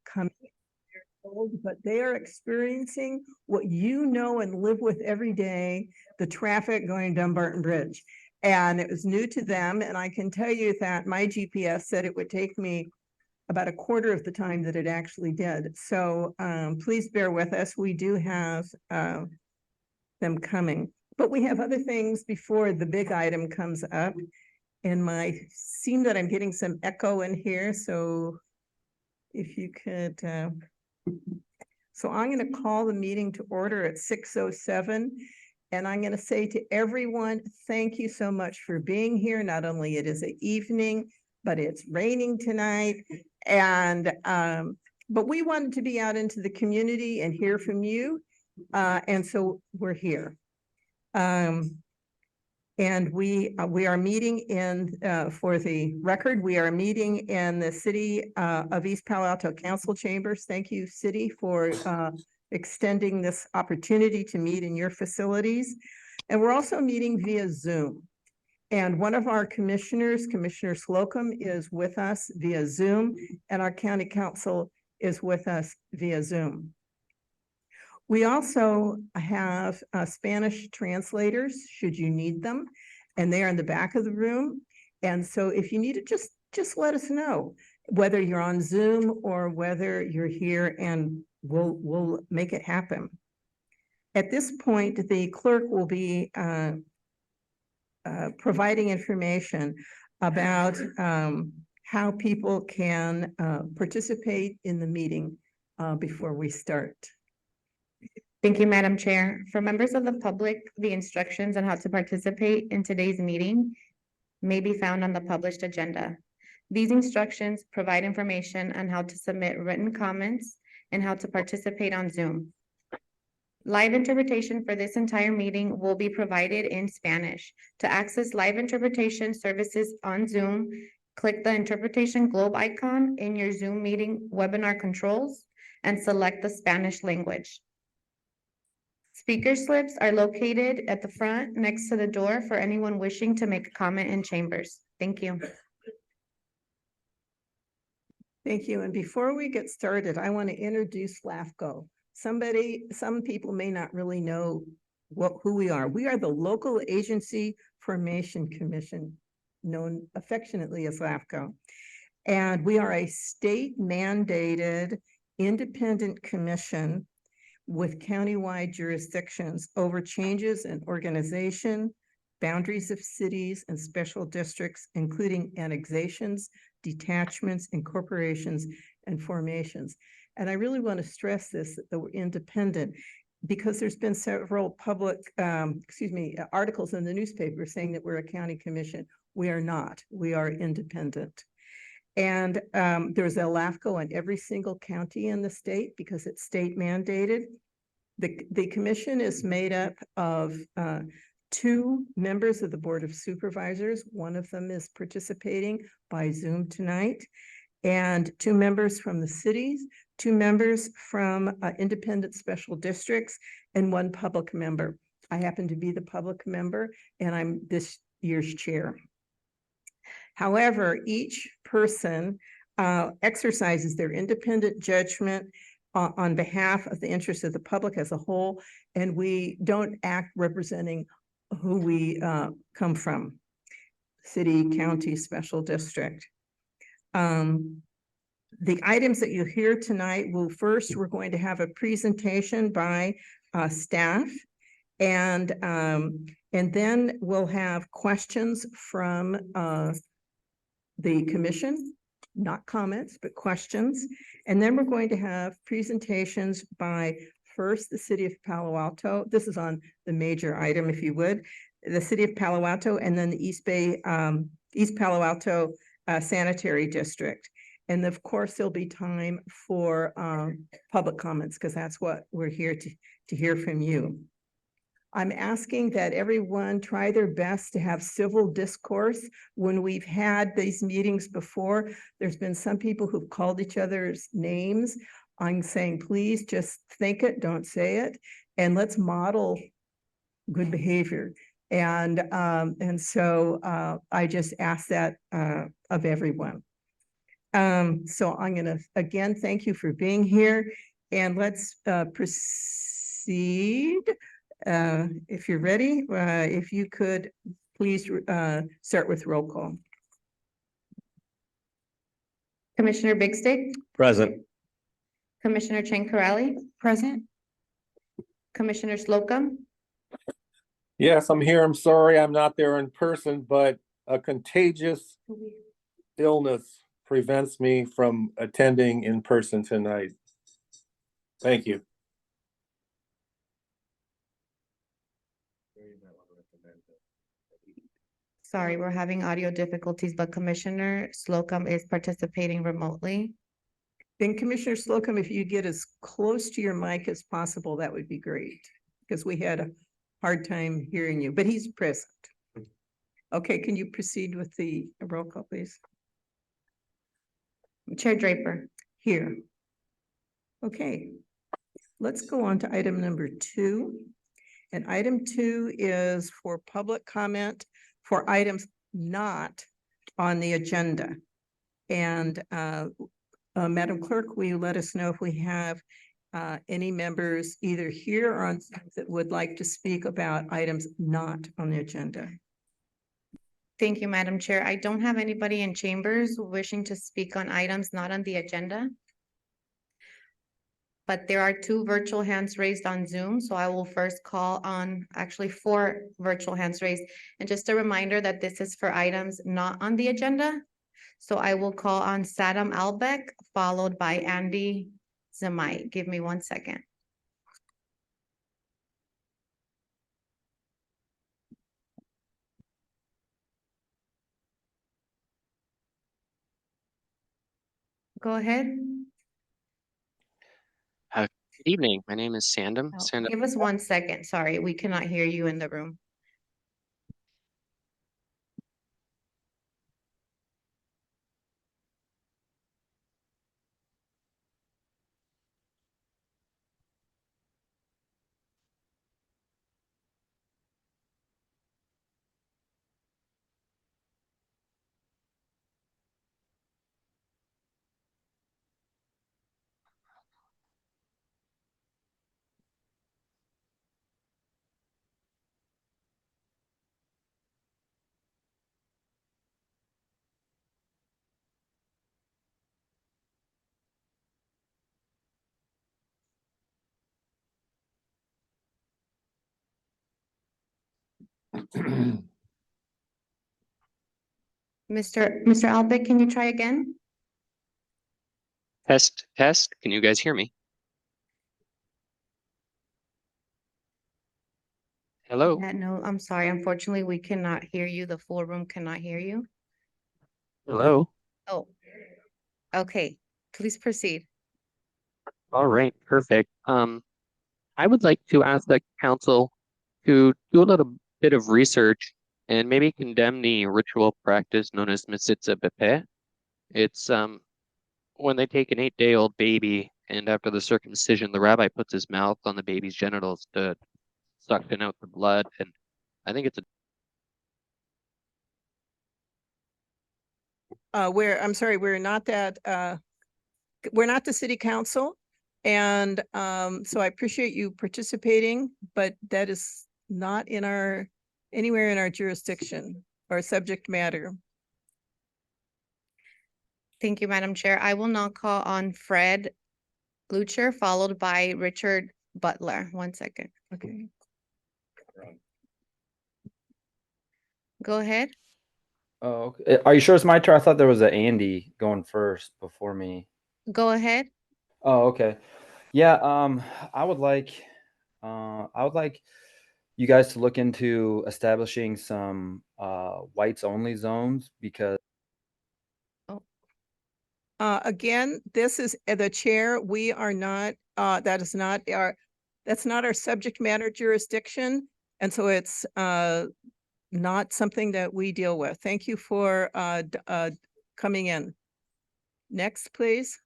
coming, but they are experiencing what you know and live with every day, the traffic going Dumbarton Bridge. And it was new to them. And I can tell you that my GPS said it would take me about a quarter of the time that it actually did. So please bear with us. We do have them coming, but we have other things before the big item comes up. And seem that I'm getting some echo in here. So if you could, so I'm going to call the meeting to order at 6:07. And I'm going to say to everyone, thank you so much for being here. Not only it is an evening, but it's raining tonight. And, but we wanted to be out into the community and hear from you. And so we're here. And we are meeting for the record, we are meeting in the City of East Palo Alto Council Chambers. Thank you, City, for extending this opportunity to meet in your facilities. And we're also meeting via Zoom. And one of our commissioners, Commissioner Slocum, is with us via Zoom, and our county council is with us via Zoom. We also have Spanish translators, should you need them, and they are in the back of the room. And so if you need it, just let us know, whether you're on Zoom or whether you're here, and we'll make it happen. At this point, the clerk will be providing information about how people can participate in the meeting before we start. Thank you, Madam Chair. For members of the public, the instructions on how to participate in today's meeting may be found on the published agenda. These instructions provide information on how to submit written comments and how to participate on Zoom. Live interpretation for this entire meeting will be provided in Spanish. To access live interpretation services on Zoom, click the interpretation globe icon in your Zoom meeting webinar controls and select the Spanish language. Speaker slips are located at the front next to the door for anyone wishing to make a comment in chambers. Thank you. Thank you. And before we get started, I want to introduce LAFCo. Some people may not really know who we are. We are the Local Agency Formation Commission, known affectionately as LAFCo. And we are a state mandated independent commission with countywide jurisdictions over changes in organization, boundaries of cities and special districts, including annexations, detachments, incorporations, and formations. And I really want to stress this, that we're independent, because there's been several public, articles in the newspaper saying that we're a county commission. We are not. We are independent. And there's a LAFCo in every single county in the state because it's state mandated. The commission is made up of 2 members of the Board of Supervisors. One of them is participating by Zoom tonight, and 2 members from the cities, 2 members from independent special districts, and 1 public member. I happen to be the public member, and I'm this year's chair. However, each person exercises their independent judgment on behalf of the interests of the public as a whole, and we don't act representing who we come from, city, county, special district. The items that you hear tonight we're going to have a presentation by staff, and then we'll have questions from the commission, not comments, but questions. And then we're going to have presentations by first the City of Palo Alto. This is on the major item, if you would, the City of Palo Alto, and then the East Palo Alto Sanitary District. And of course, there'll be time for public comments, because that's what we're here to hear from you. I'm asking that everyone try their best to have civil discourse. When we've had these meetings before, there's been some people who've called each other's names. I'm saying, please just think it, don't say it, and let's model good behavior. And so I just ask that of everyone. So I'm gonna, again, thank you for being here, and let's proceed. If you're ready, if you could please start with roll call. Commissioner Big Stick, Present. Commissioner Chen Corrali, Present. Commissioner Slocum, Yes, I'm here. I'm sorry I'm not there in person, but a contagious illness prevents me from attending in person tonight. Thank you. sorry, we're having audio difficulties, but Commissioner Slocum is participating remotely. Then Commissioner Slocum, if you get as close to your mic as possible, that would be great, because we had a hard time hearing you, but he's present. Okay, can you proceed with the roll call, please? Chair Draper, Here. Okay, let's go on to item number 2. And item 2 is for public comment for items not on the agenda. And Madam Clerk, will you let us know if we have any members either here or on Zoom that would like to speak about items not on the agenda? thank you, Madam Chair. I don't have anybody in chambers wishing to speak on items not on the agenda. But there are 2 virtual hands raised on Zoom, so I will first call on, actually 4 virtual hands raised. And just a reminder that this is for items not on the agenda. So I will call on Sadam Albeck, followed by Andy Zamai. Give me 1 second. Go ahead. Good evening. My name is Sandam. Oh, give us 1 second. Sorry, we cannot hear you in the room. Mr. Albeck, can you try again? Test, test. Can you guys hear me? Hello? No, I'm sorry. Unfortunately, we cannot hear you. The full room cannot hear you. Hello? Oh, okay. Please proceed. All right, perfect. I would like to ask the council to do a little bit of research and maybe condemn the ritual practice known as Misitza Bepe. It's when they take an 8-day-old baby and after the circumcision, the rabbi puts his mouth on the baby's genitals to suction out the blood. And I think it's a I'm sorry, we're not the city council. And so I appreciate you participating, but that is not anywhere in our jurisdiction or subject matter. Thank you, Madam Chair. I will now call on Fred Lucher, followed by Richard Butler. 1 second. Okay. Go ahead. Oh, okay. Are you sure it's my turn? I thought there was a Andy going first before me. Go ahead. Oh, okay. Yeah, I would like you guys to look into establishing some whites only zones because Again, this is the chair. We are not, that's not our subject matter jurisdiction. And so it's not something that we deal with. Thank you for coming in. Next, please.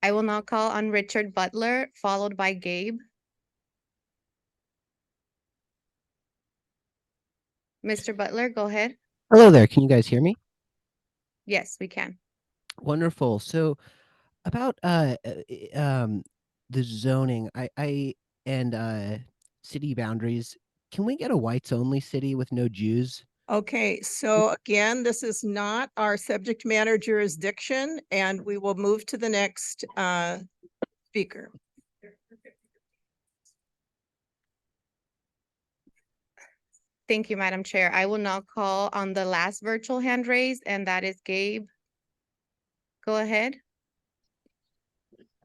I will now call on Richard Butler, followed by Gabe. Mr. Butler, go ahead. Hello there. Can you guys hear me? Yes, we can. Wonderful. So about the zoning, I and city boundaries. Can we get a whites only city with no Jews? Okay, so again, this is not our subject matter jurisdiction, and we will move to the next speaker. Thank you, Madam Chair. I will now call on the last virtual hand raised, and that is Gabe. Go ahead.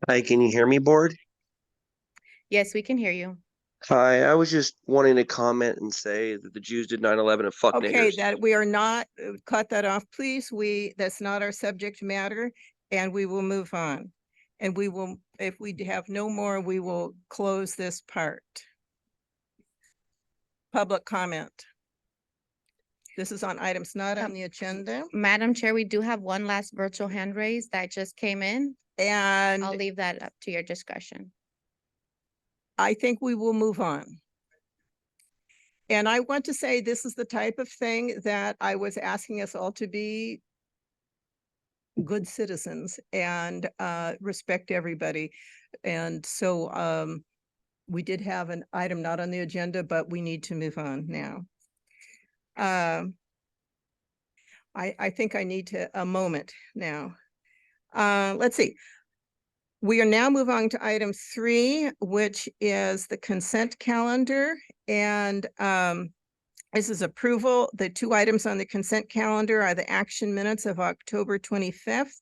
Hi, can you hear me, board? Yes, we can hear you. Hi, I was just wanting to comment and say that the Jews did 9/11 and fuck Okay, niggers. that we are not, cut that off, please. That's not our subject matter, and we will move on. And we will, if we have no more, we will close this part. Public comment. This is on items not on the agenda, Madam Chair, we do have one last virtual hand raise that just came in. I'll and leave that up to your discussion. I think we will move on. And I want to say this is the type of thing that I was asking us all to be good citizens and respect everybody. And so we did have an item not on the agenda, but we need to move on now. I think I need a moment now. Let's see. We are now moving on to item 3, which is the consent calendar. And this is approval. The 2 items on the consent calendar are the action minutes of October 25th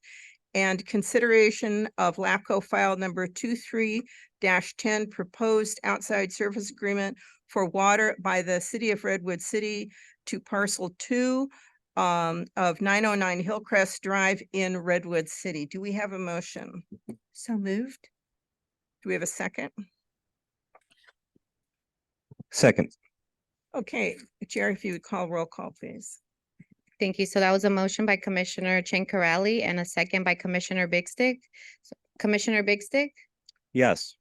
and consideration of LAFCo file number 23-10, proposed outside service agreement for water by the city of Redwood City to parcel 2 of 909 Hillcrest Drive in Redwood City. Do we have a motion? So moved. Do we have a second? Second. Okay, Jerry, if you would call roll call, please. Thank you. So that was a motion by Commissioner Chencarelli and a second by Commissioner Big Stick. Commissioner Big Stick, Yes.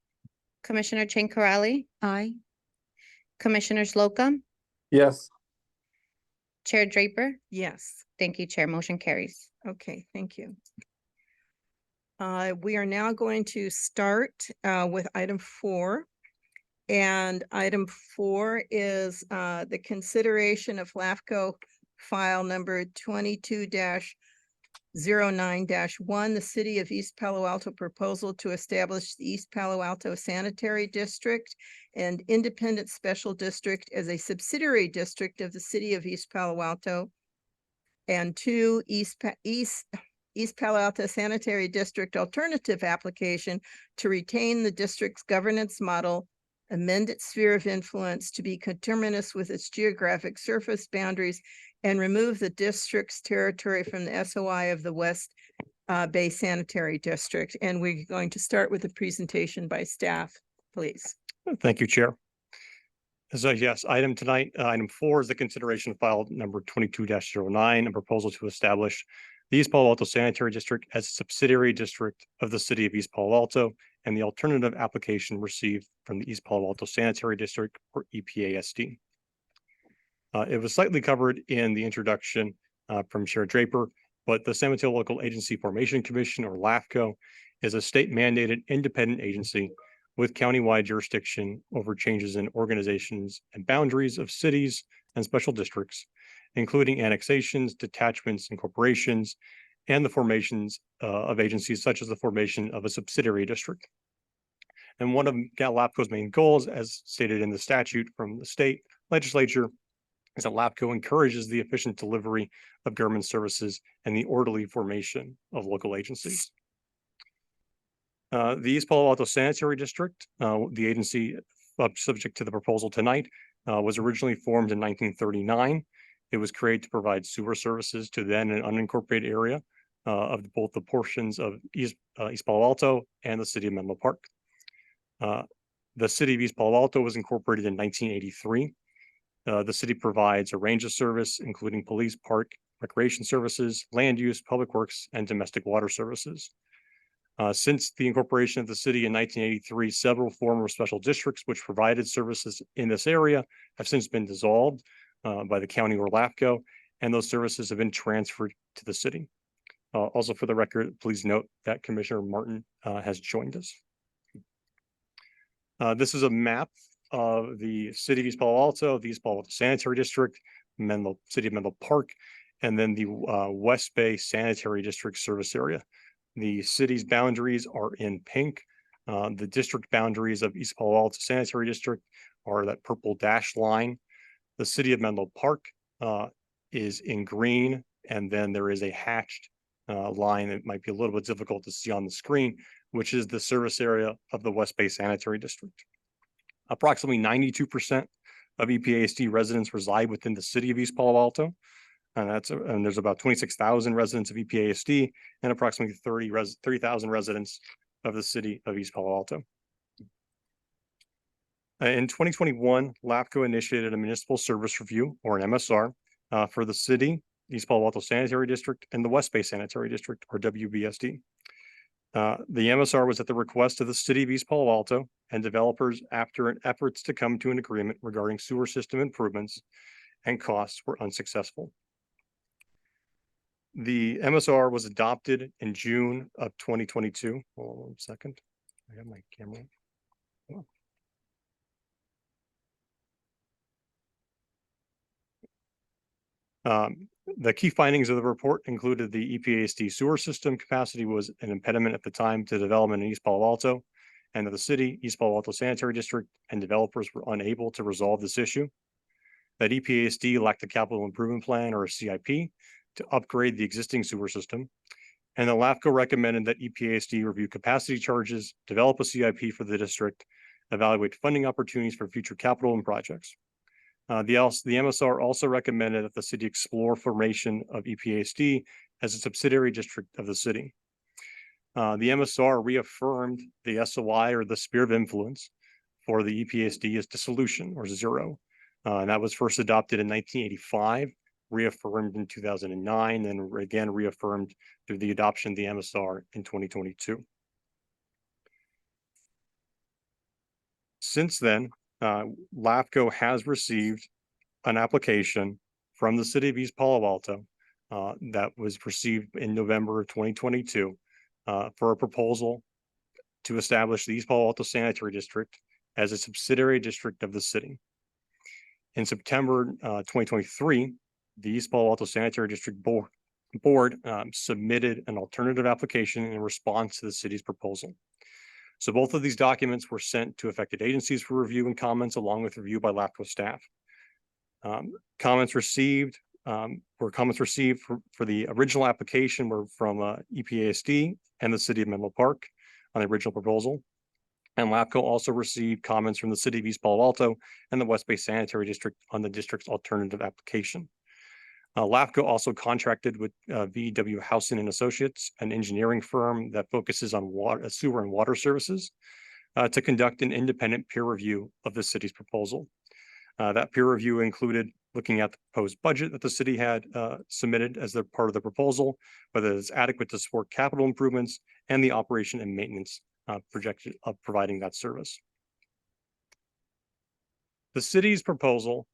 Commissioner Chencarelli. Aye. Commissioner Slocum, Yes. Chair Draper. Yes. Thank you, Chair. Motion carries. Okay, thank you. We are now going to start with item 4. And item 4 is the consideration of LAFCo file number 22-09-1, the City of East Palo Alto proposal to establish the East Palo Alto Sanitary District and Independent Special District as a subsidiary district of the City of East Palo Alto. And 2, East Palo Alto Sanitary District alternative application to retain the district's governance model, amend its sphere of influence to be coterminous with its geographic surface boundaries, and remove the district's territory from the SOI of the West Bay Sanitary District. And we're going to start with a presentation by staff, please. Thank you, Chair. So yes, item 4 is the consideration of file number 22-09, a proposal to establish the East Palo Alto Sanitary District as a subsidiary district of the City of East Palo Alto, and the alternative application received from the East Palo Alto Sanitary District, or EPASD. It was slightly covered in the introduction from Chair Draper, but the San Mateo Local Agency Formation Commission, or LAFCo, is a state mandated independent agency with countywide jurisdiction over changes in organizations and boundaries of cities and special districts, including annexations, detachments, incorporations, and the formations of agencies, such as the formation of a subsidiary district. And one of LAFCo's main goals, as stated in the statute from the state legislature, is that LAFCo encourages the efficient delivery of government services and the orderly formation of local agencies. The East Palo Alto Sanitary District, the agency subject to the proposal tonight, was originally formed in 1939. It was created to provide sewer services to then an unincorporated area of both the portions of East Palo Alto and the city of Menlo Park. The city of East Palo Alto was incorporated in 1983. The city provides a range of service, including police, park, recreation services, land use, public works, and domestic water services. Since the incorporation of the city in 1983, several former special districts which provided services in this area have since been dissolved, by the county or LAFCo, and those services have been transferred to the city. Also for the record, please note that Commissioner Martin has joined us. This is a map of the city of East Palo Alto, the East Palo Alto Sanitary District, City of Menlo Park, and then the West Bay Sanitary District service area. The city's boundaries are in pink. The district boundaries of East Palo Alto Sanitary District are that purple dashed line. The City of Menlo Park is in green, and then there is a hatched line that might be a little bit difficult to see on the screen, which is the service area of the West Bay Sanitary District. Approximately 92% of EPASD residents reside within the city of East Palo Alto. And there's about 26,000 residents of EPASD and approximately 30,000 residents of the city of East Palo Alto. In 2021, LAFCo initiated a municipal service review, or an MSR, for the city, East Palo Alto Sanitary District, and the West Bay Sanitary District, or WBSD. The MSR was at the request of the city of East Palo Alto and developers after efforts to come to an agreement regarding sewer system improvements and costs were unsuccessful. The MSR was adopted in June of 2022. Hold on 1 second. I got my camera. The key findings of the report included the EPASD sewer system capacity was an impediment at the time to development in East Palo Alto, and that the city, East Palo Alto Sanitary District, and developers were unable to resolve this issue. That EPASD lacked a capital improvement plan or a CIP to upgrade the existing sewer system. And the LAFCo recommended that EPASD review capacity charges, develop a CIP for the district, evaluate funding opportunities for future capital and projects. The MSR also recommended that the city explore formation of EPASD as a subsidiary district of the city. The MSR reaffirmed the SOI, or the sphere of influence, for the EPASD as dissolution, or zero. And that was first adopted in 1985, reaffirmed in 2009, and again reaffirmed through the adoption of the MSR in 2022. Since then, LAFCo has received an application from the city of East Palo Alto that was received in November of 2022 for a proposal to establish the East Palo Alto Sanitary District as a subsidiary district of the city. In September 2023, the East Palo Alto Sanitary District Board submitted an alternative application in response to the city's proposal. So both of these documents were sent to affected agencies for review and comments, along with review by LAFCo staff. Comments received for the original application were from EPASD and the city of Menlo Park on the original proposal. And LAFCo also received comments from the city of East Palo Alto and the West Bay Sanitary District on the district's alternative application. LAFCo also contracted with VW Housing and Associates, an engineering firm that focuses on sewer and water services, to conduct an independent peer review of the city's proposal. That peer review included looking at the proposed budget that the city had submitted as their part of the proposal, whether it's adequate to support capital improvements and the operation and maintenance projection of providing that service. The city's proposal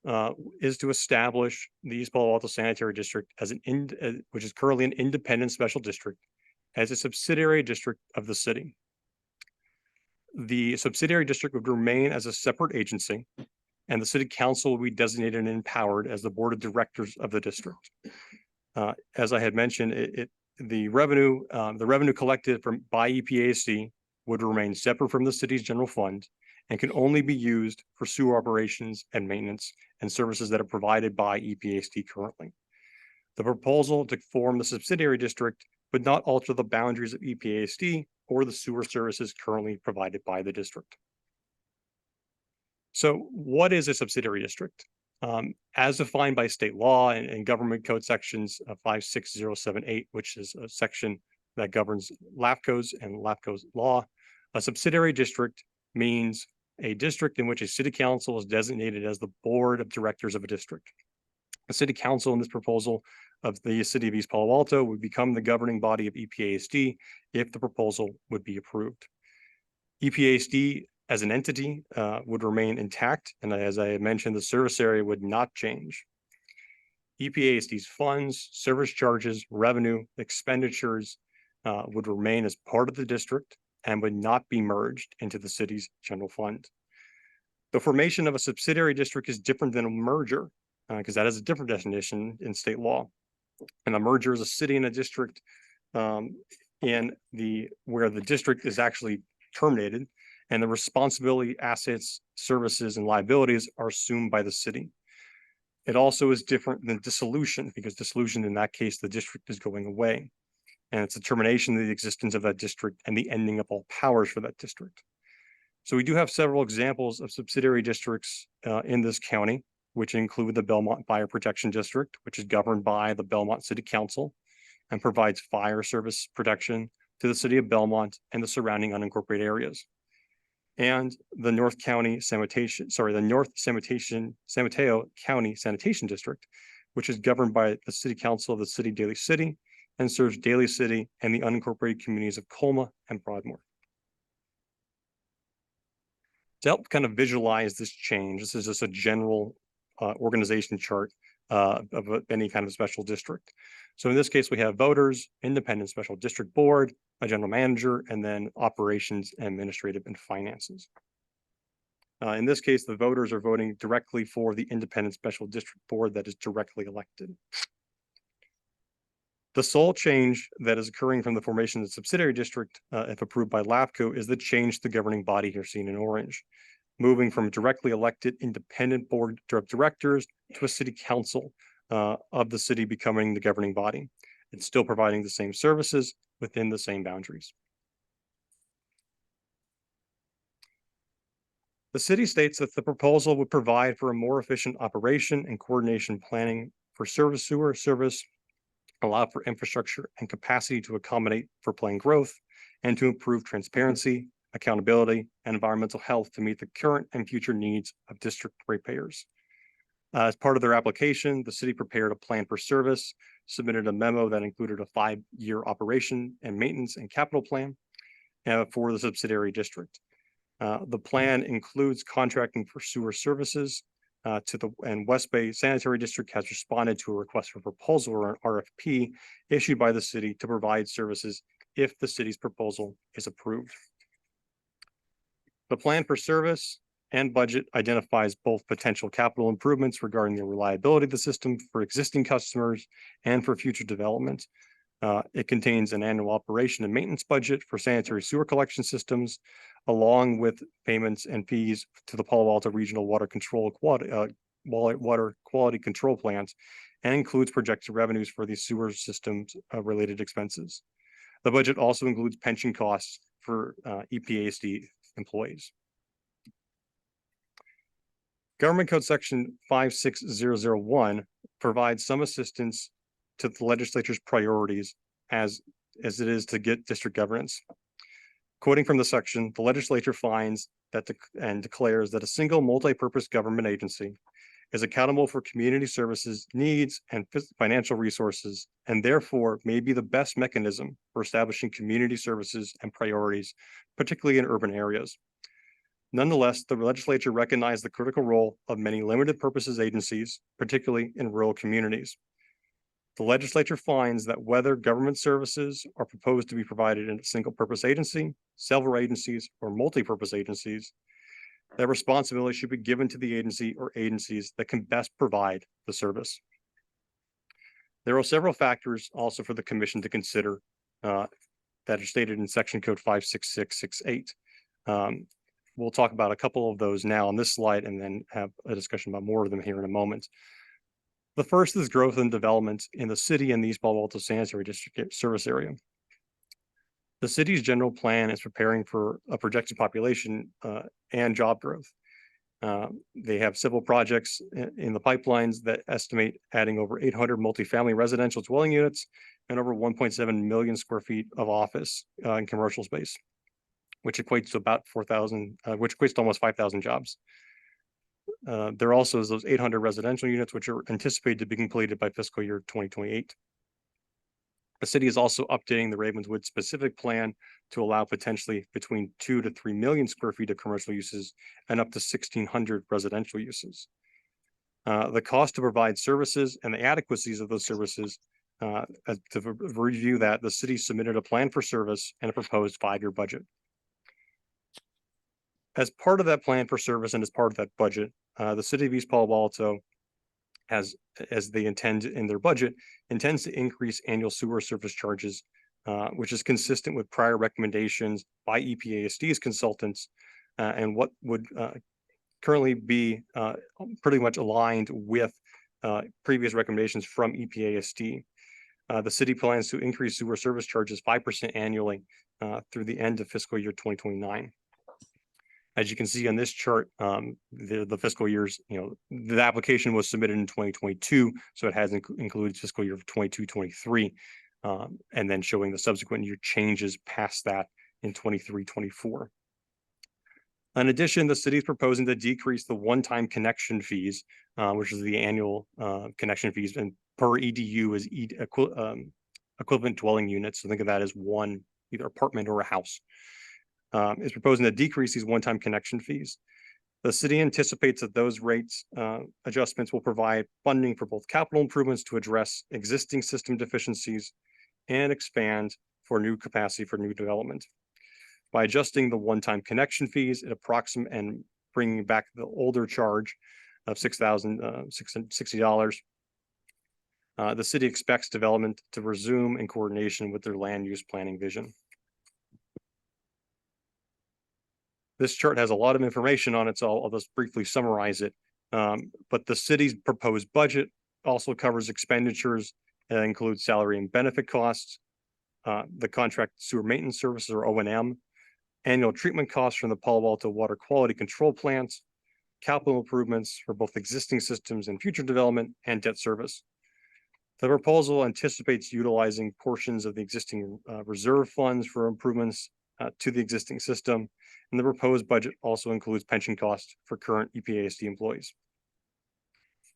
is to establish the East Palo Alto Sanitary District as which is currently an independent special district, as a subsidiary district of the city. The subsidiary district would remain as a separate agency, and the city council will be designated and empowered as the board of directors of the district. As I had mentioned, the revenue collected by EPASD would remain separate from the city's general fund and can only be used for sewer operations and maintenance and services that are provided by EPASD currently. The proposal to form the subsidiary district would not alter the boundaries of EPASD or the sewer services currently provided by the district. So what is a subsidiary district? As defined by state law and government code sections 56078, which is a section that governs LAFCO's and LAFCO's law, a subsidiary district means a district in which a city council is designated as the board of directors of a district. The city council in this proposal of the city of East Palo Alto would become the governing body of EPASD if the proposal would be approved. EPASD as an entity would remain intact, and as I had mentioned, the service area would not change. EPASD's funds, service charges, revenue, expenditures would remain as part of the district and would not be merged into the city's general fund. The formation of a subsidiary district is different than a merger because that is a different definition in state law. And a merger is a city and a district where the district is actually terminated and the responsibility, assets, services, and liabilities are assumed by the city. It also is different than dissolution because dissolution, in that case, the district is going away. And it's a termination of the existence of that district and the ending of all powers for that district. So we do have several examples of subsidiary districts in this county, which include the Belmont Fire Protection District, which is governed by the Belmont City Council and provides fire service protection to the city of Belmont and the surrounding unincorporated areas. And the North San Mateo County Sanitation District, which is governed by the City Council of the City of Daly City and serves Daly City and the unincorporated communities of Colma and Broadmoor. To help kind of visualize this change, this is just a general organization chart of any kind of special district. So in this case, we have voters, independent special district board, a general manager, and then operations, administrative, and finances. In this case, the voters are voting directly for the independent special district board that is directly elected. The sole change that is occurring from the formation of the subsidiary district, if approved by LAFCo, is the change to the governing body here seen in orange, moving from directly elected independent board of directors to a city council of the city becoming the governing body. It's still providing the same services within the same boundaries. The city states that the proposal would provide for a more efficient operation and coordination planning for sewer service, allow for infrastructure and capacity to accommodate for planned growth, and to improve transparency, accountability, and environmental health to meet the current and future needs of district ratepayers. As part of their application, the city prepared a plan for service, submitted a memo that included a 5-year operation and maintenance and capital plan for the subsidiary district. The plan includes contracting for sewer services and West Bay Sanitary District has responded to a request for proposal or an RFP issued by the city to provide services if the city's proposal is approved. The plan for service and budget identifies both potential capital improvements regarding the reliability of the system for existing customers and for future development. It contains an annual operation and maintenance budget for sanitary sewer collection systems, along with payments and fees to the Palo Alto Regional Water Quality Control Plant, and includes projected revenues for the sewer systems related expenses. The budget also includes pension costs for EPASD employees. Government Code Section 56001 provides some assistance to the legislature's priorities as it is to get district governance. Quoting from the section, the legislature finds that and declares that a single multi-purpose government agency is accountable for community services, needs, and financial resources, and therefore may be the best mechanism for establishing community services and priorities, particularly in urban areas. Nonetheless, the legislature recognized the critical role of many limited purposes agencies, particularly in rural communities. The legislature finds that whether government services are proposed to be provided in a single purpose agency, several agencies, or multi-purpose agencies, that responsibility should be given to the agency or agencies that can best provide the service. There are several factors also for the commission to consider that are stated in Section Code 56668. We'll talk about a couple of those now on this slide and then have a discussion about more of them here in a moment. The first is growth and development in the city and the East Palo Alto Sanitary District service area. The city's general plan is preparing for a projected population and job growth. They have several projects in the pipelines that estimate adding over 800 multifamily residential dwelling units and over 1.7 million square feet of office and commercial space, which equates to about 4,000, which equates to almost 5,000 jobs. There also is those 800 residential units, which are anticipated to be completed by fiscal year 2028. The city is also updating the Ravenswood specific plan to allow potentially between 2 to 3 million square feet of commercial uses and up to 1,600 residential uses. the cost to provide services and the adequacies of those services. To review that, the city submitted a plan for service and a proposed 5-year budget. As part of that plan for service and as part of that budget, the city of East Palo Alto has, as they intend in their budget, intends to increase annual sewer service charges, which is consistent with prior recommendations by EPASD's consultants, and what would currently be pretty much aligned with previous recommendations from EPASD. The city plans to increase sewer service charges 5% annually through the end of fiscal year 2029. As you can see on this chart, the fiscal years, the application was submitted in 2022, so it has included fiscal year of 22-23, and then showing the subsequent year changes past that in 23-24. In addition, the city is proposing to decrease the one-time connection fees, which is the annual connection fees, and per EDU is equivalent dwelling units. So think of that as one either apartment or a house. Is proposing to decrease these one-time connection fees. The city anticipates that those rates adjustments will provide funding for both capital improvements to address existing system deficiencies and expand for new capacity for new development. By adjusting the one-time connection fees at approximate and bringing back the older charge of $6,660, the city expects development to resume in coordination with their land use planning vision. This chart has a lot of information on it, so I'll just briefly summarize it. But the city's proposed budget also covers expenditures that include salary and benefit costs, the contract sewer maintenance services or O&M, annual treatment costs from the Palo Alto water quality control plants, capital improvements for both existing systems and future development, and debt service. The proposal anticipates utilizing portions of the existing reserve funds for improvements to the existing system, and the proposed budget also includes pension costs for current EPASD employees.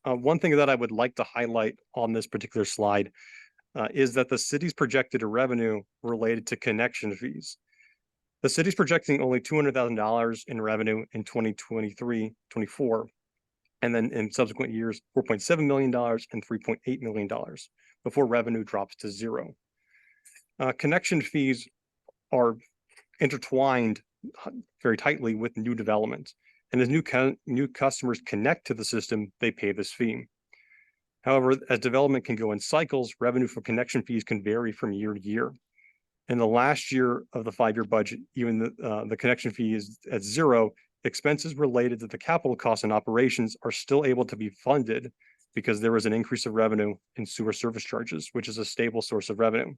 One thing that I would like to highlight on this particular slide is that the city's projected revenue related to connection fees. The city's projecting only $200,000 in revenue in 2023-24, and then in subsequent years, $4.7 million and $3.8 million before revenue drops to zero. Connection fees are intertwined very tightly with new development, and as new customers connect to the system, they pay this fee. However, as development can go in cycles, revenue for connection fees can vary from year to year. In the last year of the 5-year budget, even the connection fee is at zero. Expenses related to the capital costs and operations are still able to be funded because there is an increase of revenue in sewer service charges, which is a stable source of revenue,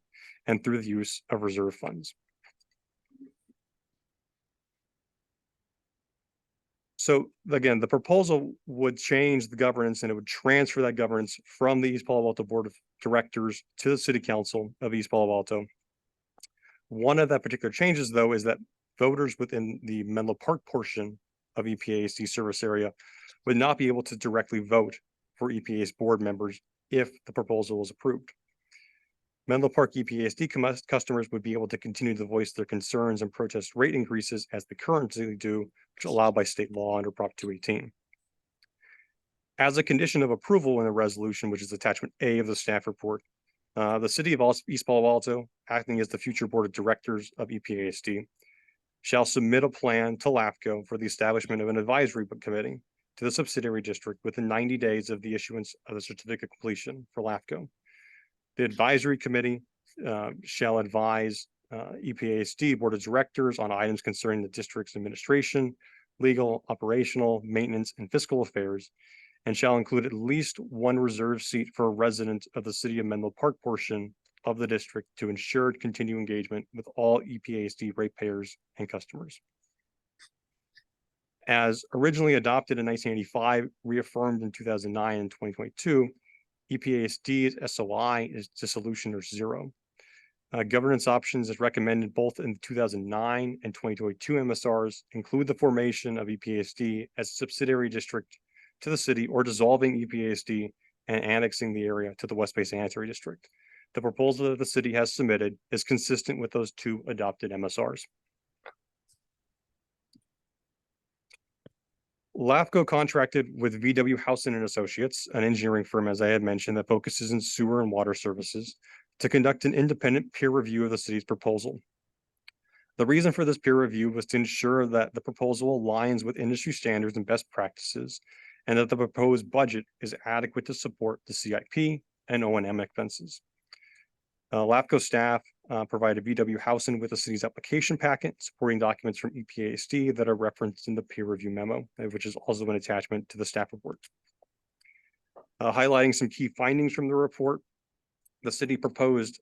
and through the use of reserve funds. So again, the proposal would change the governance, and it would transfer that governance from the East Palo Alto Board of Directors to the City Council of East Palo Alto. One of that particular changes, though, is that voters within the Menlo Park portion of EPASD service area would not be able to directly vote for EPA's board members if the proposal was approved. Menlo Park EPASD customers would be able to continue to voice their concerns and protest rate increases as they currently do, which is allowed by state law under Prop 218. As a condition of approval in the resolution, which is attachment A of the staff report, the city of East Palo Alto, acting as the future board of directors of EPASD, shall submit a plan to LAFCo for the establishment of an advisory committee to the subsidiary district within 90 days of the issuance of the certificate of completion for LAFCo. The advisory committee shall advise EPASD board of directors on items concerning the district's administration, legal, operational, maintenance, and fiscal affairs, and shall include at least one reserve seat for a resident of the city of Menlo Park portion of the district to ensure continued engagement with all EPASD ratepayers and customers. As originally adopted in 1985, reaffirmed in 2009 and 2022, EPASD's SOI is dissolution or zero. Governance options as recommended both in 2009 and 2022 MSRs include the formation of EPASD as a subsidiary district to the city or dissolving EPASD and annexing the area to the West Bay Sanitary District. The proposal that the city has submitted is consistent with those two adopted MSRs. LAFCo contracted with VW Housen and Associates, an engineering firm, as I had mentioned, that focuses in sewer and water services, to conduct an independent peer review of the city's proposal. The reason for this peer review was to ensure that the proposal aligns with industry standards and best practices, and that the proposed budget is adequate to support the CIP and O&M expenses. LAFCO staff provided VW Housen with the city's application packet, supporting documents from EPASD that are referenced in the peer review memo, which is also an attachment to the staff report. Highlighting some key findings from the report, the city proposed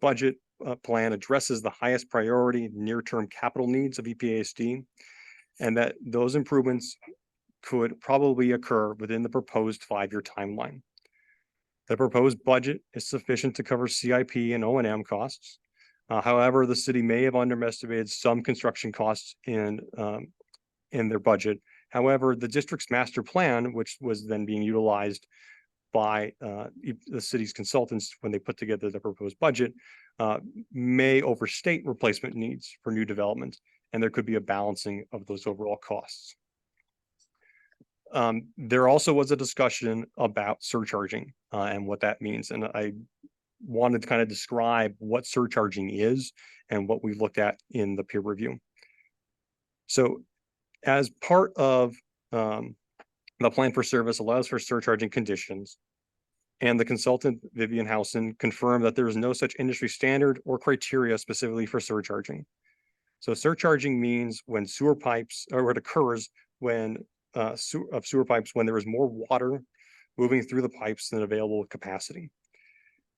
budget plan addresses the highest priority near-term capital needs of EPASD, and that those improvements could probably occur within the proposed 5-year timeline. The proposed budget is sufficient to cover CIP and O&M costs. However, the city may have underestimated some construction costs in their budget. However, the district's master plan, which was then being utilized by the city's consultants when they put together the proposed budget, may overstate replacement needs for new development, and there could be a balancing of those overall costs. There also was a discussion about surcharging and what that means. And I wanted to kind of describe what surcharging is and what we looked at in the peer review. So as part of the plan for service allows for surcharging conditions, and the consultant Vivian Housen confirmed that there is no such industry standard or criteria specifically for surcharging. So surcharging means when sewer pipes, or it occurs when sewer pipes when there is more water moving through the pipes than available capacity.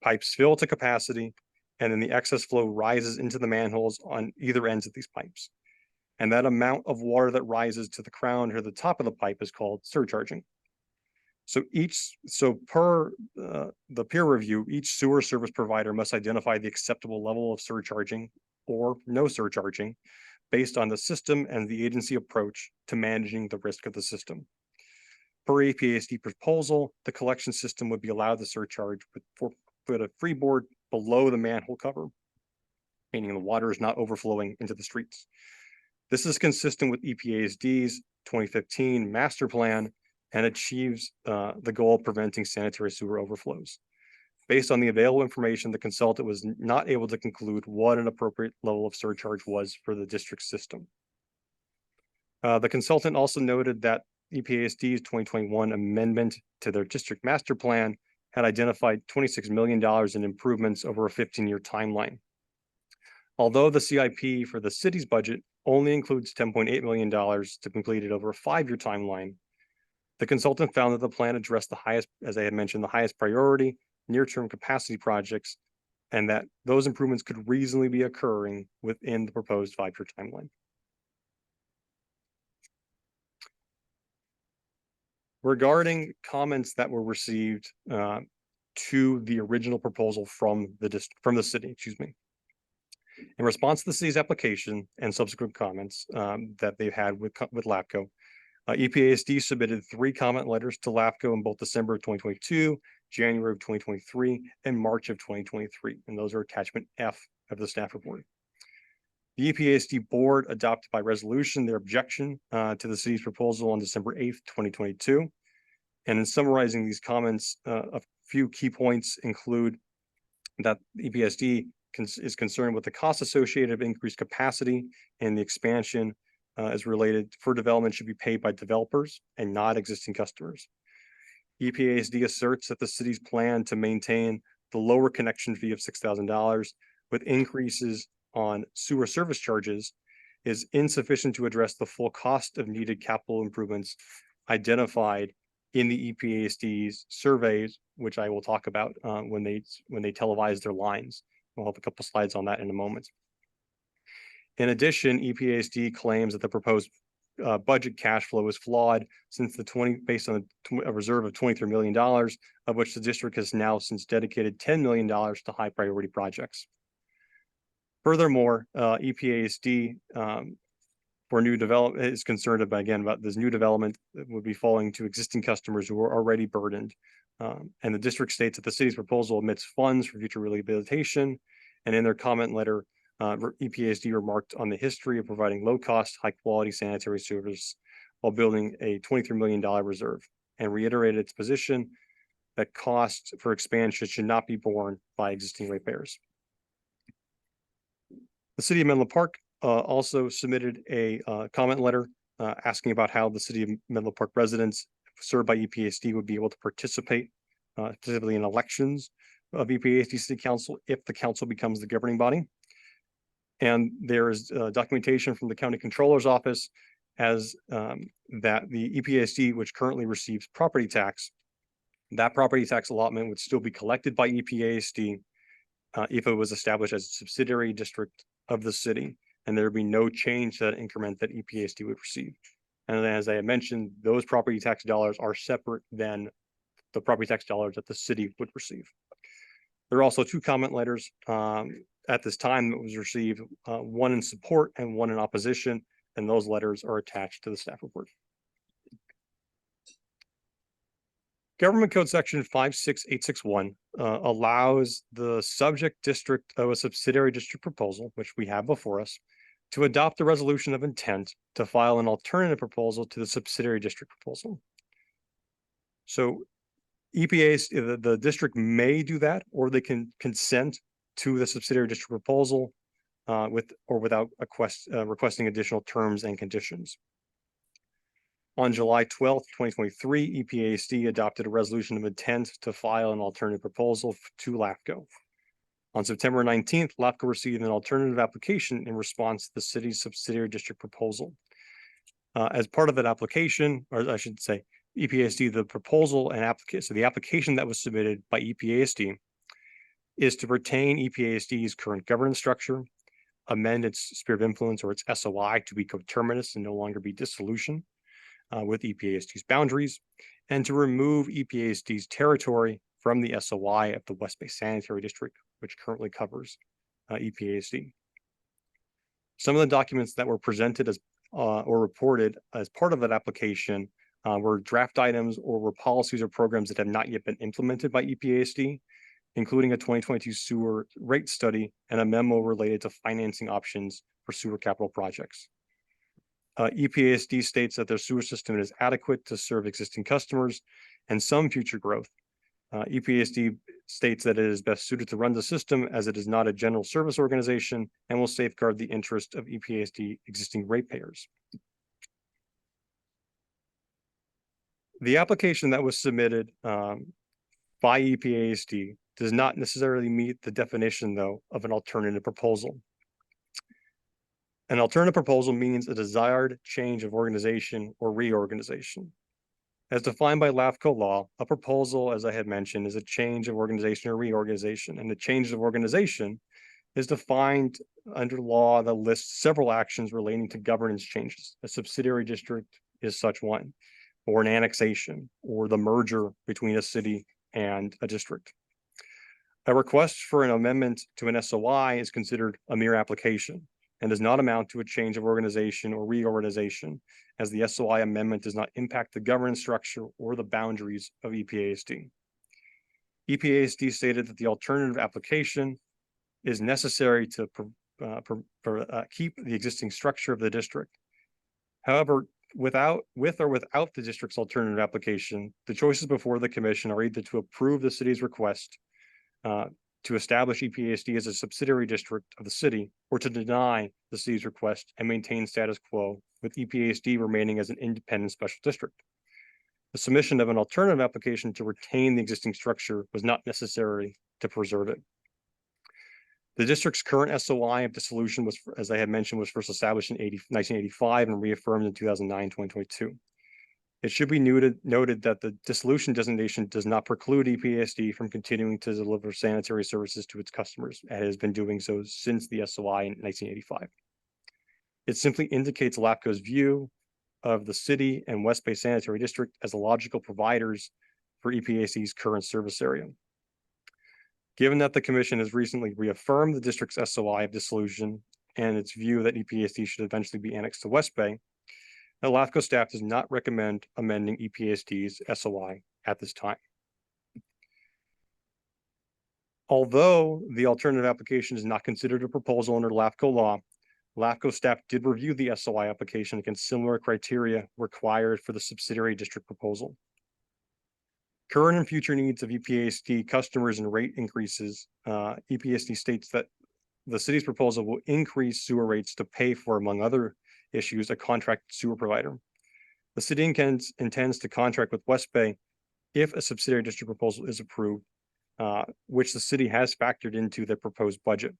Pipes fill to capacity, and then the excess flow rises into the manholes on either ends of these pipes. And that amount of water that rises to the crown or the top of the pipe is called surcharging. So per the peer review, each sewer service provider must identify the acceptable level of surcharging or no surcharging based on the system and the agency approach to managing the risk of the system. Per EPASD proposal, the collection system would be allowed to surcharge with a freeboard below the manhole cover, meaning the water is not overflowing into the streets. This is consistent with EPASD's 2015 master plan and achieves the goal of preventing sanitary sewer overflows. Based on the available information, the consultant was not able to conclude what an appropriate level of surcharge was for the district system. The consultant also noted that EPASD's 2021 amendment to their district master plan had identified $26 million in improvements over a 15-year timeline. Although the CIP for the city's budget only includes $10.8 million to complete it over a 5-year timeline, the consultant found that the plan addressed the highest, as I had mentioned, the highest priority near-term capacity projects, and that those improvements could reasonably be occurring within the proposed 5-year timeline. Regarding comments that were received to the original proposal from the city, excuse me. In response to the city's application and subsequent comments that they've had with LAFCo, EPASD submitted 3 comment letters to LAFCO in both December of 2022, January of 2023, and March of 2023. And those are attachment F of the staff report. The EPASD board adopted by resolution their objection to the city's proposal on December 8th, 2022. And in summarizing these comments, a few key points include that EPASD is concerned with the cost associated with increased capacity, and the expansion as related for development should be paid by developers and not existing customers. EPASD asserts that the city's plan to maintain the lower connection fee of $6,000 with increases on sewer service charges is insufficient to address the full cost of needed capital improvements identified in the EPASD's surveys, which I will talk about when they televise their lines. We'll have a couple slides on that in a moment. In addition, EPASD claims that the proposed budget cash flow is flawed since based on a reserve of $23 million, of which the district has now since dedicated $10 million to high priority projects. Furthermore, EPASD for new development is concerned about this new development that would be falling to existing customers who are already burdened. And the district states that the city's proposal omits funds for future rehabilitation. And in their comment letter, EPASD remarked on the history of providing low-cost, high-quality sanitary service while building a $23 million reserve, and reiterated its position that costs for expansion should not be borne by existing ratepayers. The city of Menlo Park also submitted a comment letter asking about how the city of Menlo Park residents served by EPSD would be able to participate specifically in elections of EPSD City Council if the council becomes the governing body. And there is documentation from the county controller's office as that the EPSD, which currently receives property tax, that property tax allotment would still be collected by EPSD if it was established as a subsidiary district of the city, and there would be no change to that increment that EPSD would receive. And then, as I had mentioned, those property tax dollars are separate than the property tax dollars that the city would receive. There are also two comment letters at this time that was received, one in support and one in opposition, and those letters are attached to the staff report. Government Code Section 56861 allows the subject district of a subsidiary district proposal, which we have before us, to adopt a resolution of intent to file an alternative proposal to the subsidiary district proposal. So EPA, the district may do that, or they can consent to the subsidiary district proposal with or without requesting additional terms and conditions. On July 12th, 2023, EPASD adopted a resolution of intent to file an alternative proposal to LAFCo. On September 19th, LAFCO received an alternative application in response to the city's subsidiary district proposal. As part of that application, or I should say, EPASD, the proposal and application, so the application that was submitted by EPASD is to retain EPASD's current governance structure, amend its sphere of influence or its SOI to be coterminous and no longer be dissolution with EPASD's boundaries, and to remove EPASD's territory from the SOI of the West Bay Sanitary District, which currently covers EPASD. Some of the documents that were presented as or reported as part of that application were draft items or were policies or programs that have not yet been implemented by EPASD, including a 2022 sewer rate study and a memo related to financing options for sewer capital projects. EPASD states that their sewer system is adequate to serve existing customers and some future growth. EPASD states that it is best suited to run the system as it is not a general service organization and will safeguard the interest of EPASD existing ratepayers. The application that was submitted by EPASD does not necessarily meet the definition, though, of an alternative proposal. An alternative proposal means a desired change of organization or reorganization. As defined by LAFCo law, a proposal, as I had mentioned, is a change of organization or reorganization, and the change of organization is defined under law that lists several actions relating to governance changes. A subsidiary district is such one, or an annexation, or the merger between a city and a district. A request for an amendment to an SOI is considered a mere application and does not amount to a change of organization or reorganization, as the SOI amendment does not impact the governance structure or the boundaries of EPASD. EPASD stated that the alternative application is necessary to keep the existing structure of the district. However, with or without the district's alternative application, the choices before the commission are either to approve the city's request to establish EPASD as a subsidiary district of the city, or to deny the city's request and maintain status quo with EPASD remaining as an independent special district. The submission of an alternative application to retain the existing structure was not necessary to preserve it. The district's current SOI of dissolution was, as I had mentioned, was first established in 1985 and reaffirmed in 2009-2022. It should be noted that the dissolution designation does not preclude EPASD from continuing to deliver sanitary services to its customers, and it has been doing so since the SOI in 1985. It simply indicates LAFCo's view of the city and West Bay Sanitary District as logical providers for EPASD's current service area. Given that the commission has recently reaffirmed the district's SOI of dissolution and its view that EPASD should eventually be annexed to West Bay, the LAFCo staff does not recommend amending EPASD's SOI at this time. Although the alternative application is not considered a proposal under LAFCo law, LAFCo staff did review the SOI application against similar criteria required for the subsidiary district proposal. Current and future needs of EPASD customers and rate increases. EPASD states that the city's proposal will increase sewer rates to pay for, among other issues, a contracted sewer provider. The city intends to contract with West Bay if a subsidiary district proposal is approved, which the city has factored into their proposed budget.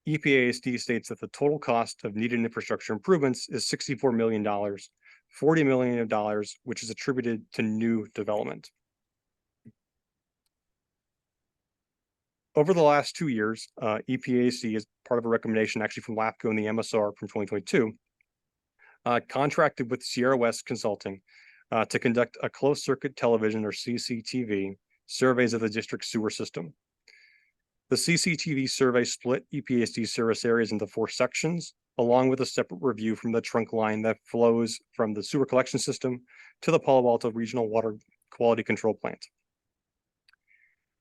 EPASD states that the total cost of needed infrastructure improvements is $64 million, $40 million, which is attributed to new development. Over the last 2 years, EPASD, as part of a recommendation actually from LAFCo and the MSR from 2022, contracted with Sierra West Consulting to conduct a closed circuit television or CCTV surveys of the district sewer system. The CCTV survey split EPASD service areas into 4 sections, along with a separate review from the trunk line that flows from the sewer collection system to the Palo Alto Regional Water Quality Control Plant.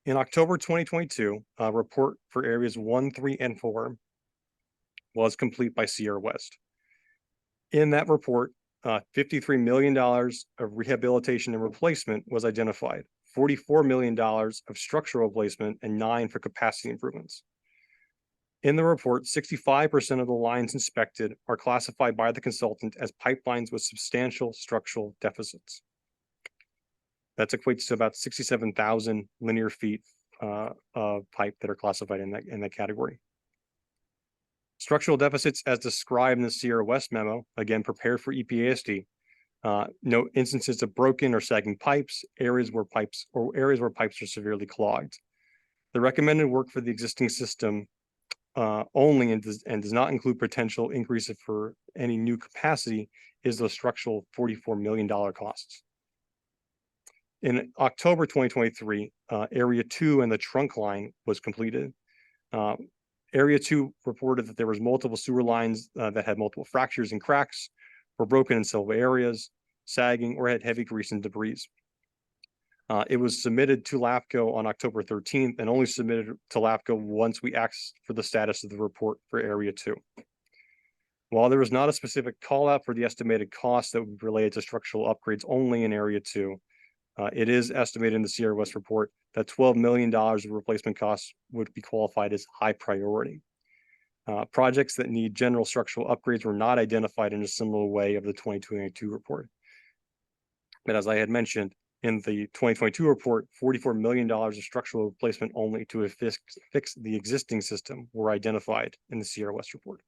In October 2022, a report for areas 1, 3, and 4 was complete by Sierra West. In that report, $53 million of rehabilitation and replacement was identified, $44 million of structural replacement, and 9 for capacity improvements. In the report, 65% of the lines inspected are classified by the consultant as pipelines with substantial structural deficits. That equates to about 67,000 linear feet of pipe that are classified in that category. Structural deficits, as described in the Sierra West memo, again prepared for EPASD, note instances of broken or sagging pipes, areas where pipes are severely clogged. The recommended work for the existing system only and does not include potential increases for any new capacity is the structural $44 million costs. In October 2023, Area 2 and the trunk line was completed. Area 2 reported that there was multiple sewer lines that had multiple fractures and cracks, were broken in several areas, sagging, or had heavy grease and debris. It was submitted to LAFCo on October 13th and only submitted to LAFCo once we asked for the status of the report for Area 2. While there was not a specific call out for the estimated cost that would be related to structural upgrades only in Area 2, it is estimated in the Sierra West report that $12 million of replacement costs would be qualified as high priority. Projects that need general structural upgrades were not identified in a similar way of the 2022 report. But as I had mentioned, in the 2022 report, $44 million of structural replacement only to fix the existing system were identified in the Sierra West report.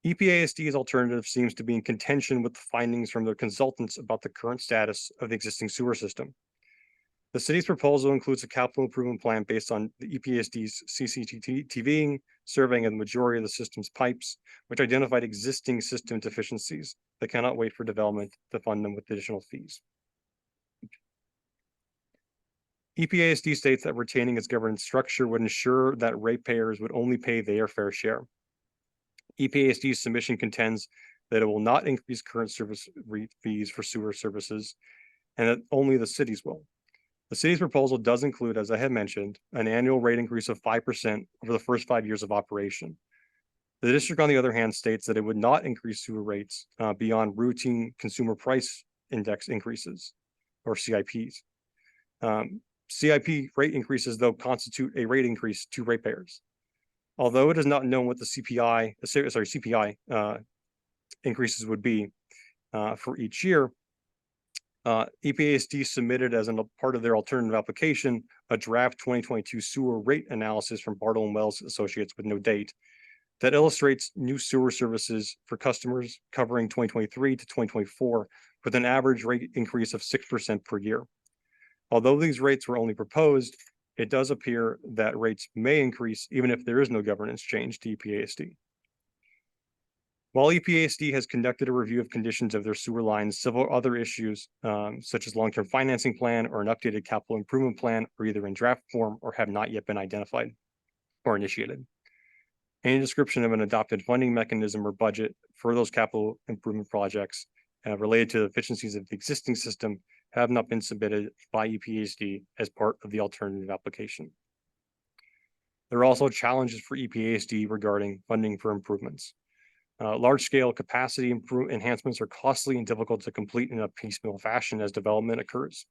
EPASD's alternative seems to be in contention with the findings from their consultants about the current status of the existing sewer system. The city's proposal includes a capital improvement plan based on the EPASD's CCTV surveying of the majority of the system's pipes, which identified existing system deficiencies that cannot wait for development to fund them with additional fees. EPASD states that retaining its governance structure would ensure that ratepayers would only pay their fair share. EPASD's submission contends that it will not increase current service fees for sewer services and that only the cities will. The city's proposal does include, as I had mentioned, an annual rate increase of 5% over the first 5 years of operation. The district, on the other hand, states that it would not increase sewer rates beyond routine consumer price index increases, or CIPs. CIP rate increases, though, constitute a rate increase to ratepayers. Although it is not known what the CPI increases would be for each year, EPASD submitted as a part of their alternative application a draft 2022 sewer rate analysis from Bartle and Wells Associates with no date that illustrates new sewer services for customers covering 2023 to 2024 with an average rate increase of 6% per year. Although these rates were only proposed, it does appear that rates may increase even if there is no governance change to EPASD. While EPASD has conducted a review of conditions of their sewer lines, several other issues, such as long-term financing plan or an updated capital improvement plan, are either in draft form or have not yet been identified or initiated. Any description of an adopted funding mechanism or budget for those capital improvement projects related to the efficiencies of the existing system have not been submitted by EPASD as part of the alternative application. There are also challenges for EPASD regarding funding for improvements. Large-scale capacity enhancements are costly and difficult to complete in a piecemeal fashion as development occurs.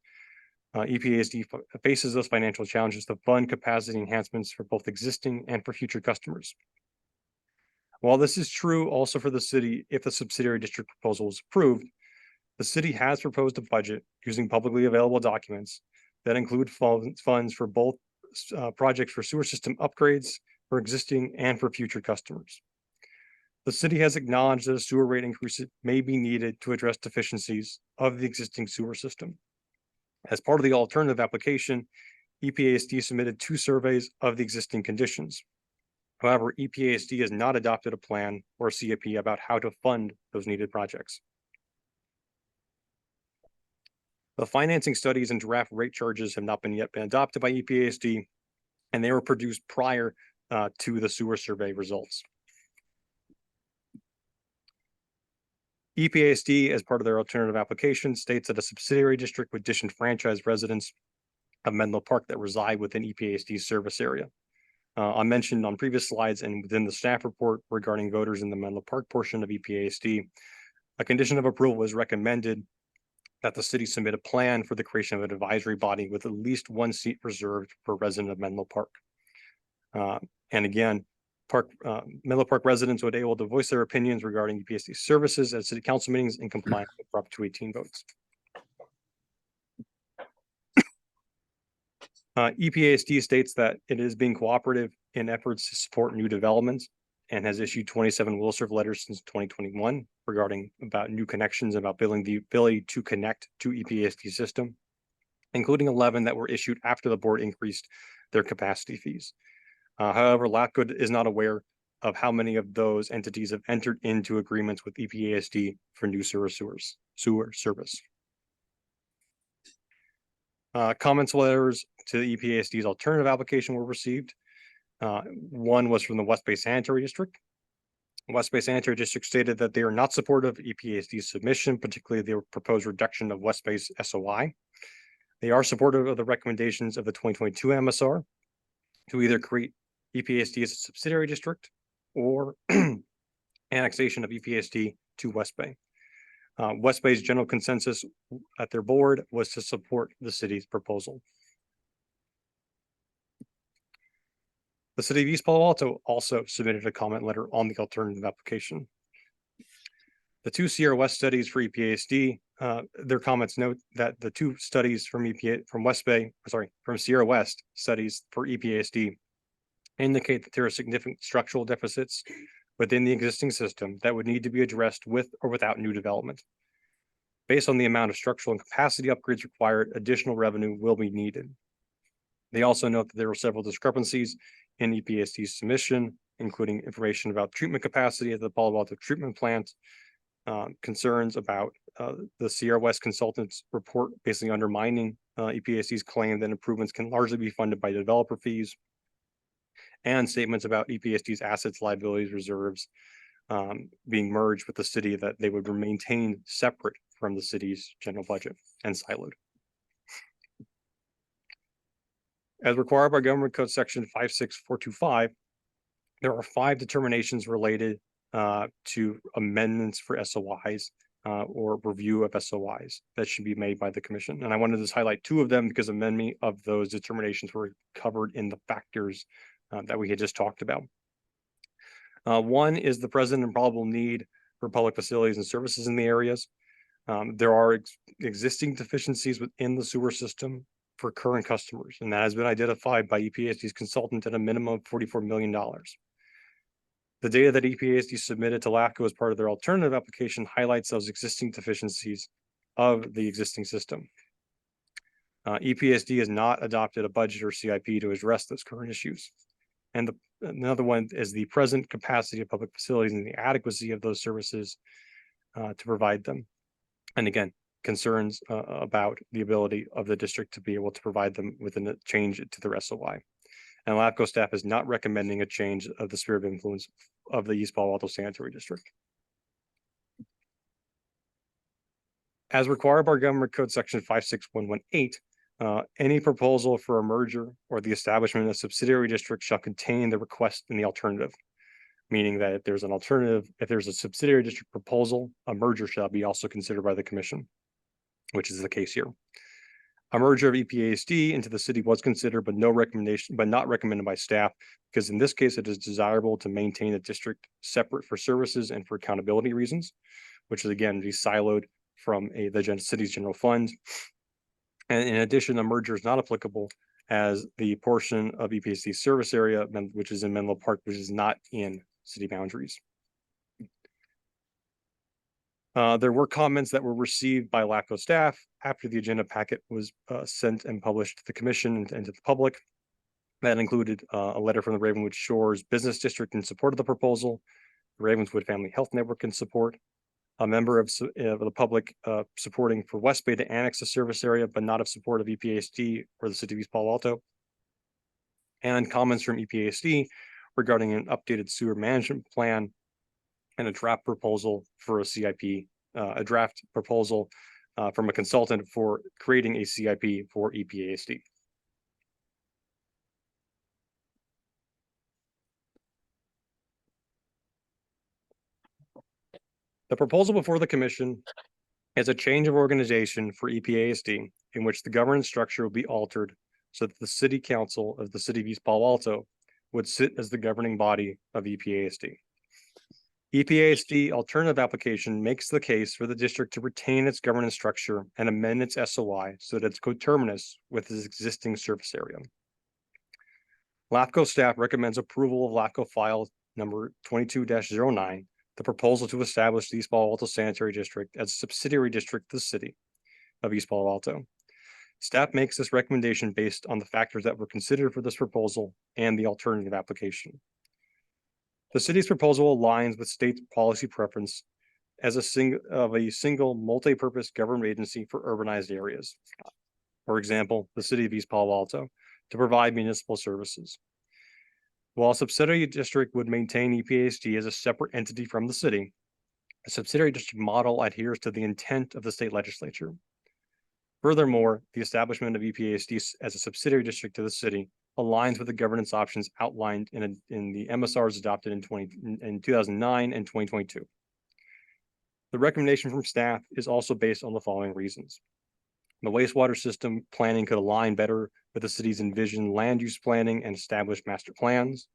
EPASD faces those financial challenges to fund capacity enhancements for both existing and for future customers. While this is true also for the city, if the subsidiary district proposal is approved, the city has proposed a budget using publicly available documents that include funds for both projects for sewer system upgrades for existing and for future customers. The city has acknowledged that a sewer rate increase may be needed to address deficiencies of the existing sewer system. As part of the alternative application, EPASD submitted 2 surveys of the existing conditions. However, EPASD has not adopted a plan or a CIP about how to fund those needed projects. The financing studies and draft rate charges have not yet been adopted by EPASD, and they were produced prior to the sewer survey results. EPASD, as part of their alternative application, states that a subsidiary district would disenfranchise residents of Menlo Park that reside within EPASD's service area. I mentioned on previous slides and within the staff report regarding voters in the Menlo Park portion of EPASD, a condition of approval was recommended that the city submit a plan for the creation of an advisory body with at least 1 seat reserved for a resident of Menlo Park. And again, Menlo Park residents would be able to voice their opinions regarding EPASD services at city council meetings in compliance with Prop 218 votes. EPASD states that it is being cooperative in efforts to support new developments and has issued 27 will serve letters since 2021 regarding about new connections, about building the ability to connect to EPASD system, including 11 that were issued after the board increased their capacity fees. However, LAFCo is not aware of how many of those entities have entered into agreements with EPASD for new sewer service. Comments letters to the EPASD's alternative application were received. One was from the West Bay Sanitary District. West Bay Sanitary District stated that they are not supportive of EPASD's submission, particularly the proposed reduction of West Bay's SOI. They are supportive of the recommendations of the 2022 MSR to either create EPASD as a subsidiary district or annexation of EPASD to West Bay. West Bay's general consensus at their board was to support the city's proposal. The city of East Palo Alto also submitted a comment letter on the alternative application. The 2 Sierra West studies for EPASD, their comments note that the 2 studies from Sierra West studies for EPASD indicate that there are significant structural deficits within the existing system that would need to be addressed with or without new development. Based on the amount of structural and capacity upgrades required, additional revenue will be needed. They also note that there were several discrepancies in EPASD's submission, including information about treatment capacity at the Palo Alto treatment plant, concerns about the Sierra West consultants report basically undermining EPASD's claim that improvements can largely be funded by developer fees, and statements about EPASD's assets, liabilities, reserves being merged with the city, that they would maintain separate from the city's general budget and siloed. As required by Government Code Section 56425, there are 5 determinations related to amendments for SOIs or review of SOIs that should be made by the commission. And I wanted to highlight 2 of them because many of those determinations were covered in the factors that we had just talked about. One is the present and probable need for public facilities and services in the areas. There are existing deficiencies within the sewer system for current customers, and that has been identified by EPASD's consultant at a minimum of $44 million. The data that EPASD submitted to LAFCo as part of their alternative application highlights those existing deficiencies of the existing system. EPASD has not adopted a budget or CIP to address those current issues. And another one is the present capacity of public facilities and the adequacy of those services to provide them. And again, concerns about the ability of the district to be able to provide them with a change to their SOI. And LAFCo staff is not recommending a change of the sphere of influence of the East Palo Alto Sanitary District. As required by Government Code Section 56118, Any proposal for a merger or the establishment of a subsidiary district shall contain the request in the alternative. Meaning that if there's an alternative, if there's a subsidiary district proposal, a merger shall be also considered by the commission, which is the case here. A merger of EPASD into the city was considered, but not recommended by staff, because in this case, it is desirable to maintain the district separate for services and for accountability reasons, which is again, be siloed from the city's general fund. And in addition, a merger is not applicable as the portion of EPASD service area, which is in Menlo Park, which is not in city boundaries. There were comments that were received by LAFCo staff after the agenda packet was sent and published to the commission and to the public. That included a letter from the Ravenwood Shores Business District in support of the proposal, the Ravenswood Family Health Network in support, a member of the public supporting for West Bay to annex the service area, but not of support of EPASD or the city of East Palo Alto, and comments from EPASD regarding an updated sewer management plan and a draft proposal for a CIP, a draft proposal from a consultant for creating a CIP for EPASD. The proposal before the commission is a change of organization for EPASD in which the governance structure will be altered so that the city council of the city of East Palo Alto would sit as the governing body of EPASD. EPASD alternative application makes the case for the district to retain its governance structure and amend its SOI so that it's coterminous with its existing surface area. LAFCo staff recommends approval of LAFCO file number 22-09, the proposal to establish the East Palo Alto Sanitary District as a subsidiary district of the city of East Palo Alto. Staff makes this recommendation based on the factors that were considered for this proposal and the alternative application. The city's proposal aligns with state policy preference as a single multi-purpose government agency for urbanized areas. For example, the city of East Palo Alto to provide municipal services. While a subsidiary district would maintain EPASD as a separate entity from the city, a subsidiary district model adheres to the intent of the state legislature. Furthermore, the establishment of EPASD as a subsidiary district to the city aligns with the governance options outlined in the MSRs adopted in 2009 and 2022. The recommendation from staff is also based on the following reasons. The wastewater system planning could align better with the city's envisioned land use planning and established master plans,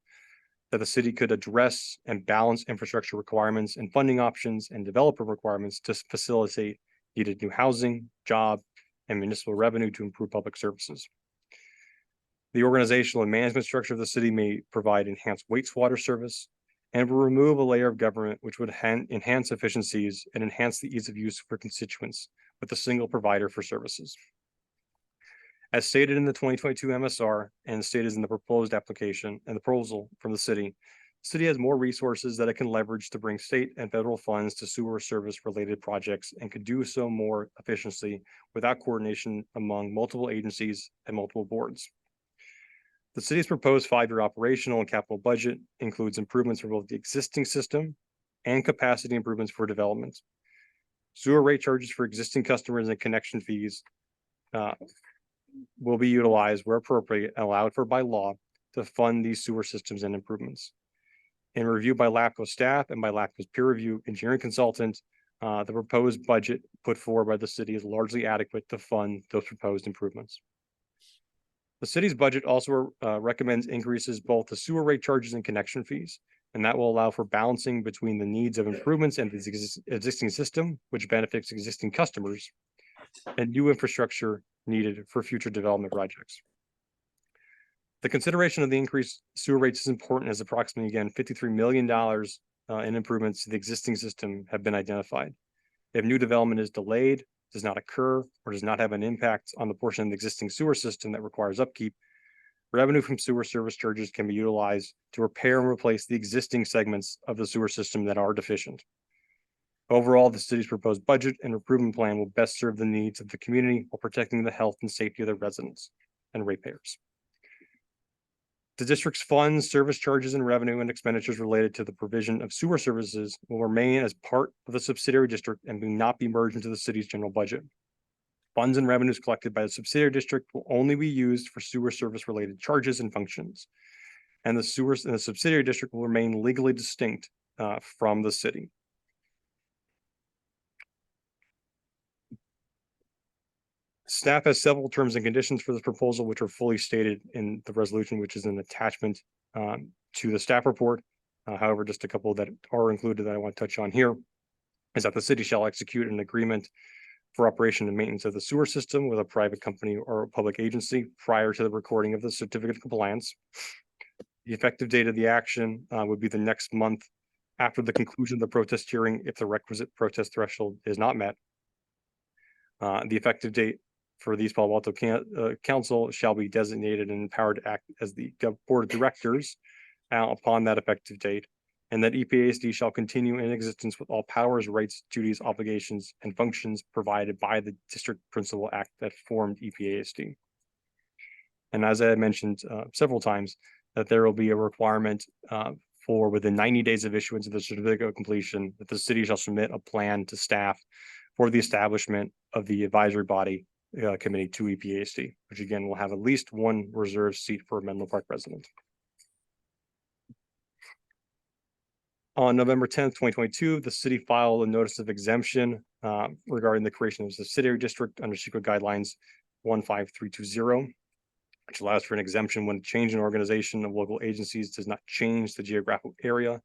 that the city could address and balance infrastructure requirements and funding options and developer requirements to facilitate needed new housing, job, and municipal revenue to improve public services. The organizational and management structure of the city may provide enhanced wastewater service and will remove a layer of government which would enhance efficiencies and enhance the ease of use for constituents with a single provider for services. As stated in the 2022 MSR and stated in the proposed application and the proposal from the city has more resources that it can leverage to bring state and federal funds to sewer service related projects and could do so more efficiently without coordination among multiple agencies and multiple boards. The city's proposed 5-year operational and capital budget includes improvements for both the existing system and capacity improvements for development. Sewer rate charges for existing customers and connection fees will be utilized where appropriate and allowed for by law to fund these sewer systems and improvements. In review by LAFCo staff and by LAFCo's peer review engineering consultant, the proposed budget put forward by the city is largely adequate to fund those proposed improvements. The city's budget also recommends increases both the sewer rate charges and connection fees, and that will allow for balancing between the needs of improvements and the existing system, which benefits existing customers, and new infrastructure needed for future development projects. The consideration of the increased sewer rates is important as approximately, again, $53 million in improvements to the existing system have been identified. If new development is delayed, does not occur, or does not have an impact on the portion of the existing sewer system that requires upkeep, revenue from sewer service charges can be utilized to repair and replace the existing segments of the sewer system that are deficient. Overall, the city's proposed budget and improvement plan will best serve the needs of the community while protecting the health and safety of their residents and ratepayers. The district's funds, service charges, and revenue and expenditures related to the provision of sewer services will remain as part of the subsidiary district and do not be merged into the city's general budget. Funds and revenues collected by the subsidiary district will only be used for sewer service related charges and functions. And the sewers in the subsidiary district will remain legally distinct from the city. Staff has several terms and conditions for this proposal, which are fully stated in the resolution, which is an attachment to the staff report. However, just a couple that are included that I want to touch on here is that the city shall execute an agreement for operation and maintenance of the sewer system with a private company or a public agency prior to the recording of the certificate of compliance. The effective date of the action would be the next month after the conclusion of the protest hearing if the requisite protest threshold is not met. The effective date for the East Palo Alto Council shall be designated and empowered to act as the board of directors upon that effective date, and that EPASD shall continue in existence with all powers, rights, duties, obligations, and functions provided by the district principal act that formed EPASD. And as I had mentioned several times, that there will be a requirement for within 90 days of issuance of the certificate of completion, that the city shall submit a plan to staff for the establishment of the advisory body committee to EPASD, which again will have at least one reserved seat for a Menlo Park resident. On November 10th, 2022, the city filed a notice of exemption regarding the creation of a subsidiary district under CEQA guidelines 15320, which allows for an exemption when change in organization of local agencies does not change the geographic area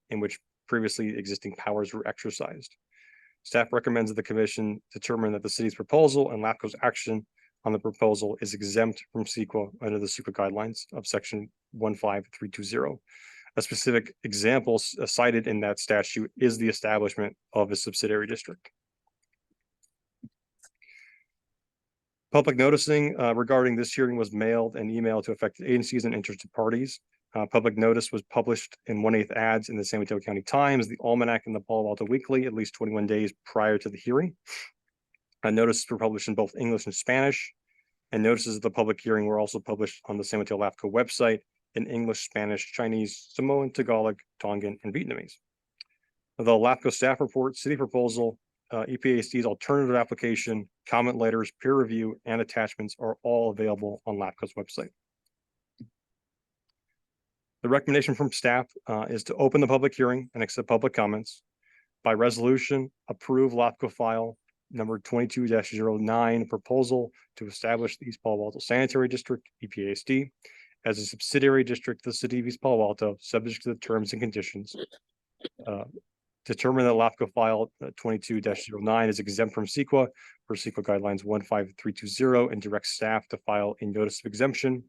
in which previously existing powers were exercised. Staff recommends that the commission determine that the city's proposal and LAFCo's action on the proposal is exempt from CEQA under the CEQA guidelines of section 15320. A specific example cited in that statute is the establishment of a subsidiary district. Public noticing regarding this hearing was mailed and emailed to affected agencies and interested parties. Public notice was published in 1/8 ads in the San Mateo County Times, the Almanac, and the Palo Alto Weekly at least 21 days prior to the hearing. Notices were published in both English and Spanish, and notices of the public hearing were also published on the San Mateo LAFCo website in English, Spanish, Chinese, Samoan, Tagalog, Tongan, and Vietnamese. The LAFCo staff report, city proposal, EPASD's alternative application, comment letters, peer review, and attachments are all available on LAFCo's website. The recommendation from staff is to open the public hearing and accept public comments. By resolution, approve LAFCO file number 22-09 proposal to establish the East Palo Alto Sanitary District, EPASD, as a subsidiary district of the city of East Palo Alto, subject to the terms and conditions. Determine that LAFCO file 22-09 is exempt from CEQA per CEQA guidelines 15320, and direct staff to file a notice of exemption.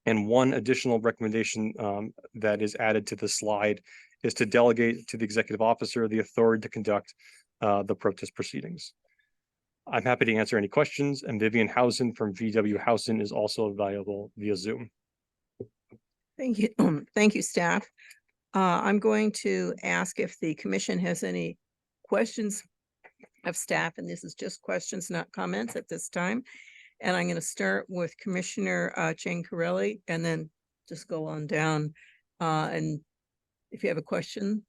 And one additional recommendation that is added to the slide is to delegate to the executive officer the authority to conduct the protest proceedings. I'm happy to answer any questions, and Vivian Housen from VW Housen is also available via Zoom. Thank you. Thank you, staff. I'm going to ask if the commission has any questions of staff, and this is just questions, not comments at this time. And I'm going to start with Commissioner Ciancarelli and then just go on down. And if you have a question.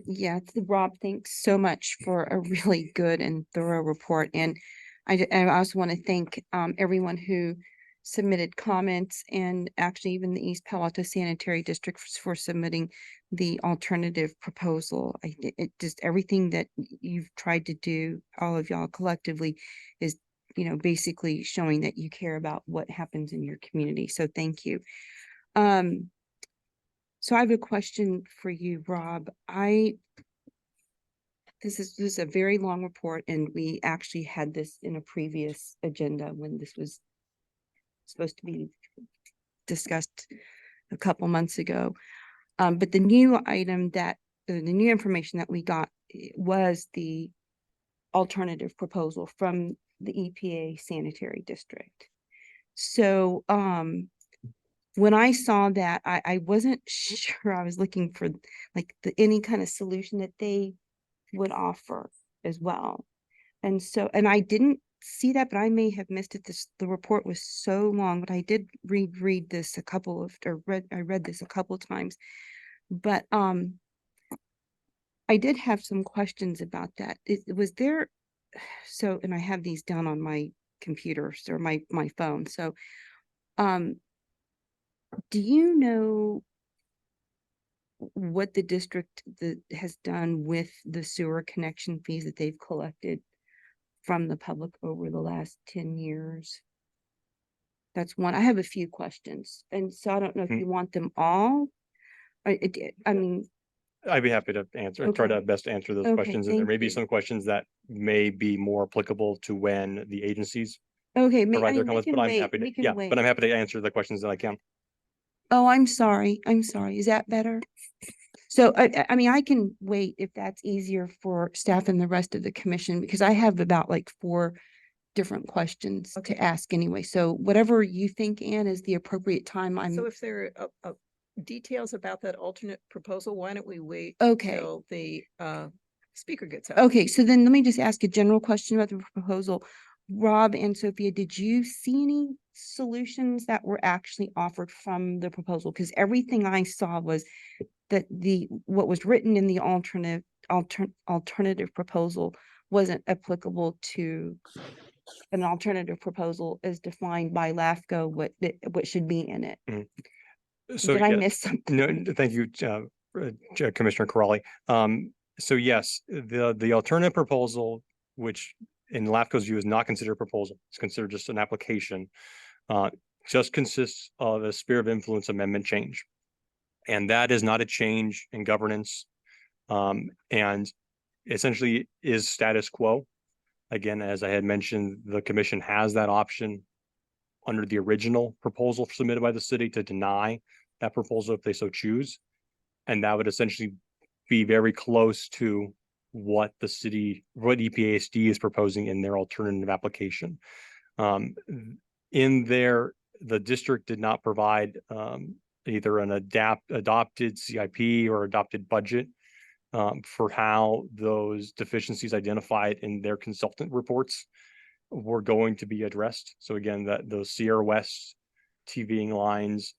Yeah, Rob, thanks so much for a really good and thorough report. And I also want to thank everyone who submitted comments, and actually even the East Palo Alto Sanitary District for submitting the alternative proposal. It just everything that you've tried to do, all of y'all collectively, is, you know, basically showing that you care about what happens in your community. So thank you. So I have a question for you, Rob. This is a very long report, and we actually had this in a previous agenda when this was supposed to be discussed a couple months ago. But the new item that the new information that we got was the alternative proposal from the EPA Sanitary District. So when I saw that, I wasn't sure. I was looking for like any kind of solution that they would offer as well. And so, and I didn't see that, but I may have missed it. The report was so long, but I did read this I read this a couple times. But I did have some questions about that. Was there so, and I have these down on my computer or my phone. So, do you know what the district has done with the sewer connection fees that they've collected from the public over the last 10 years? That's one. I have a few questions, and so I don't know if you want them all. I mean, I'd be happy to answer, try to Okay. best answer those Okay, questions. And there thank may be you. some questions that may be more applicable to when the agencies okay, provide their we comments, can but I'm wait. happy to, We can yeah, but wait. I'm happy to answer the questions that I can. Oh, I'm sorry. I'm sorry. Is that better? So I mean, I can wait if that's easier for staff and the rest of the commission, because I have about like 4 different questions Okay. to ask anyway. So whatever you think, Anne, is the appropriate time, So if there are details about that alternate proposal, why don't we wait Okay. till the speaker gets up? Okay, so then let me just ask a general question about the proposal. Rob and Sophia, did you see any solutions that were actually offered from the proposal? Because everything I saw was that what was written in the alternative proposal wasn't applicable to an alternative proposal as defined by LAFCO, what should be in it. So Did I yes, miss something? no, thank you, Commissioner Corrali. So yes, the alternative proposal, which in LAFCO's view is not considered a proposal, it's considered just an application, just consists of a sphere of influence amendment change. And that is not a change in governance, and essentially is status quo. Again, as I had mentioned, the commission has that option under the original proposal submitted by the city to deny that proposal if they so choose. And that would essentially be very close to what what EPASD is proposing in their alternative application. In there, the district did not provide either an adopted CIP or adopted budget for how those deficiencies identified in their consultant reports were going to be addressed. So again, those Sierra West TVing lines,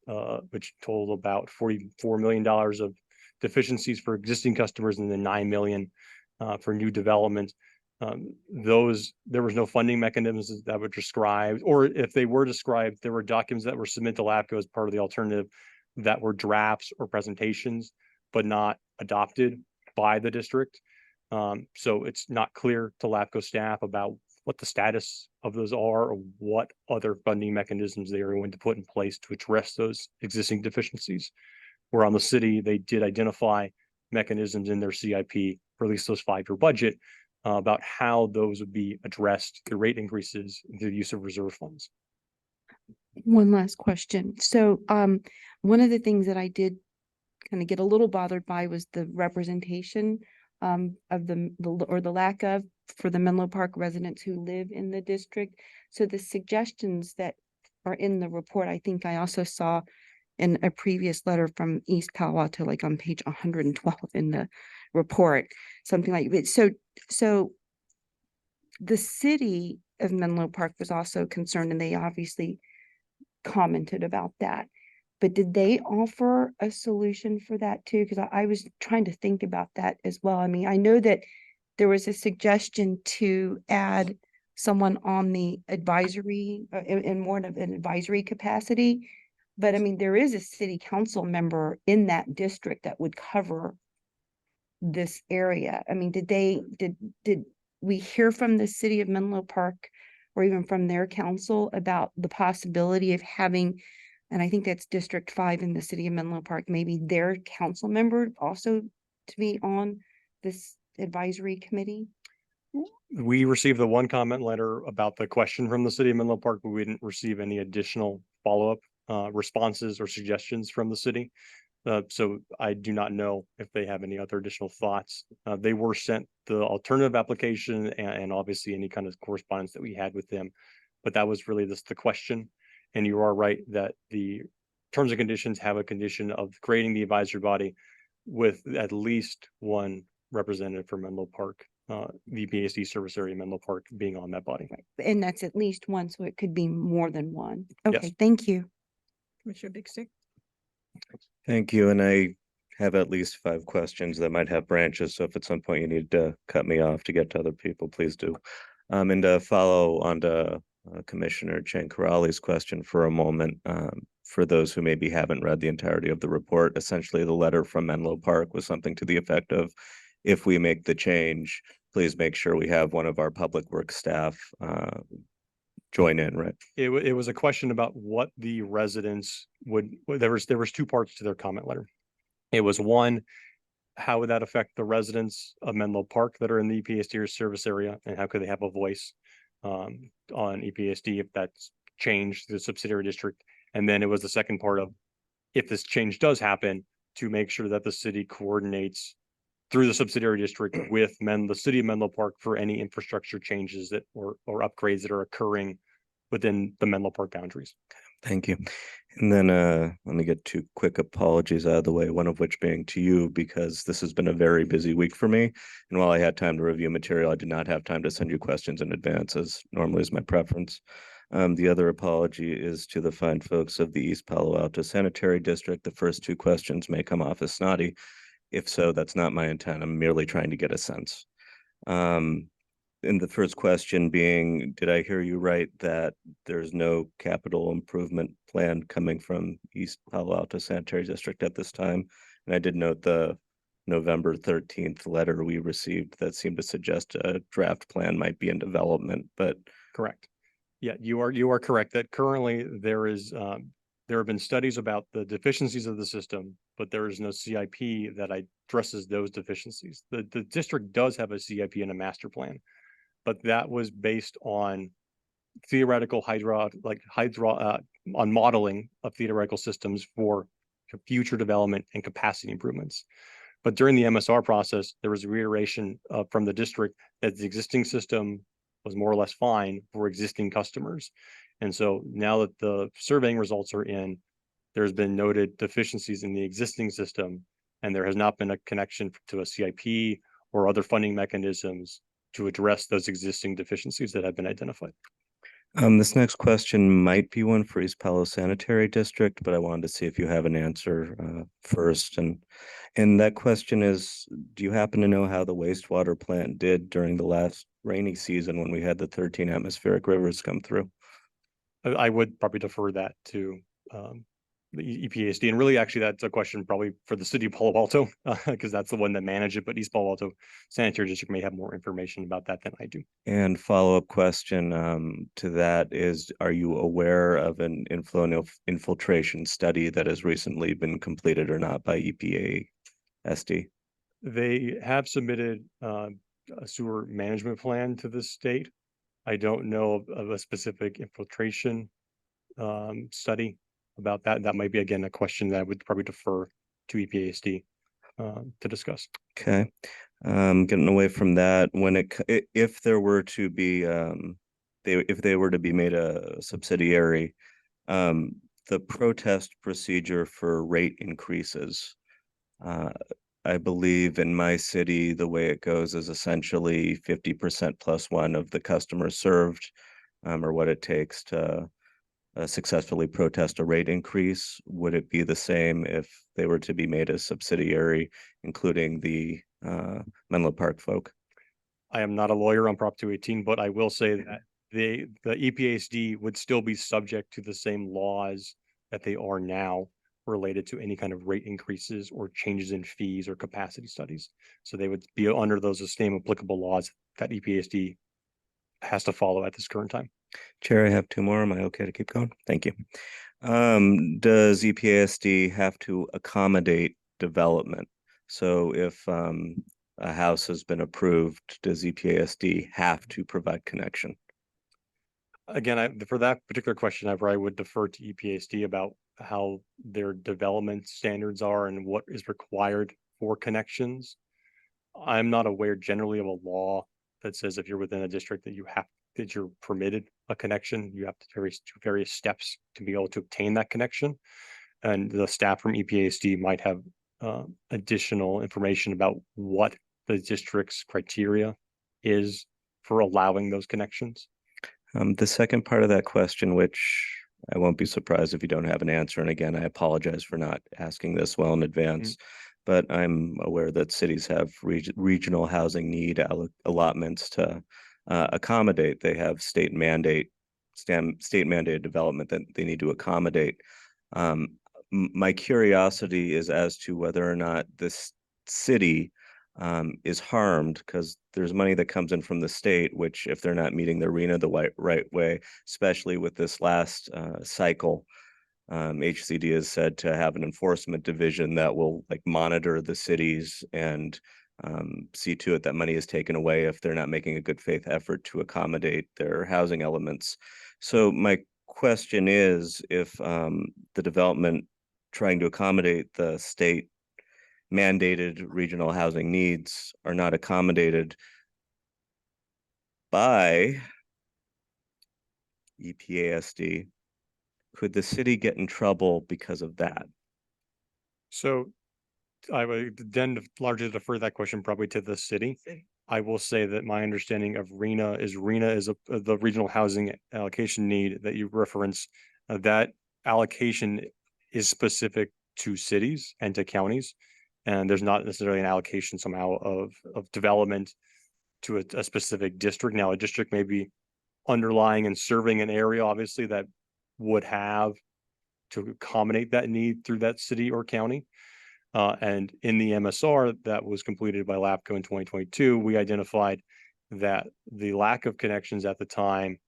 which total about $44 million of deficiencies for existing customers and then 9 million for new development. There was no funding mechanisms that were described, or if they were described, there were documents that were submitted to LAFCO as part of the alternative that were drafts or presentations, but not adopted by the district. So it's not clear to LAFCO staff about what the status of those are or what other funding mechanisms they are going to put in place to address those existing deficiencies. Where on the city, they did identify mechanisms in their CIP, or at least those 5-year budget, about how those would be addressed through rate increases, through the use of reserve funds. One last question. So, one of the things that I did kind of get a little bothered by was the representation of the lack of for the Menlo Park residents who live in the district. So the suggestions that are in the report, I think I also saw in a previous letter from East Palo Alto, like on page 112 in the report, something like that. So the city of Menlo Park was also concerned, and they obviously commented about that. But did they offer a solution for that too? Because I was trying to think about that as well. I mean, I know that there was a suggestion to add someone on the advisory in more of an advisory capacity. But I mean, there is a city council member in that district that would cover this area. I mean, did we hear from the city of Menlo Park or even from their council about the possibility of having, and I think that's District 5 in the city of Menlo Park, maybe their council member also to be on this advisory committee? We received the one comment letter about the question from the city of Menlo Park, but we didn't receive any additional follow-up responses or suggestions from the city. So I do not know if they have any other additional thoughts. They were sent the alternative application and obviously any kind of correspondence that we had with them. But that was really the question. And you are right that the terms and conditions have a condition of creating the advisory body with at least one representative from Menlo Park, the BAC service area Menlo Park being on that body. Right. And that's at least one, so it could be more than one. Yes. Okay, thank you. Commissioner Big Stick? Thank you. And I have at least 5 questions that might have branches. So if at some point you need to cut me off to get to other people, please do. And to follow on to Commissioner Corrali's question for a moment, for those who maybe haven't read the entirety of the report, essentially the letter from Menlo Park was something to the effect of, if we make the change, please make sure we have one of our public works staff join in, right? It was a question about what the residents would, there was 2 parts to their comment letter. It was one, how would that affect the residents of Menlo Park that are in the EPSD service area, and how could they have a voice on EPSD if that's changed the subsidiary district? And then it was the second part of, if this change does happen, to make sure that the city coordinates through the subsidiary district with the city of Menlo Park for any infrastructure changes that or upgrades that are occurring within the Menlo Park boundaries. Thank you. And then let me get 2 quick apologies out of the way, one of which being to you, because this has been a very busy week for me. And while I had time to review material, I did not have time to send you questions in advance, as normally is my preference. The other apology is to the fine folks of the East Palo Alto Sanitary District. The first 2 questions may come off as snotty. If so, that's not my intent. I'm merely trying to get a sense. And the first question being, did I hear you right that there's no capital improvement plan coming from East Palo Alto Sanitary District at this time? And I did note the November 13th letter we received that seemed to suggest a draft plan might be in development, but. Correct. Yeah, you are correct that currently there have been studies about the deficiencies of the system, but there is no CIP that addresses those deficiencies. The district does have a CIP and a master plan, but that was based on theoretical on modeling of theoretical systems for future development and capacity improvements. But during the MSR process, there was a reiteration from the district that the existing system was more or less fine for existing customers. And so now that the surveying results are in, there's been noted deficiencies in the existing system, and there has not been a connection to a CIP or other funding mechanisms to address those existing deficiencies that have been identified. This next question might be one for East Palo Sanitary District, but I wanted to see if you have an answer first. And that question is, do you happen to know how the wastewater plant did during the last rainy season when we had the 13 atmospheric rivers come through? I would probably defer that to the EPSD, and really actually that's a question probably for the city of Palo Alto, because that's the one that managed it, but East Palo Alto Sanitary District may have more information about that than I do. And follow-up question to that is, are you aware of an infiltration study that has recently been completed or not by EPA-SD? They have submitted a sewer management plan to the state. I don't know of a specific infiltration study about that. That might be, again, a question that I would probably defer to EPASD to discuss. Okay. Getting away from that, if there were to be if they were to be made a subsidiary, the protest procedure for rate increases, I believe in my city, the way it goes is essentially 50% plus 1 of the customers served, or what it takes to successfully protest a rate increase. Would it be the same if they were to be made a subsidiary, including the Menlo Park folk? I am not a lawyer on Prop 218, but I will say that the EPASD would still be subject to the same laws that they are now related to any kind of rate increases or changes in fees or capacity studies. So they would be under those same applicable laws that EPASD has to follow at this current time. Chair, I have 2 more. Am I okay to keep going? Thank you. Does EPASD have to accommodate development? So if a house has been approved, does EPASD have to provide connection? Again, for that particular question, I would defer to EPASD about how their development standards are and what is required for connections. I'm not aware generally of a law that says if you're within a district that you're permitted a connection. You have to do various steps to be able to obtain that connection. And the staff from EPASD might have additional information about what the district's criteria is for allowing those connections. The second part of that question, which I won't be surprised if you don't have an answer, and again, I apologize for not asking this well in advance, but I'm aware that cities have regional housing need allotments to accommodate. They have state mandated development that they need to accommodate. My curiosity is as to whether or not this city is harmed, because there's money that comes in from the state, which if they're not meeting the RENA the right way, especially with this last cycle, HCD is said to have an enforcement division that will like monitor the cities and see to it that money is taken away if they're not making a good faith effort to accommodate their housing elements. So my question is, if the development trying to accommodate the state mandated regional housing needs are not accommodated by EPASD, could the city get in trouble because of that? So I would then largely defer that question probably to the city. I will say that my understanding of RENA is the regional housing allocation need that you reference. That allocation is specific to cities and to counties, and there's not necessarily an allocation somehow of development to a specific district. Now, a district may be underlying and serving an area, obviously, that would have to accommodate that need through that city or county. And in the MSR that was completed by LAFCo in 2022, we identified that the lack of connections at the time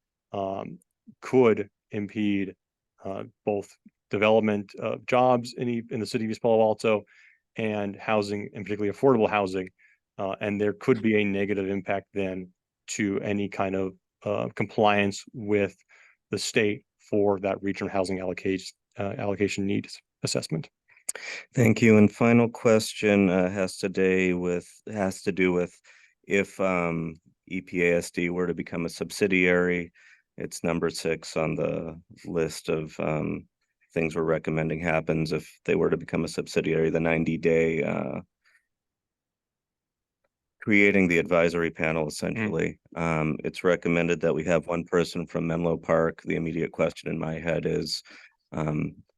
could impede both development of jobs in the city of East Palo Alto and housing, and particularly affordable housing. And there could be a negative impact then to any kind of compliance with the state for that regional housing allocation needs assessment. Thank you. And final question has to do with if EPASD were to become a subsidiary. It's number 6 on the list of things we're recommending happens if they were to become a subsidiary, the 90-day creating the advisory panel, essentially. It's recommended that we have one person from Menlo Park. The immediate question in my head is,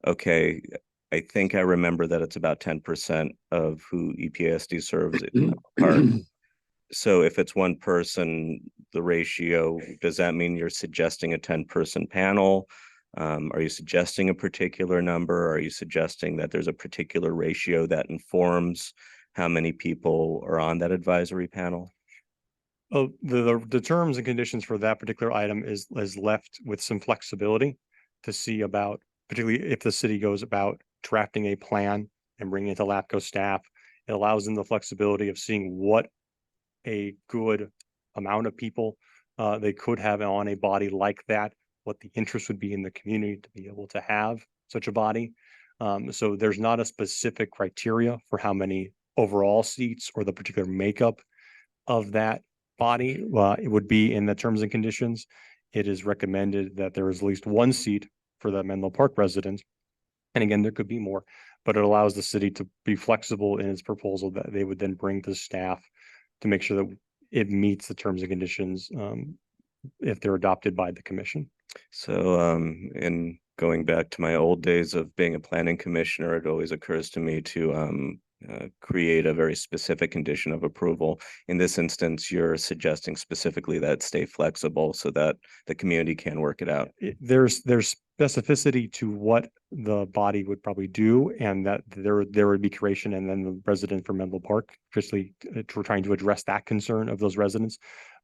okay, I think I remember that it's about 10% of who EPASD serves in Menlo Park. So if it's one person, the ratio, does that mean you're suggesting a 10-person panel? Are you suggesting a particular number? Are you suggesting that there's a particular ratio that informs how many people are on that advisory panel? Oh, the terms and conditions for that particular item is left with some flexibility to see about, particularly if the city goes about drafting a plan and bringing it to LAFCo staff. It allows them the flexibility of seeing what a good amount of people they could have on a body like that, what the interest would be in the community to be able to have such a body. So there's not a specific criteria for how many overall seats or the particular makeup of that body. It would be in the terms and conditions. It is recommended that there is at least one seat for the Menlo Park residents. And again, there could be more, but it allows the city to be flexible in its proposal that they would then bring to staff to make sure that it meets the terms and conditions if they're adopted by the commission. So in going back to my old days of being a planning commissioner, it always occurs to me to create a very specific condition of approval. In this instance, you're suggesting specifically that stay flexible so that the community can work it out. There's specificity to what the body would probably do, and that there would be creation, and then the resident from Menlo Park, especially we're trying to address that concern of those residents.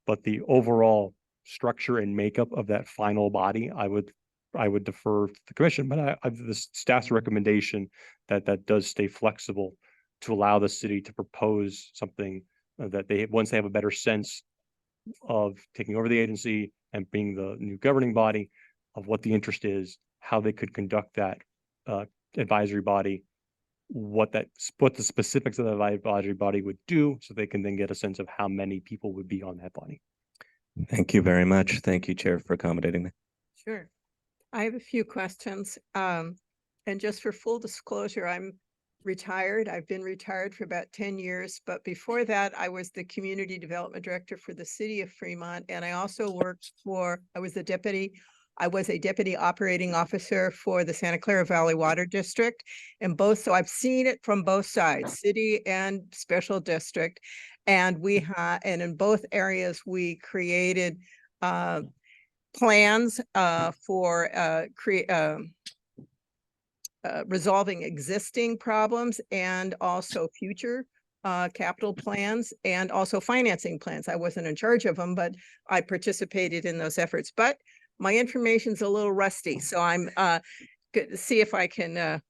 But the overall structure and makeup of that final body, I would defer to the commission, but the staff's recommendation that does stay flexible to allow the city to propose something that once they have a better sense of taking over the agency and being the new governing body of what the interest is, how they could conduct that advisory body, what the specifics of the advisory body would do, so they can then get a sense of how many people would be on that body. Thank you very much. Thank you, Chair, for accommodating me. Sure. I have a few questions. And just for full disclosure, I'm retired. I've been retired for about 10 years, but before that, I was the community development director for the city of Fremont. And I also I was the deputy I was a deputy operating officer for the Santa Clara Valley Water District. And so I've seen it from both sides, city and special district. And and in both areas, we created plans for resolving existing problems and also future capital plans and also financing plans. I wasn't in charge of them, but I participated in those efforts. But my information's a little rusty, so I'm good to see if I can,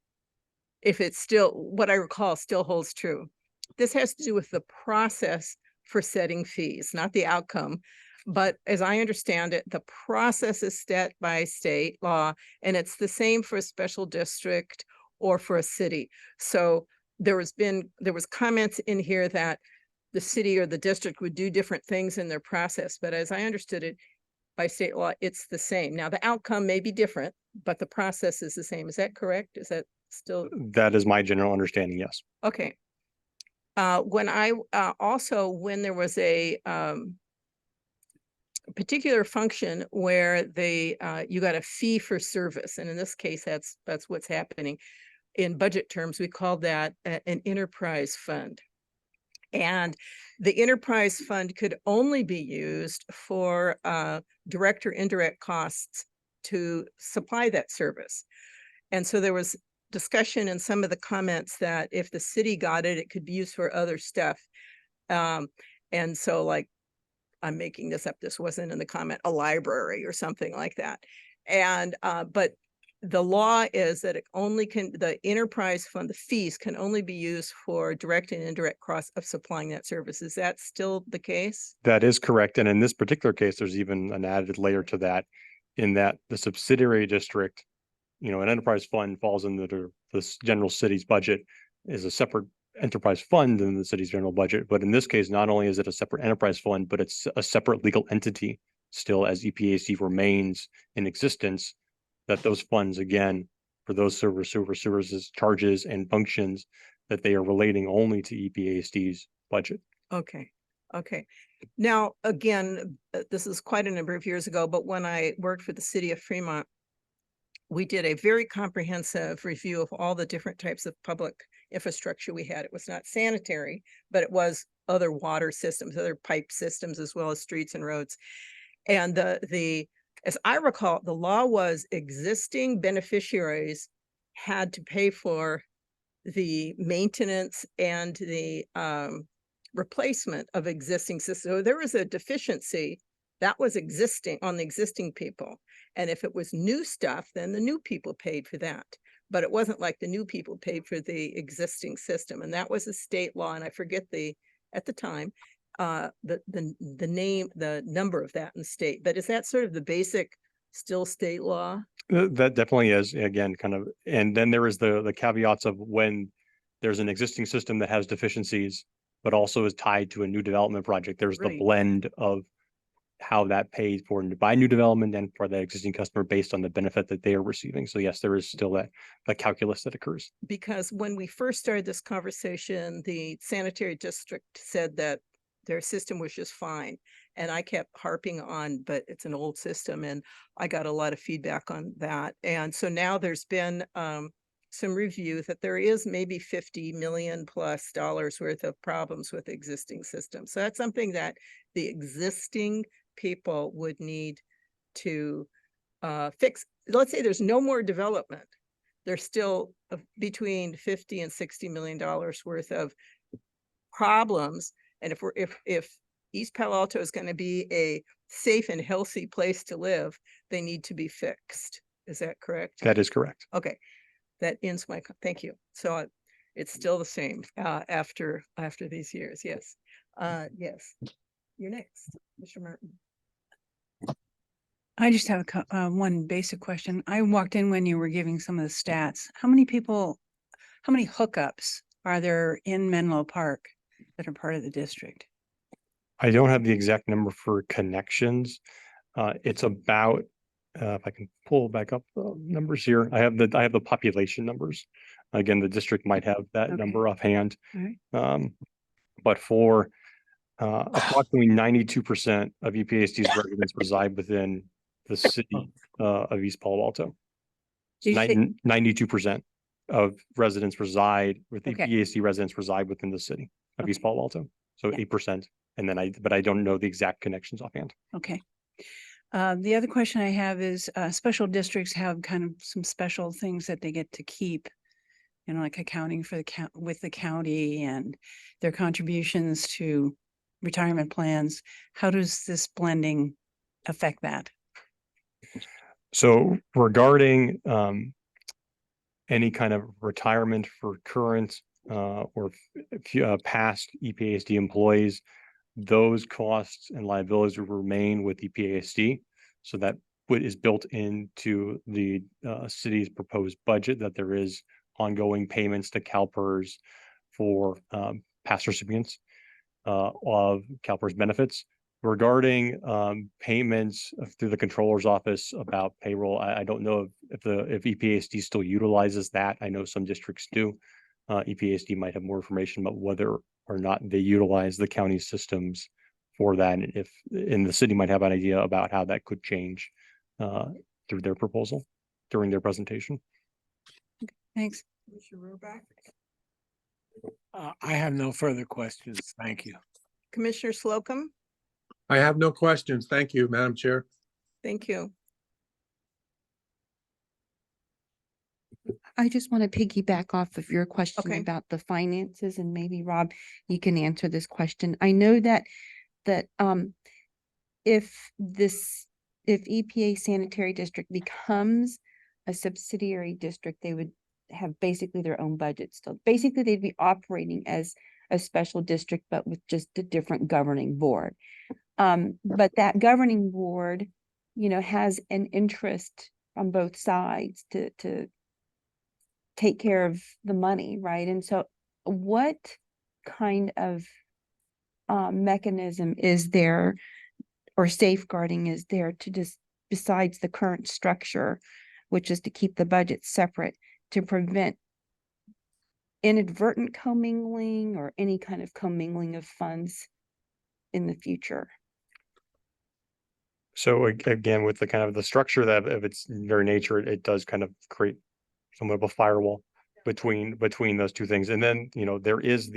if it's still, what I recall still holds true. This has to do with the process for setting fees, not the outcome. But as I understand it, the process is set by state law, and it's the same for a special district or for a city. So there was comments in here that the city or the district would do different things in their process. But as I understood it, by state law, it's the same. Now, the outcome may be different, but the process is the same. Is that correct? Is that still? That is my general understanding, yes. Okay. When there was a particular function where you got a fee for service, and in this case, that's what's happening. In budget terms, we called that an enterprise fund. And the enterprise fund could only be used for direct or indirect costs to supply that service. And so there was discussion in some of the comments that if the city got it, it could be used for other stuff. And so, like, I'm making this up, this wasn't in the comment, a library or something like that. And but the law is that the enterprise fund, the fees can only be used for direct and indirect costs of supplying that service. Is that still the case? That is correct. And in this particular case, there's even an added layer to that, in that the subsidiary district, an enterprise fund falls into the general city's budget, is a separate enterprise fund in the city's general budget. But in this case, not only is it a separate enterprise fund, but it's a separate legal entity still, as EPAC remains in existence, that those funds, again, for those services, charges and functions, that they are relating only to EPAC's budget. Okay. Now, again, this is quite a number of years ago, but when I worked for the city of Fremont, we did a very comprehensive review of all the different types of public infrastructure we had. It was not sanitary, but it was other water systems, other pipe systems, as well as streets and roads. And as I recall, the law was existing beneficiaries had to pay for the maintenance and the replacement of existing systems. So there was a deficiency that was existing on the existing people. And if it was new stuff, then the new people paid for that. But it wasn't like the new people paid for the existing system. And that was a state law. And I forget at the time, the number of that in the state. But is that sort of the basic still state law? That definitely is, again, kind of, and then there is the caveats of when there's an existing system that has deficiencies, but also is tied to a new development project. There's the blend of how that pays for by new development and for the existing customer based on the benefit that they are receiving. So yes, there is still that calculus that occurs. Because when we first started this conversation, the sanitary district said that their system was just fine. And I kept harping on, but it's an old system, and I got a lot of feedback on that. And so now there's been some review that there is maybe $50 million+ worth of problems with existing systems. So that's something that the existing people would need to fix. Let's say there's no more development. There's still between $50 and $60 million worth of problems. And if East Palo Alto is going to be a safe and healthy place to live, they need to be fixed. Is that correct? That is correct. Okay. That ends my, thank you. So it's still the same after these years. Yes. Yes. You're next, Mr. Martin. I just have one basic question. I walked in when you were giving some of the stats. How many hookups are there in Menlo Park that are part of the district? I don't have the exact number for connections. It's about, if I can pull back up the numbers here, I have the population numbers. Again, the district might have that number offhand. Right. But for approximately 92% of EPAC's residents reside within the city of East Palo Alto. Did you say- 92% of residents reside with Okay. EPAC residents reside within the city of East Okay. Palo Alto. So Yeah. 8%. And then but I don't know the exact connections offhand. Okay. The other question I have is, special districts have kind of some special things that they get to keep. You know, like accounting for with the county and their contributions to retirement plans. How does this blending affect that? So regarding any kind of retirement for current or past EPASD employees, those costs and liabilities will remain with EPASD. So that is built into the city's proposed budget, that there is ongoing payments to CalPERS for past recipients of CalPERS benefits. Regarding payments through the controller's office about payroll, I don't know if EPASD still utilizes that. I know some districts do. EPASD might have more information about whether or not they utilize the county systems for that, and the city might have an idea about how that could change through their proposal during their presentation. Thanks. I have no further questions. Thank you. Commissioner Slocum, I have no questions. Thank you, Madam Chair. thank you. I just want to piggyback off of your question Okay. about the finances, and maybe Rob, you can answer this question. I know that if EPA Sanitary District becomes a subsidiary district, they would have basically their own budget still. Basically, they'd be operating as a special district, but with just a different governing board. But that governing board, you know, has an interest on both sides to take care of the money, right? And so what kind of mechanism is there or safeguarding is there to just, besides the current structure, which is to keep the budget separate, to prevent inadvertent commingling or any kind of commingling of funds in the future? So again, with the kind of the structure that of its very nature, it does kind of create somewhat of a firewall between those two things. And then, you know, there is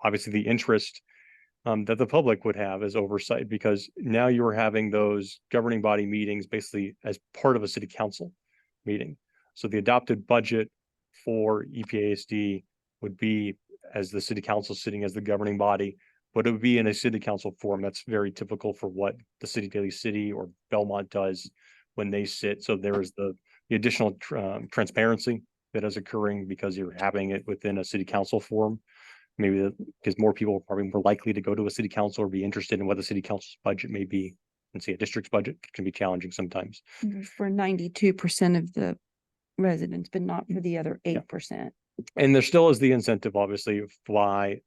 obviously the interest that the public would have as oversight, because now you are having those governing body meetings basically as part of a city council meeting. So the adopted budget for EPASD would be as the city council sitting as the governing body, but it would be in a city council forum. That's very typical for what the city Daly City or Belmont does when they sit. So there is the additional transparency that is occurring because you're having it within a city council forum. Maybe because more people are probably more likely to go to a city council or be interested in what the city council's budget may be, and see a district's budget can be challenging sometimes. For 92% of the residents, but not for the other 8%. And there still is the incentive, obviously, of why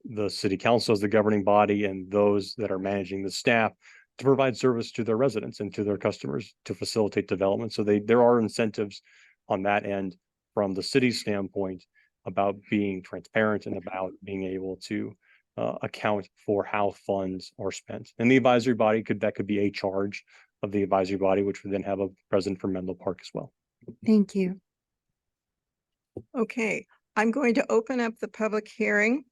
the city council is the governing body and those that are managing the staff to provide service to their residents and to their customers to facilitate development. So there are incentives on that end from the city's standpoint about being transparent and about being able to account for how funds are spent. And the advisory body could be a charge of the advisory body, which would then have a president for Menlo Park as well. Thank you. Okay, I'm going to open up the public hearing.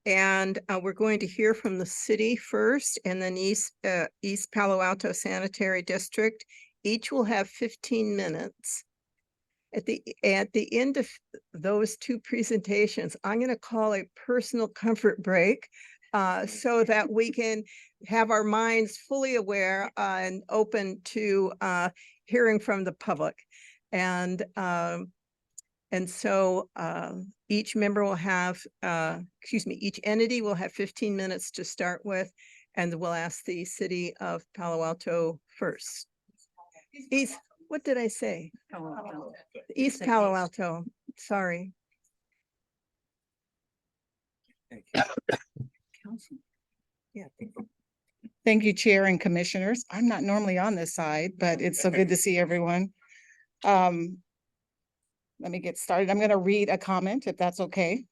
And we're going to hear from the city first, and then East Palo Alto Sanitary District. Each will have 15 minutes. At the end of those two presentations, I'm going to call a personal comfort break so that we can have our minds fully aware and open to hearing from the public. And so each member will have, each entity will have 15 minutes to start with, and we'll ask the city of Palo Alto first. What did I say? East Palo Alto, sorry. Yeah. Thank you, Chair and Commissioners. I'm not normally on this side, but it's so good to see everyone. Let me get started. I'm going to read a comment, if that's okay.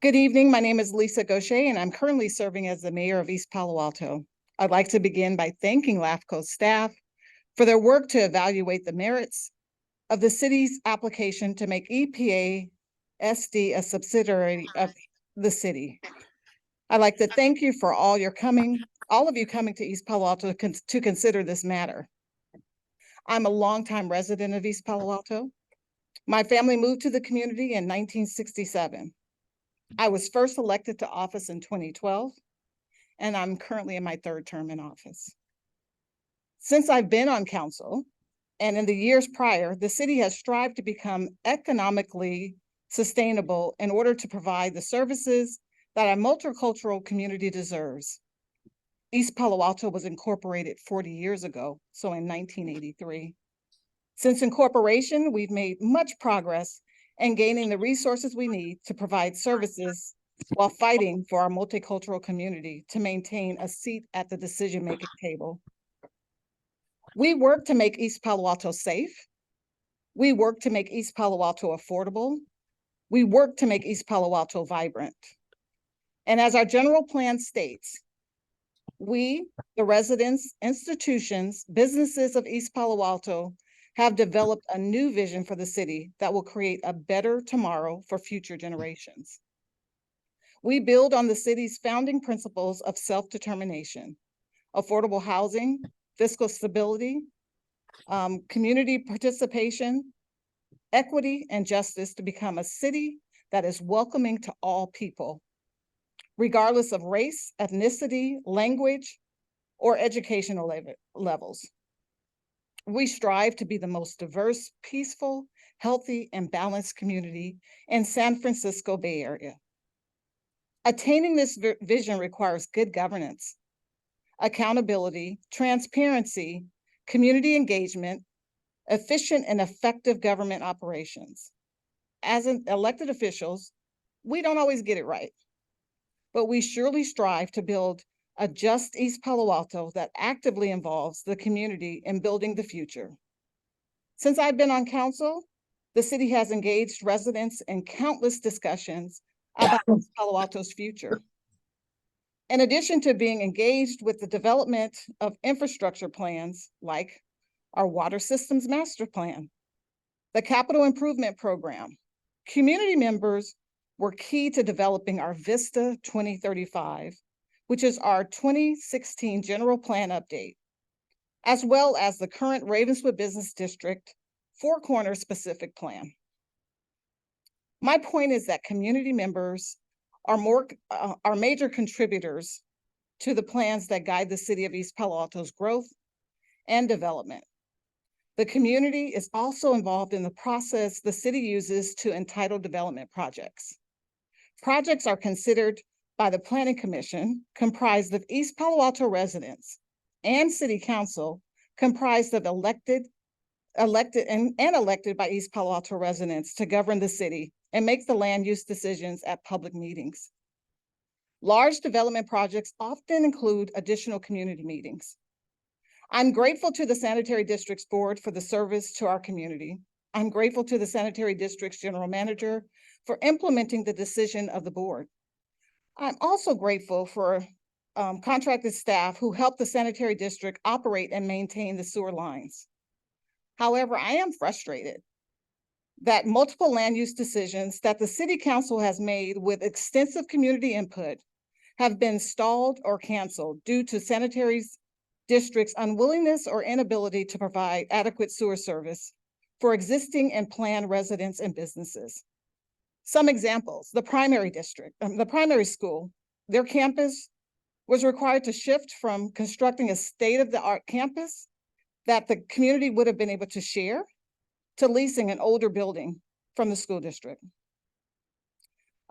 Good evening. My name is Lisa Gaucher, and I'm currently serving as the mayor of East Palo Alto. I'd like to begin by thanking LAFCO staff for their work to evaluate the merits of the city's application to make EPA SD a subsidiary of the city. I'd like to thank you for all of you coming to East Palo Alto to consider this matter. I'm a longtime resident of East Palo Alto. My family moved to the community in 1967. I was first elected to office in 2012, and I'm currently in my third term in office. Since I've been on council, and in the years prior, the city has strived to become economically sustainable in order to provide the services that our multicultural community deserves. East Palo Alto was incorporated 40 years ago, so in 1983. Since incorporation, we've made much progress in gaining the resources we need to provide services while fighting for our multicultural community to maintain a seat at the decision-making table. We work to make East Palo Alto safe. We work to make East Palo Alto affordable. We work to make East Palo Alto vibrant. And as our general plan states, we, the residents, institutions, businesses of East Palo Alto, have developed a new vision for the city that will create a better tomorrow for future generations. We build on the city's founding principles of self-determination, affordable housing, fiscal stability, community participation, equity, and justice to become a city that is welcoming to all people, regardless of race, ethnicity, language, or educational levels. We strive to be the most diverse, peaceful, healthy, and balanced community in San Francisco Bay Area. Attaining this vision requires good governance, accountability, transparency, community engagement, efficient and effective government operations. As elected officials, we don't always get it right, but we surely strive to build a just East Palo Alto that actively involves the community in building the future. Since I've been on council, the city has engaged residents in countless discussions about East Palo Alto's future. In addition to being engaged with the development of infrastructure plans like our water systems master plan, the capital improvement program, community members were key to developing our Vista 2035, which is our 2016 general plan update, as well as the current Ravenswood Business District Four Corners specific plan. My point is that community members are major contributors to the plans that guide the city of East Palo Alto's growth and development. The community is also involved in the process the city uses to entitle development projects. Projects are considered by the Planning Commission, comprised of East Palo Alto residents, and City Council, comprised of elected by East Palo Alto residents to govern the city and make the land use decisions at public meetings. Large development projects often include additional community meetings. I'm grateful to the Sanitary Districts Board for the service to our community. I'm grateful to the Sanitary District's General Manager for implementing the decision of the board. I'm also grateful for contracted staff who help the Sanitary District operate and maintain the sewer lines. However, I am frustrated that multiple land use decisions that the City Council has made with extensive community input have been stalled or canceled due to Sanitary District's unwillingness or inability to provide adequate sewer service for existing and planned residents and businesses. Some examples: the primary school, their campus was required to shift from constructing a state-of-the-art campus that the community would have been able to share to leasing an older building from the school district.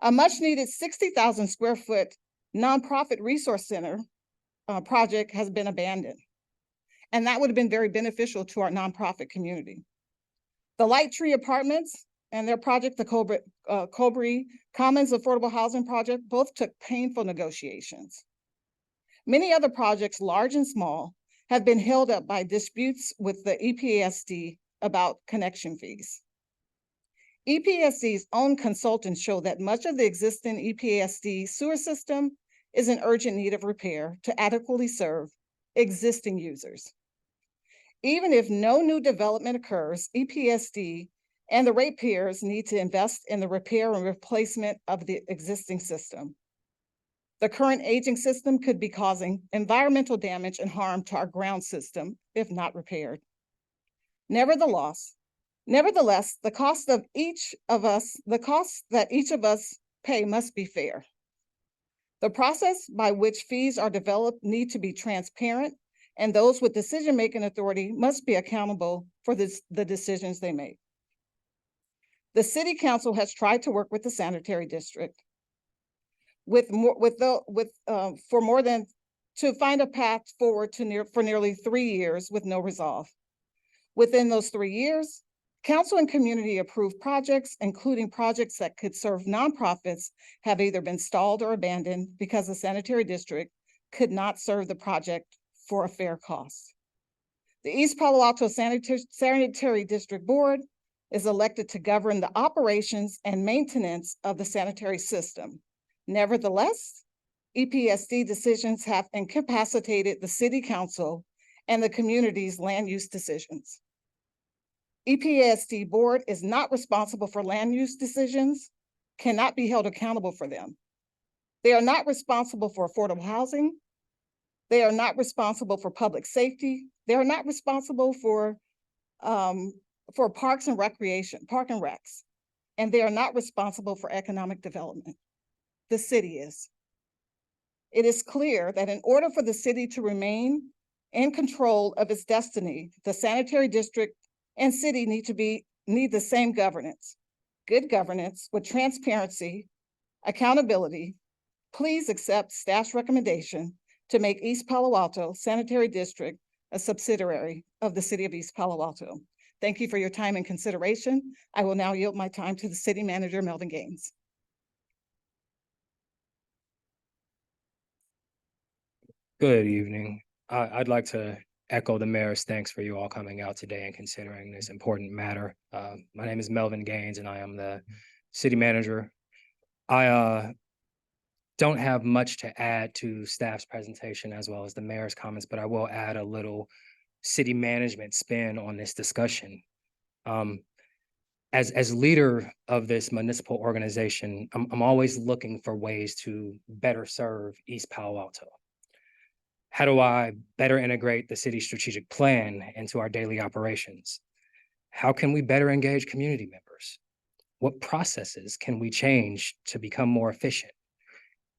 A much-needed 60,000 square foot nonprofit resource center project has been abandoned, and that would have been very beneficial to our nonprofit community. The Light Tree Apartments and their project, the Cobry Commons Affordable Housing Project, both took painful negotiations. Many other projects, large and small, have been held up by disputes with the EPASD about connection fees. EPASD's own consultants show that much of the existing EPASD sewer system is in urgent need of repair to adequately serve existing users. Even if no new development occurs, EPSD and the ratepayers need to invest in the repair and replacement of the existing system. The current aging system could be causing environmental damage and harm to our ground system if not repaired. Nevertheless, the cost that each of us pay must be fair. The process by which fees are developed need to be transparent, and those with decision-making authority must be accountable for the decisions they make. The city council has tried to work with the sanitary district to find a path forward for nearly 3 years with no resolve. Within those 3 years, council and community approved projects, including projects that could serve nonprofits, have either been stalled or abandoned because the sanitary district could not serve the project for a fair cost. The East Palo Alto Sanitary District Board is elected to govern the operations and maintenance of the sanitary system. Nevertheless, EPSD decisions have incapacitated the city council and the community's land use decisions. EPSD board is not responsible for land use decisions, cannot be held accountable for them. They are not responsible for affordable housing. They are not responsible for public safety. They are not responsible for parks and recreation, park and recs. And they are not responsible for economic development. The city is. It is clear that in order for the city to remain in control of its destiny, the sanitary district and city need the same governance. Good governance with transparency, accountability. Please accept staff's recommendation to make East Palo Alto Sanitary District a subsidiary of the city of East Palo Alto. Thank you for your time and consideration. I will now yield my time to the city manager, Melvin Gaines. Good evening. I'd like to echo the mayor's thanks for you all coming out today and considering this important matter. My name is Melvin Gaines and I am the city manager. I don't have much to add to staff's presentation as well as the mayor's comments, but I will add a little city management spin on this discussion. As leader of this municipal organization, I'm always looking for ways to better serve East Palo Alto. How do I better integrate the city's strategic plan into our daily operations? How can we better engage community members? What processes can we change to become more efficient?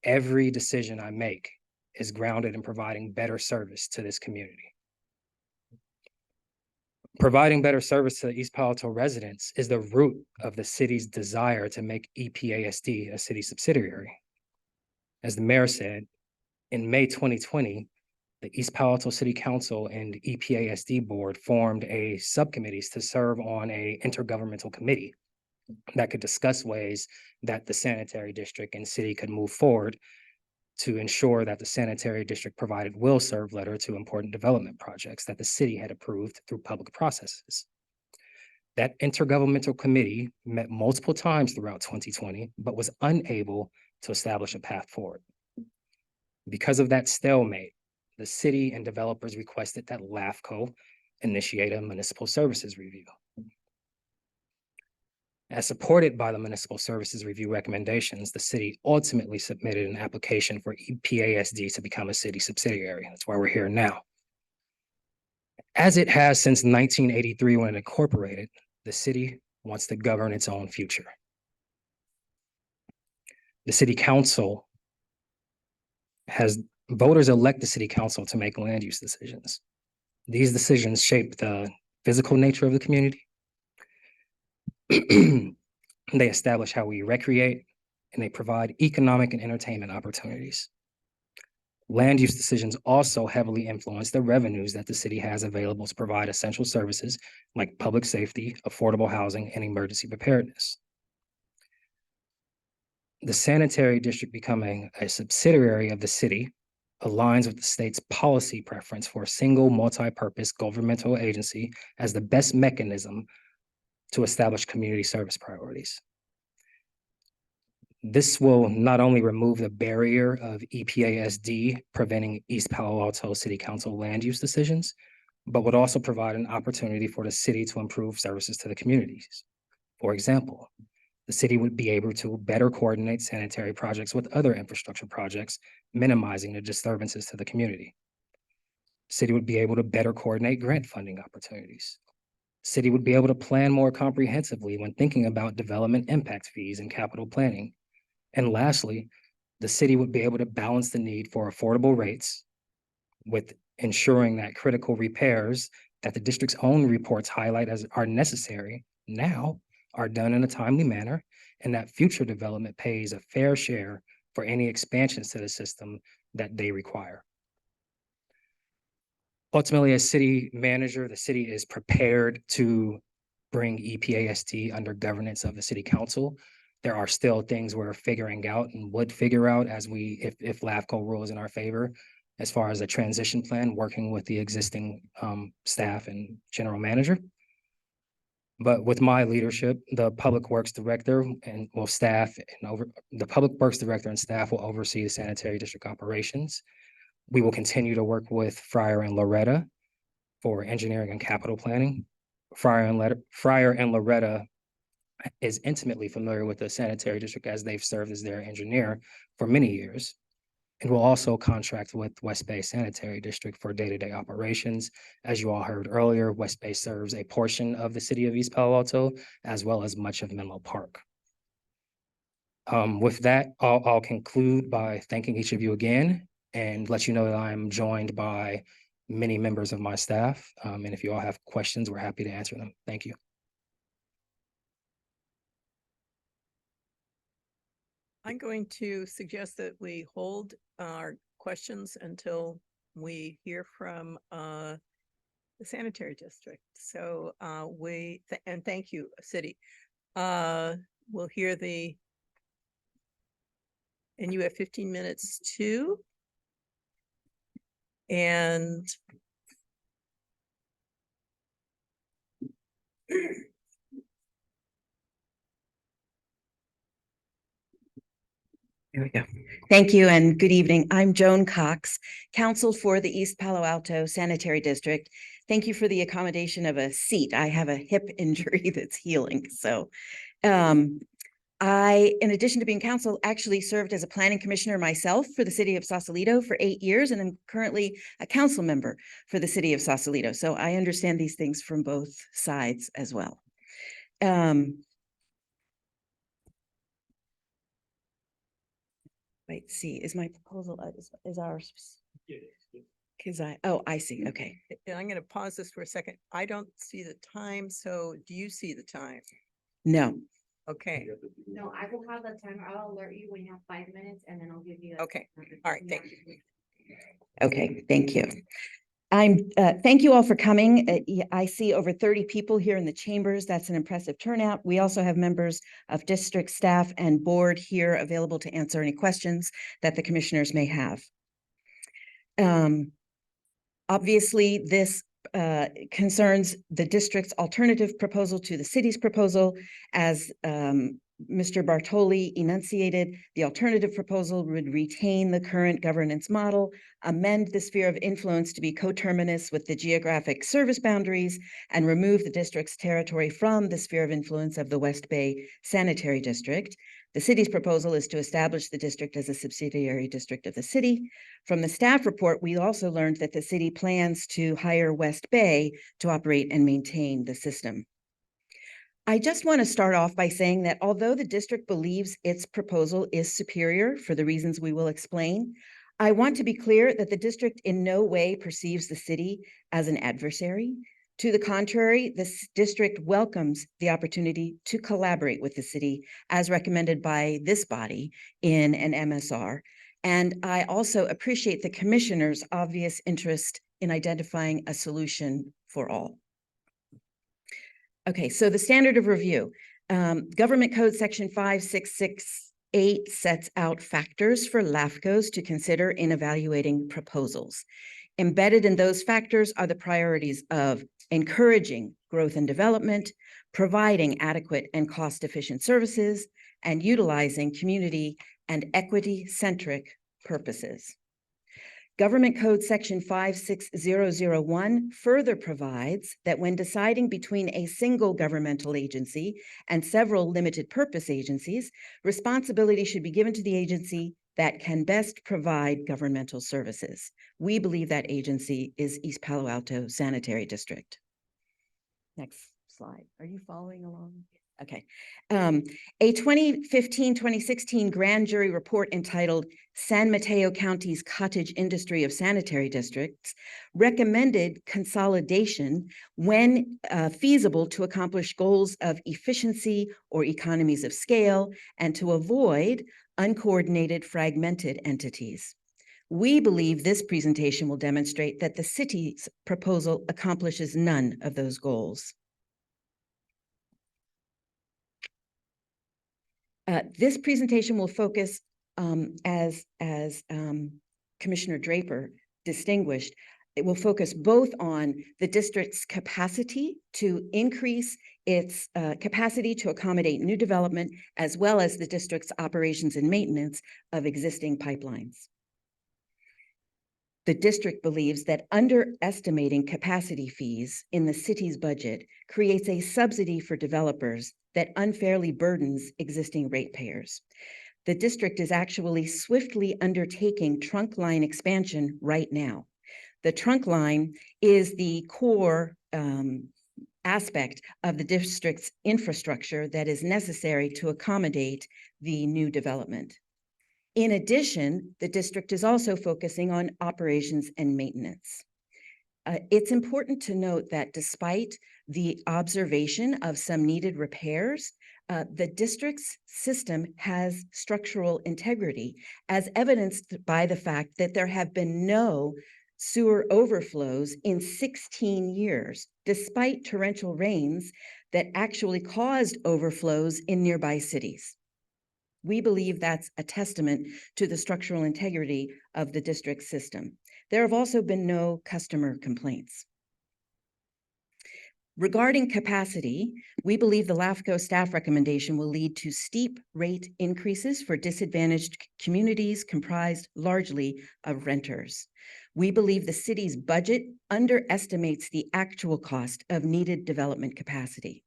Every decision I make is grounded in providing better service to this community. Providing better service to the East Palo Alto residents is the root of the city's desire to make EPASD a city subsidiary. As the mayor said, in May 2020, the East Palo Alto City Council and EPASD board formed a subcommittees to serve on a intergovernmental committee that could discuss ways that the sanitary district and city could move forward to ensure that the sanitary district provided will serve letter to important development projects that the city had approved through public processes. That intergovernmental committee met multiple times throughout 2020, but was unable to establish a path forward. Because of that stalemate, the city and developers requested that LAFCo initiate a municipal services review. As supported by the municipal services review recommendations, the city ultimately submitted an application for EPASD to become a city subsidiary. That's why we're here now. As it has since 1983 when it incorporated, the city wants to govern its own future. The city council voters elect the city council to make land use decisions. These decisions shape the physical nature of the community. They establish how we recreate, and they provide economic and entertainment opportunities. Land use decisions also heavily influence the revenues that the city has available to provide essential services like public safety, affordable housing, and emergency preparedness. The sanitary district becoming a subsidiary of the city aligns with the state's policy preference for a single multi-purpose governmental agency as the best mechanism to establish community service priorities. This will not only remove the barrier of EPASD preventing East Palo Alto City Council land use decisions, but would also provide an opportunity for the city to improve services to the communities. For example, the city would be able to better coordinate sanitary projects with other infrastructure projects, minimizing the disturbances to the community. City would be able to better coordinate grant funding opportunities. City would be able to plan more comprehensively when thinking about development impact fees and capital planning. And lastly, the city would be able to balance the need for affordable rates with ensuring that critical repairs that the district's own reports highlight as are necessary now are done in a timely manner, and that future development pays a fair share for any expansions to the system that they require. Ultimately, as city manager, the city is prepared to bring EPASD under governance of the city council. There are still things we're figuring out and would figure out as if LAFCo rules in our favor, as far as a transition plan, working with the existing staff and general manager. But with my leadership, the public works director and the public works director and staff will oversee the sanitary district operations. We will continue to work with Fryer and Loretta for engineering and capital planning. Fryer and Loretta is intimately familiar with the sanitary district as they've served as their engineer for many years. And will also contract with West Bay Sanitary District for day-to-day operations. As you all heard earlier, West Bay serves a portion of the city of East Palo Alto, as well as much of Menlo Park. With that, I'll conclude by thanking each of you again and let you know that I'm joined by many members of my staff. And if you all have questions, we're happy to answer them. Thank you. I'm going to suggest that we hold our questions until we hear from the sanitary district. So and thank you, city. We'll hear and you have 15 minutes too. And there we go. Thank you and good evening. I'm Joan Cox, counsel for the East Palo Alto Sanitary District. Thank you for the accommodation of a seat. I have a hip injury that's healing. So I, in addition to being counsel, actually served as a planning commissioner myself for the city of Sausalito for 8 years, and I'm currently a council member for the city of Sausalito. So I understand these things from both sides as well. Wait, see, is my proposal, is ours? Because I see, okay. I'm going to pause this for a second. I don't see the time, so do you see the time? No. Okay. No, I will have the timer. I'll alert you when you have 5 minutes and then I'll give you. Okay. All right. Thank you. Okay, thank you. Thank you all for coming. I see over 30 people here in the chambers. That's an impressive turnout. We also have members of district staff and board here available to answer any questions that the commissioners may have. Obviously, this concerns the district's alternative proposal to the city's proposal. As Mr. Bartoli enunciated, the alternative proposal would retain the current governance model, amend the sphere of influence to be coterminous with the geographic service boundaries, and remove the district's territory from the sphere of influence of the West Bay Sanitary District. The city's proposal is to establish the district as a subsidiary district of the city. From the staff report, we also learned that the city plans to hire West Bay to operate and maintain the system. I just want to start off by saying that although the district believes its proposal is superior for the reasons we will explain, I want to be clear that the district in no way perceives the city as an adversary. To the contrary, this district welcomes the opportunity to collaborate with the city as recommended by this body in an MSR. And I also appreciate the commissioner's obvious interest in identifying a solution for all. Okay, so the standard of review. Government Code Section 5668 sets out factors for LAFCOs to consider in evaluating proposals. Embedded in those factors are the priorities of encouraging growth and development, providing adequate and cost-efficient services, and utilizing community and equity-centric purposes. Government Code Section 56001 further provides that when deciding between a single governmental agency and several limited purpose agencies, responsibility should be given to the agency that can best provide governmental services. We believe that agency is East Palo Alto Sanitary District. Next slide. Are you following along? Okay. A 2015-2016 grand jury report entitled San Mateo County's Cottage Industry of Sanitary Districts recommended consolidation when feasible to accomplish goals of efficiency or economies of scale and to avoid uncoordinated fragmented entities. We believe this presentation will demonstrate that the city's proposal accomplishes none of those goals. This presentation will focus, as Commissioner Draper distinguished, it will focus both on the district's capacity to increase its capacity to accommodate new development, as well as the district's operations and maintenance of existing pipelines. The district believes that underestimating capacity fees in the city's budget creates a subsidy for developers that unfairly burdens existing ratepayers. The district is actually swiftly undertaking trunk line expansion right now. The trunk line is the core aspect of the district's infrastructure that is necessary to accommodate the new development. In addition, the district is also focusing on operations and maintenance. It's important to note that despite the observation of some needed repairs, the district's system has structural integrity, as evidenced by the fact that there have been no sewer overflows in 16 years, despite torrential rains that actually caused overflows in nearby cities. We believe that's a testament to the structural integrity of the district system. There have also been no customer complaints. Regarding capacity, we believe the LAFCo staff recommendation will lead to steep rate increases for disadvantaged communities comprised largely of renters. We believe the city's budget underestimates the actual cost of needed development capacity.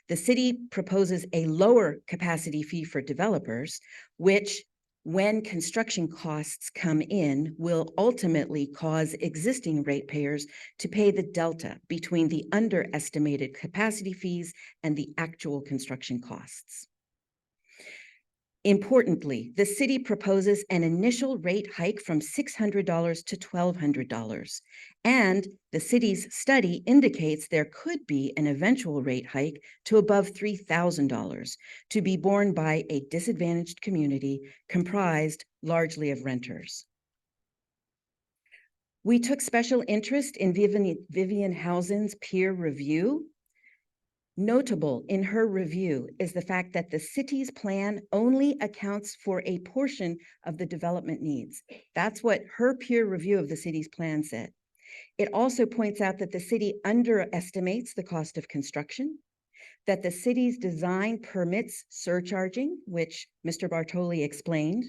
The city proposes a lower capacity fee for developers, which, when construction costs come in, will ultimately cause existing ratepayers to pay the delta between the underestimated capacity fees and the actual construction costs. Importantly, the city proposes an initial rate hike from $600 to $1,200, and the city's study indicates there could be an eventual rate hike to above $3,000 to be borne by a disadvantaged community comprised largely of renters. We took special interest in Vivian Housen's peer review. Notable in her review is the fact that the city's plan only accounts for a portion of the development needs. That's what her peer review of the city's plan said. It also points out that the city underestimates the cost of construction, that the city's design permits surcharging, which Mr. Bartoli explained,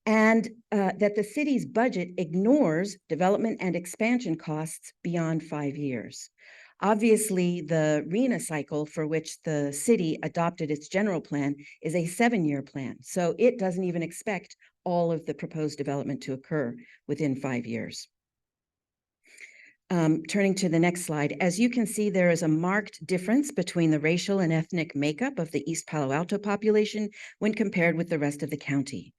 and that the city's budget ignores development and expansion costs beyond 5 years. Obviously, the RENA cycle for which the city adopted its general plan is a 7-year plan, so it doesn't even expect all of the proposed development to occur within 5 years. Turning to the next slide, as you can see, there is a marked difference between the racial and ethnic makeup of the East Palo Alto population when compared with the rest of the county.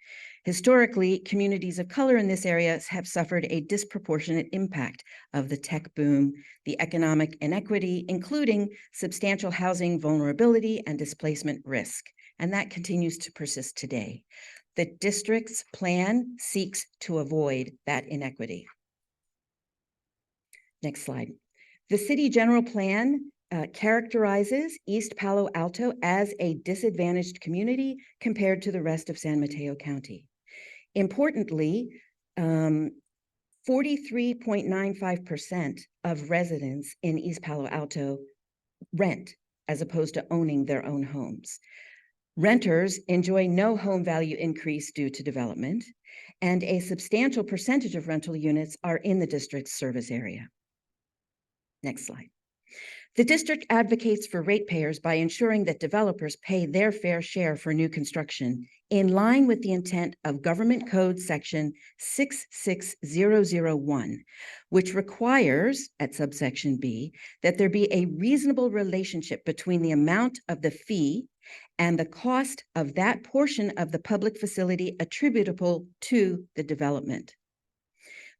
Historically, communities of color in this area have suffered a disproportionate impact of the tech boom, the economic inequity, including substantial housing vulnerability and displacement risk, and that continues to persist today. The district's plan seeks to avoid that inequity. Next slide. The city general plan characterizes East Palo Alto as a disadvantaged community compared to the rest of San Mateo County. Importantly, 43.95% of residents in East Palo Alto rent as opposed to owning their own homes. Renters enjoy no home value increase due to development, and a substantial percentage of rental units are in the district's service area. Next slide. The district advocates for ratepayers by ensuring that developers pay their fair share for new construction in line with the intent of Government Code Section 66001, which requires, at subsection B, that there be a reasonable relationship between the amount of the fee and the cost of that portion of the public facility attributable to the development.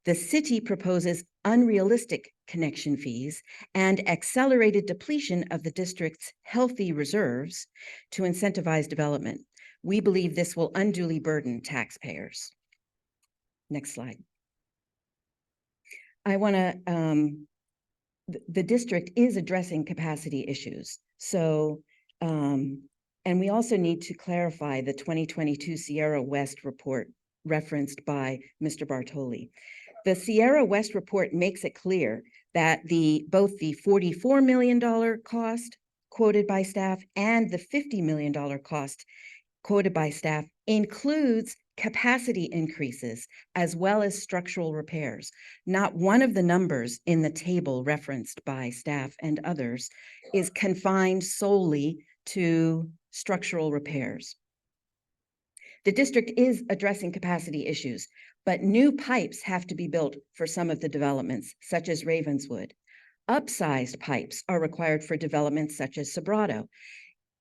The city proposes unrealistic connection fees and accelerated depletion of the district's healthy reserves to incentivize development. We believe this will unduly burden taxpayers. Next slide. I want to, the district is addressing capacity issues. So, and we also need to clarify the 2022 Sierra West report referenced by Mr. Bartoli. The Sierra West report makes it clear that both the $44 million cost quoted by staff and the $50 million cost quoted by staff includes capacity increases as well as structural repairs. Not one of the numbers in the table referenced by staff and others is confined solely to structural repairs. The district is addressing capacity issues, but new pipes have to be built for some of the developments, such as Ravenswood. Upsized pipes are required for developments such as Sobrato.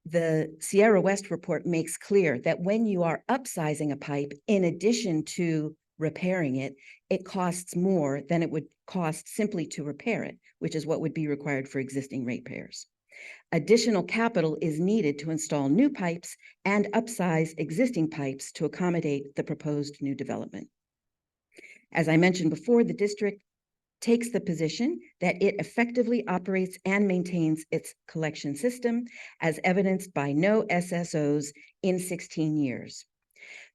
The Sierra West report makes clear that when you are upsizing a pipe, in addition to repairing it, it costs more than it would cost simply to repair it, which is what would be required for existing ratepayers. Additional capital is needed to install new pipes and upsize existing pipes to accommodate the proposed new development. As I mentioned before, the district takes the position that it effectively operates and maintains its collection system, as evidenced by no SSOs in 16 years.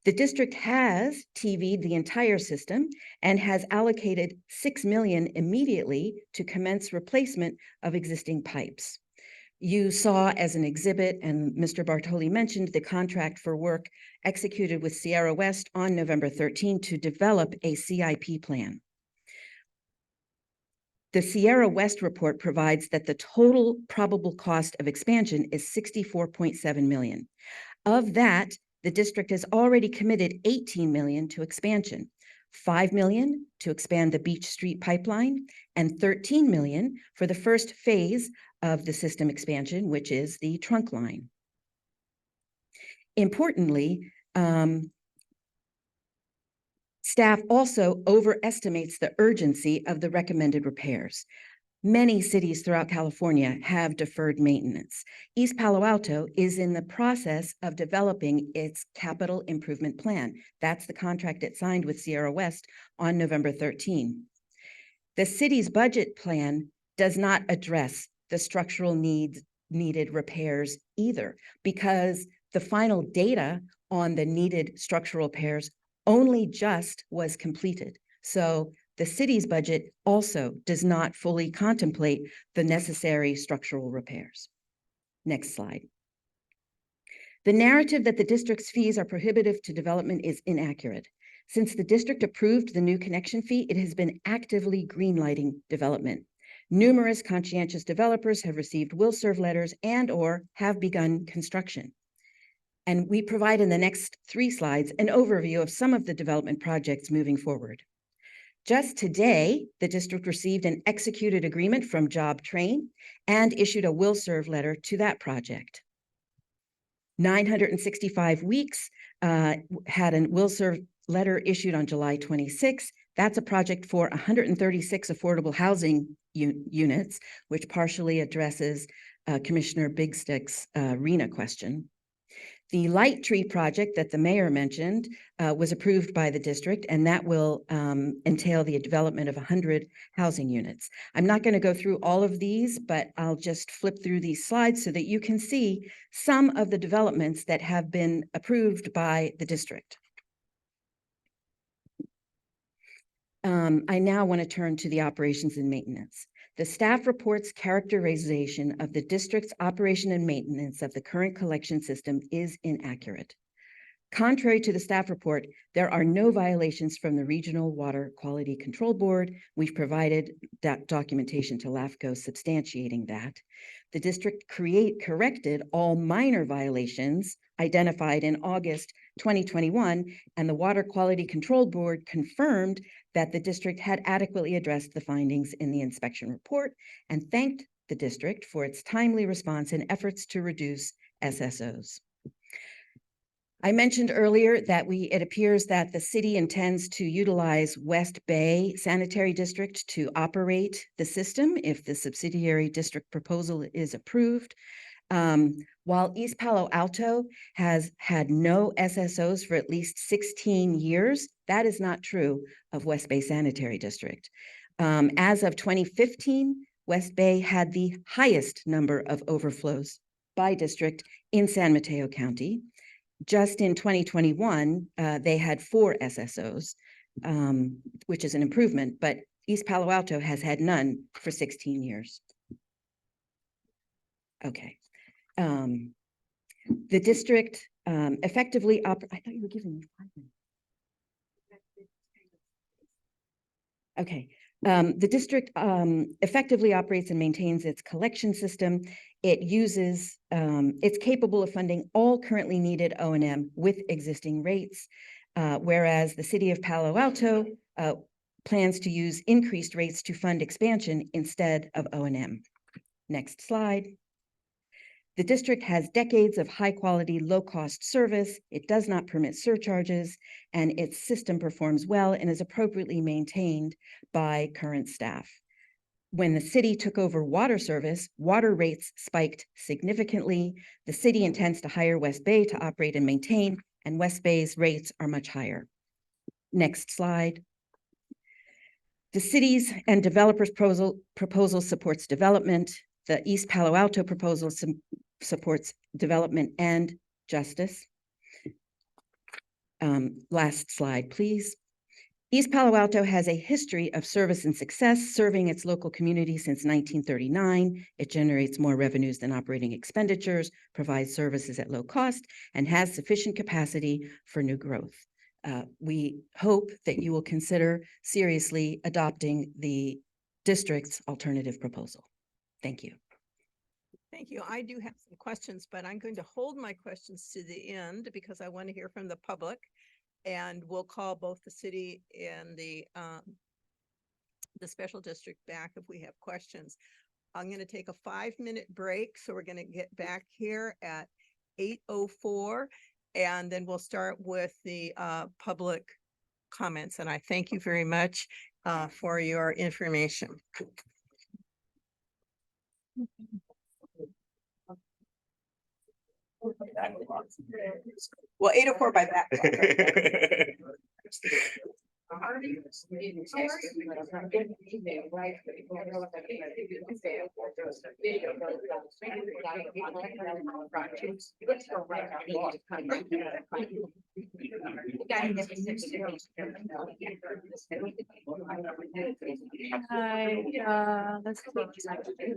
The district has TV'd the entire system and has allocated $6 million immediately to commence replacement of existing pipes. You saw as an exhibit, and Mr. Bartoli mentioned, the contract for work executed with Sierra West on November 13 to develop a CIP plan. The Sierra West report provides that the total probable cost of expansion is $64.7 million. Of that, the district has already committed $18 million to expansion, $5 million to expand the Beach Street pipeline, and $13 million for the first phase of the system expansion, which is the trunk line. Importantly, staff also overestimates the urgency of the recommended repairs. Many cities throughout California have deferred maintenance. East Palo Alto is in the process of developing its capital improvement plan. That's the contract it signed with Sierra West on November 13. The city's budget plan does not address the structural needed repairs either, because the final data on the needed structural repairs only just was completed. So the city's budget also does not fully contemplate the necessary structural repairs. Next slide. The narrative that the district's fees are prohibitive to development is inaccurate. Since the district approved the new connection fee, it has been actively greenlighting development. Numerous conscientious developers have received will-serve letters and/or have begun construction. And we provide in the next 3 slides an overview of some of the development projects moving forward. Just today, the district received an executed agreement from Job Train and issued a will-serve letter to that project. 965 Weeks had a will-serve letter issued on July 26. That's a project for 136 affordable housing units, which partially addresses Commissioner Bigstick's RENA question. The Light Tree project that the mayor mentioned was approved by the district, and that will entail the development of 100 housing units. I'm not going to go through all of these, but I'll just flip through these slides so that you can see some of the developments that have been approved by the district. I now want to turn to the operations and maintenance. The staff report's characterization of the district's operation and maintenance of the current collection system is inaccurate. Contrary to the staff report, there are no violations from the Regional Water Quality Control Board. We've provided that documentation to LAFCo substantiating that. The district corrected all minor violations identified in August 2021, and the Water Quality Control Board confirmed that the district had adequately addressed the findings in the inspection report and thanked the district for its timely response and efforts to reduce SSOs. I mentioned earlier that it appears that the city intends to utilize West Bay Sanitary District to operate the system if the subsidiary district proposal is approved. While East Palo Alto has had no SSOs for at least 16 years, that is not true of West Bay Sanitary District. As of 2015, West Bay had the highest number of overflows by district in San Mateo County. Just in 2021, they had 4 SSOs, which is an improvement, but East Palo Alto has had none for 16 years. Okay. The district effectively I thought you were giving me 5 minutes. Okay. The district effectively operates and maintains its collection system. It's capable of funding all currently needed O&M with existing rates, whereas the city of Palo Alto plans to use increased rates to fund expansion instead of O&M. Next slide. The district has decades of high-quality, low-cost service. It does not permit surcharges, and its system performs well and is appropriately maintained by current staff. When the city took over water service, water rates spiked significantly. The city intends to hire West Bay to operate and maintain, and West Bay's rates are much higher. Next slide. The city's and developers' proposal supports development. The East Palo Alto proposal supports development and justice. Last slide, please. East Palo Alto has a history of service and success, serving its local community since 1939. It generates more revenues than operating expenditures, provides services at low cost, and has sufficient capacity for new growth. We hope that you will consider seriously adopting the district's alternative proposal. Thank you. Thank you. I do have some questions, but I'm going to hold my questions to the end because I want to hear from the public. And we'll call both the city and the special district back if we have questions. I'm going to take a 5-minute break. So we're going to get back here at 8:04, and then we'll start with the public comments. And I thank you very much for your information. Well, 8:04 by that. Let's see.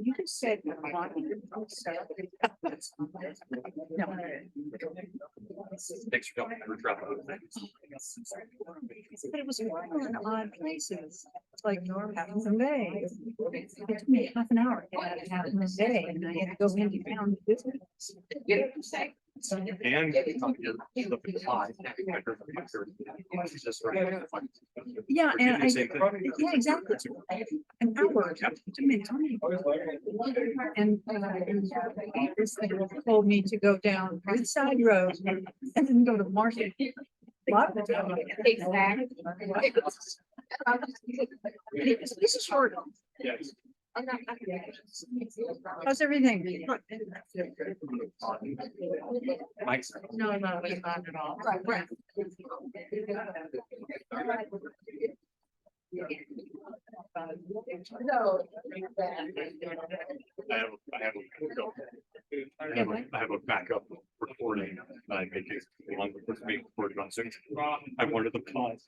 You just said. Thanks for coming. But it was all in odd places. It's like half of the day. It took me half an hour to get out of half of the day, and I had to go into town to visit. And Yeah, and yeah, exactly. An hour to me. And this thing told me to go down East Side Road and then go to Market. Exactly. This is short. yes. How's everything? Mike's. No, it's not at all. Right. I have a backup recording. I make it along with this being recorded on Zoom. I wanted to pause.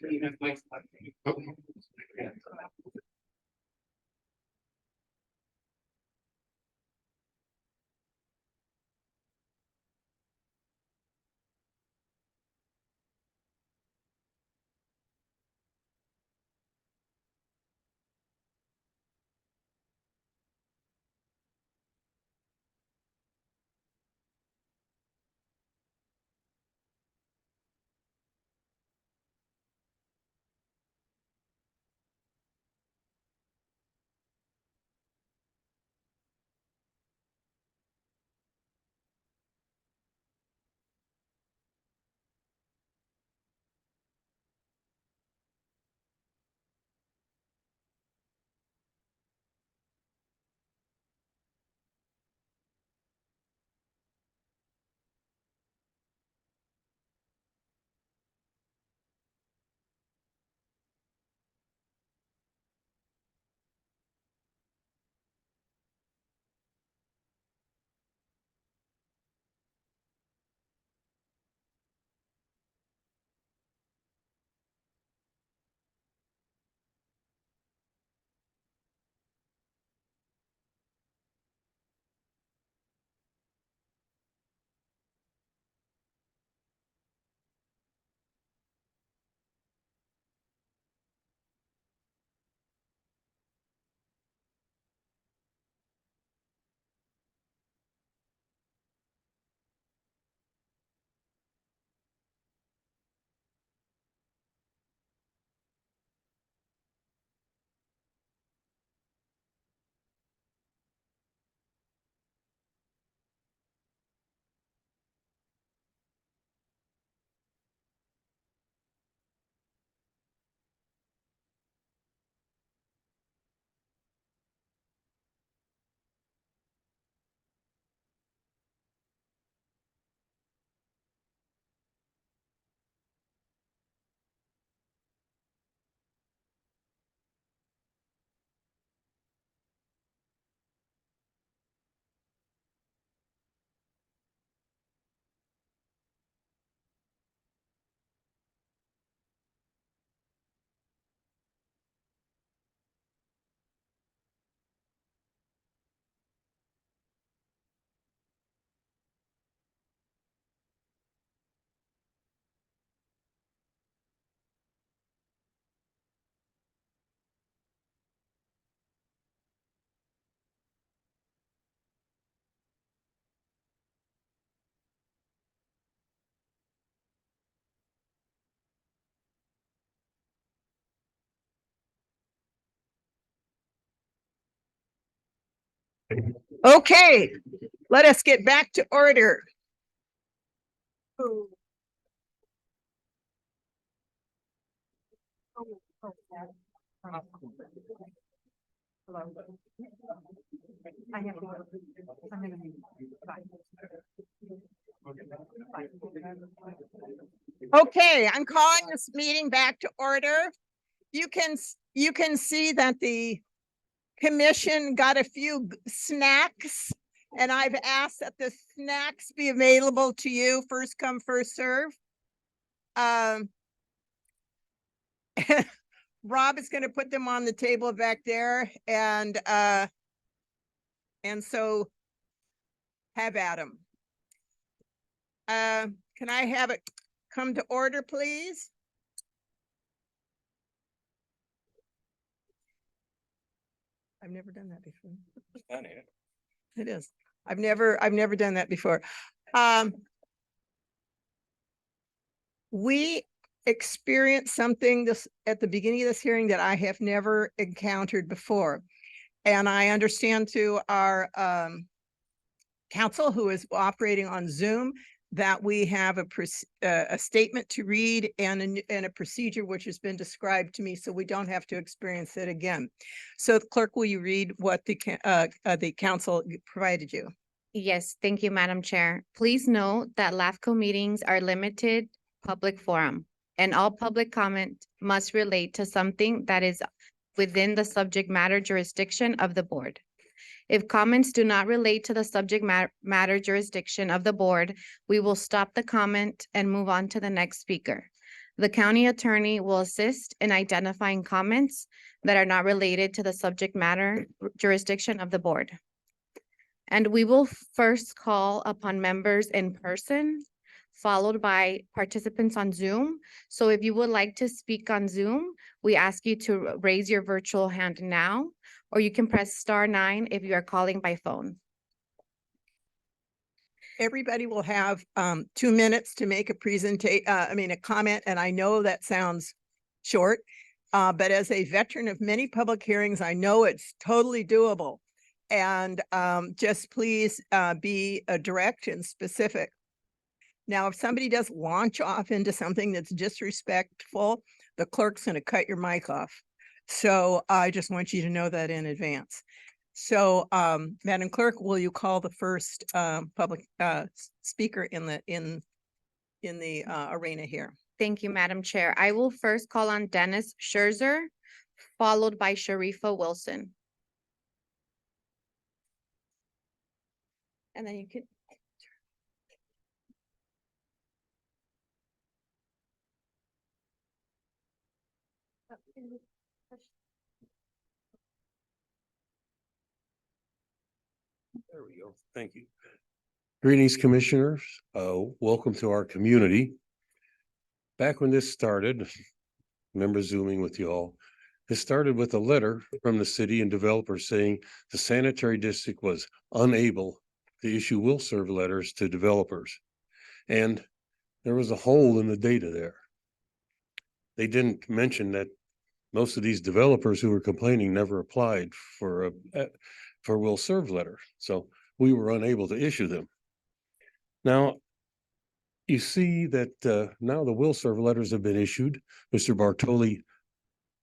Okay, let us get back to order. Okay, I'm calling this meeting back to order. You can see that the commission got a few snacks, and I've asked that the snacks be available to you, first come, first serve. Rob is going to put them on the table back there, and so have at them. Can I have it come to order, please? I've never done that before. It is. I've never done that before. We experienced something this at the beginning of this hearing that I have never encountered before. And I understand to our council who is operating on Zoom that we have a statement to read and a procedure which has been described to me, so we don't have to experience it again. So clerk, will you read what the council provided you? Yes, thank you, Madam Chair. Please note that LAFCo meetings are limited public forum, and all public comment must relate to something that is within the subject matter jurisdiction of the board. If comments do not relate to the subject matter jurisdiction of the board, we will stop the comment and move on to the next speaker. The county attorney will assist in identifying comments that are not related to the subject matter jurisdiction of the board. And we will first call upon members in person, followed by participants on Zoom. So if you would like to speak on Zoom, we ask you to raise your virtual hand now, or you can press *9 if you are calling by phone. Everybody will have 2 minutes to make a a comment, and I know that sounds short, but as a veteran of many public hearings, I know it's totally doable. And just please be direct and specific. Now, if somebody does launch off into something that's disrespectful, the clerk's going to cut your mic off. So I just want you to know that in advance. So Madam Clerk, will you call the first public speaker in the arena here? Thank you, Madam Chair. I will first call on Dennis Scherzer, followed by Sharifa Wilson. And then you could. There we go. Thank you. Greetings, commissioners. Welcome to our community. Back when this started, remember Zooming with you all. It started with a letter from the city and developers saying the sanitary district was unable to issue will serve letters to developers. And there was a hole in the data there. They didn't mention that most of these developers who were complaining never applied for will serve letter. So we were unable to issue them. Now, you see that now the will serve letters have been issued. Mr. Bartoli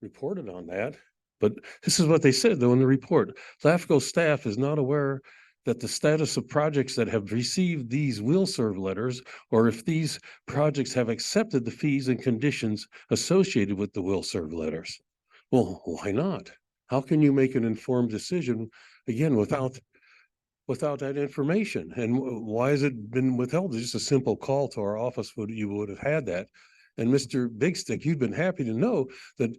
reported on that, but this is what they said though in the report. LAFCO staff is not aware that the status of projects that have received these will serve letters, or if these projects have accepted the fees and conditions associated with the will serve letters. Well, why not? How can you make an informed decision again without that information? And why has it been withheld? It's just a simple call to our office you would have had that. And Mr. Big Stick, you'd been happy to know that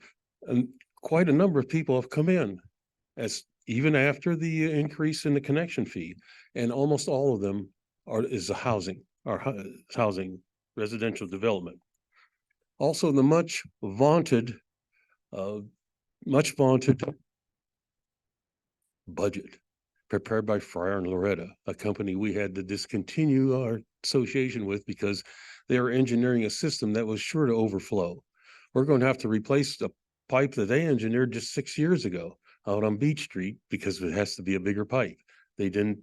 quite a number of people have come in as even after the increase in the connection fee, and almost all of them is housing residential development. Also, the much vaunted budget prepared by Fryer and Loretta, a company we had to discontinue our association with because they were engineering a system that was sure to overflow. We're going to have to replace the pipe that they engineered just 6 years ago out on Beach Street because it has to be a bigger pipe. They didn't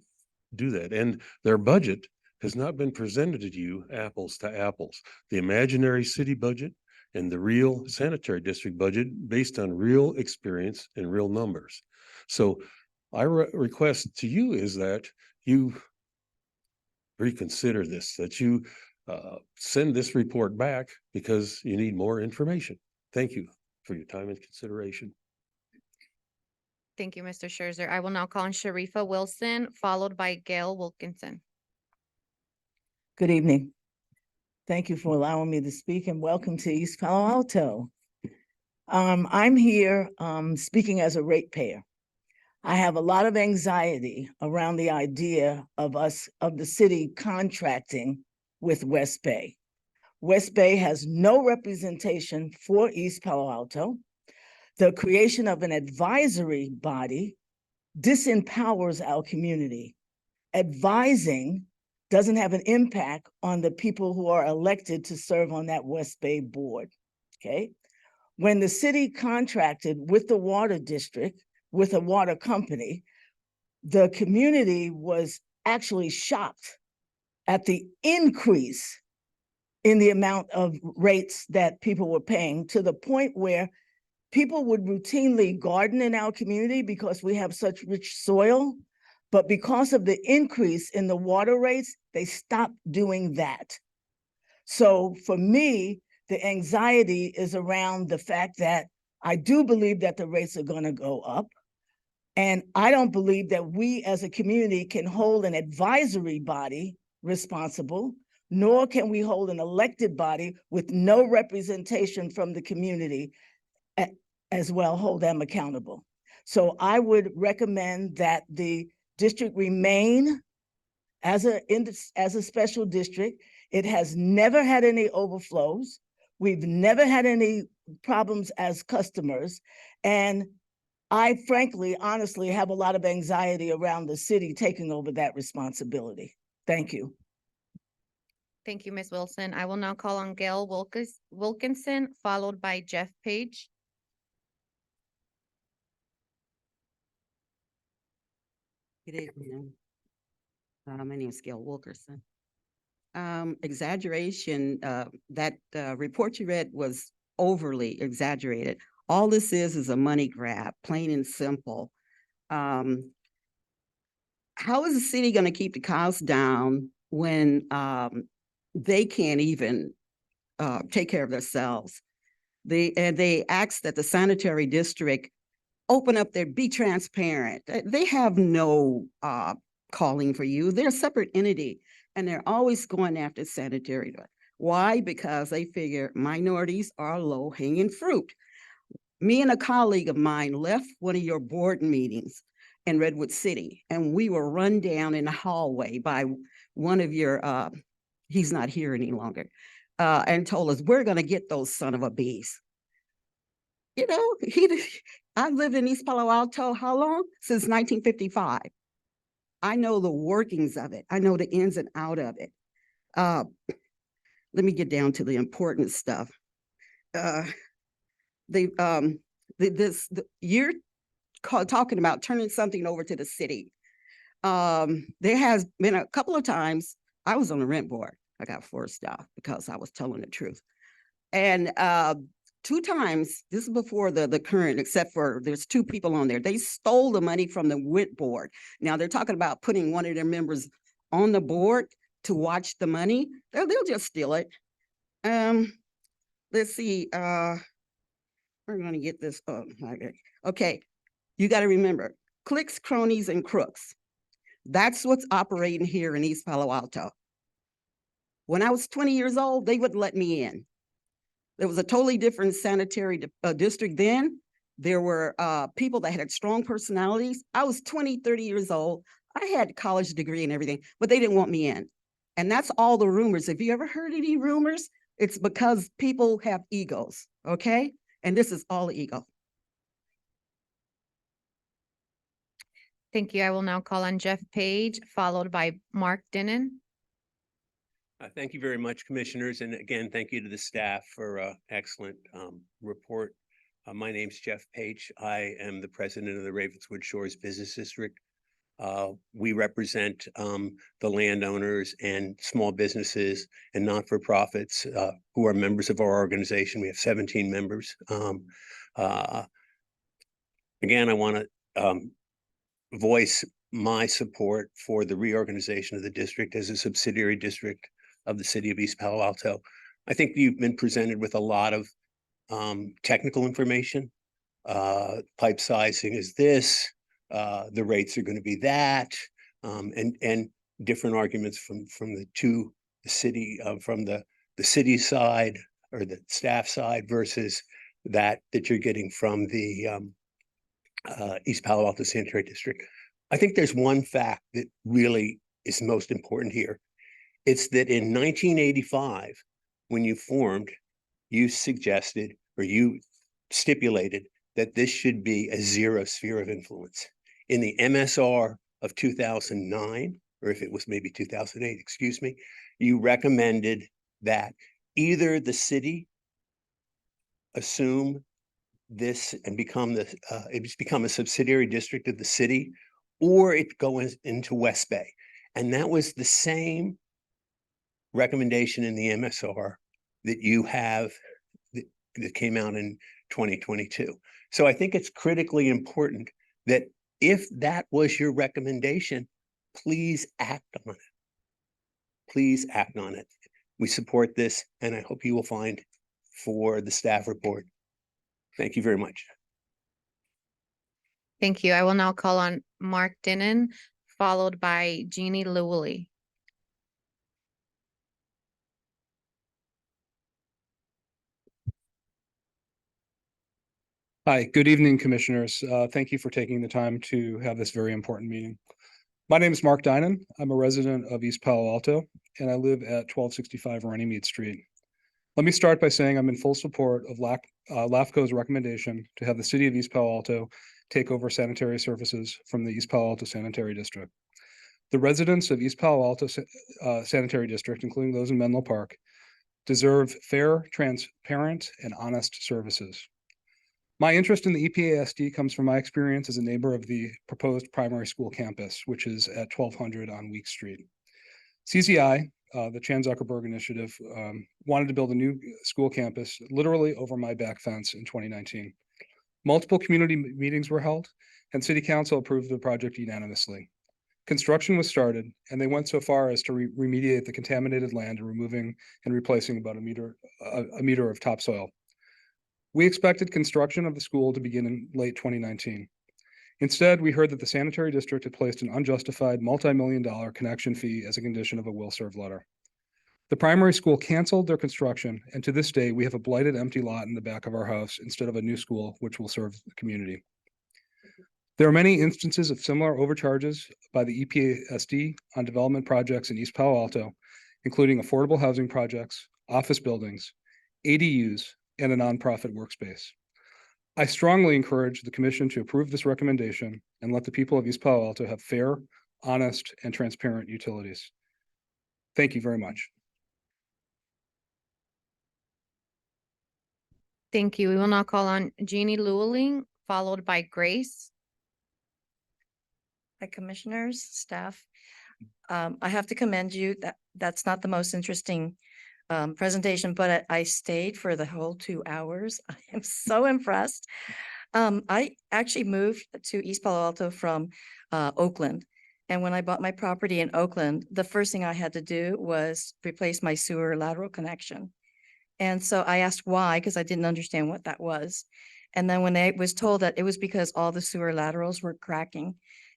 do that. And their budget has not been presented to you apples to apples. The imaginary city budget and the real sanitary district budget based on real experience and real numbers. So I request to you is that you reconsider this, that you send this report back because you need more information. Thank you for your time and consideration. Thank you, Mr. Scherzer. I will now call on Sharifa Wilson, followed by Gail Wilkinson. Good evening. Thank you for allowing me to speak and welcome to East Palo Alto. I'm here speaking as a ratepayer. I have a lot of anxiety around the idea of the city contracting with West Bay. West Bay has no representation for East Palo Alto. The creation of an advisory body disempowers our community. Advising doesn't have an impact on the people who are elected to serve on that West Bay board, okay? When the city contracted with the water district, with a water company, the community was actually shocked at the increase in the amount of rates that people were paying, to the point where people would routinely garden in our community because we have such rich soil, but because of the increase in the water rates, they stopped doing that. So for me, the anxiety is around the fact that I do believe that the rates are going to go up. And I don't believe that we as a community can hold an advisory body responsible, nor can we hold an elected body with no representation from the community as well, hold them accountable. So I would recommend that the district remain as a special district. It has never had any overflows. We've never had any problems as customers. And I frankly, honestly, have a lot of anxiety around the city taking over that responsibility. Thank you. Thank you, Ms. Wilson. I will now call on Gail Wilkinson, followed by Jeff Page. Good evening. My name is Gail Wilkerson. Exaggeration, that report you read was overly exaggerated. All this is a money grab, plain and simple. How is the city going to keep the costs down when they can't even take care of themselves? They asked that the sanitary district open up their, be transparent. They have no calling for you. They're a separate entity, and they're always going after sanitary. Why? Because they figure minorities are low-hanging fruit. Me and a colleague of mine left one of your board meetings in Redwood City, and we were run down in the hallway by one of your, he's not here any longer, and told us, we're going to get those son of a bees. You know, I lived in East Palo Alto, how long? Since 1955. I know the workings of it. I know the ins and out of it. Let me get down to the important stuff. You're talking about turning something over to the city. There has been a couple of times I was on the rent board. I got forced out because I was telling the truth. And 2 times, this is before the current, except for there's 2 people on there. They stole the money from the rent board. Now they're talking about putting one of their members on the board to watch the money. They'll just steal it. Let's see. We're going to get this. Okay. You got to remember, cliques, cronies, and crooks. That's what's operating here in East Palo Alto. When I was 20 years old, they wouldn't let me in. There was a totally different sanitary district then. There were people that had strong personalities. I was 20, 30 years old. I had a college degree and everything, but they didn't want me in. And that's all the rumors. If you ever heard any rumors, it's because people have egos, okay? And this is all ego. Thank you. I will now call on Jeff Page, followed by Mark Dinnan. Thank you very much, commissioners. And again, thank you to the staff for an excellent report. My name's Jeff Page. I am the president of the Ravenswood Shores Business District. We represent the landowners and small businesses and not-for-profits who are members of our organization. We have 17 members. Again, I want to voice my support for the reorganization of the district as a subsidiary district of the city of East Palo Alto. I think you've been presented with a lot of technical information. Pipe sizing is this, the rates are going to be that, and different arguments from the city from the city side or the staff side versus that you're getting from the East Palo Alto Sanitary District. I think there's one fact that really is most important here. It's that in 1985, when you formed, you suggested or you stipulated that this should be a zero sphere of influence. In the MSR of 2009, or if it was maybe 2008, excuse me, you recommended that either the city assume this and become a subsidiary district of the city, or it goes into West Bay. And that was the same recommendation in the MSR that you have that came out in 2022. So I think it's critically important that if that was your recommendation, please act on it. Please act on it. We support this, and I hope you will find for the staff report. Thank you very much. Thank you. I will now call on Mark Dinnan, followed by Jeannie Lewley. Hi, good evening, commissioners. Thank you for taking the time to have this very important meeting. My name is Mark Dinan. I'm a resident of East Palo Alto, and I live at 1265 Runnymede Street. Let me start by saying I'm in full support of LAFCo's recommendation to have the city of East Palo Alto take over sanitary services from the East Palo Alto Sanitary District. The residents of East Palo Alto Sanitary District, including those in Menlo Park, deserve fair, transparent, and honest services. My interest in the EPASD comes from my experience as a neighbor of the proposed primary school campus, which is at 1200 on Week Street. CZI, the Chan Zuckerberg Initiative, wanted to build a new school campus literally over my back fence in 2019. Multiple community meetings were held, and City Council approved the project unanimously. Construction was started, and they went so far as to remediate the contaminated land and removing and replacing about a meter of topsoil. We expected construction of the school to begin in late 2019. Instead, we heard that the sanitary district had placed an unjustified multi-million-dollar connection fee as a condition of a will-serve letter. The primary school canceled their construction, and to this day, we have a blighted empty lot in the back of our house instead of a new school which will serve the community. There are many instances of similar overcharges by the EPASD on development projects in East Palo Alto, including affordable housing projects, office buildings, ADUs, and a nonprofit workspace. I strongly encourage the commission to approve this recommendation and let the people of East Palo Alto have fair, honest, and transparent utilities. Thank you very much. Thank you. We will now call on Jeannie Lewley, followed by Grace. Hi, commissioners, staff. I have to commend you. That's not the most interesting presentation, but I stayed for the whole 2 hours. I am so impressed. I actually moved to East Palo Alto from Oakland. And when I bought my property in Oakland, the first thing I had to do was replace my sewer lateral connection. And so I asked why, because I didn't understand what that was. And then when I was told that it was because all the sewer laterals were cracking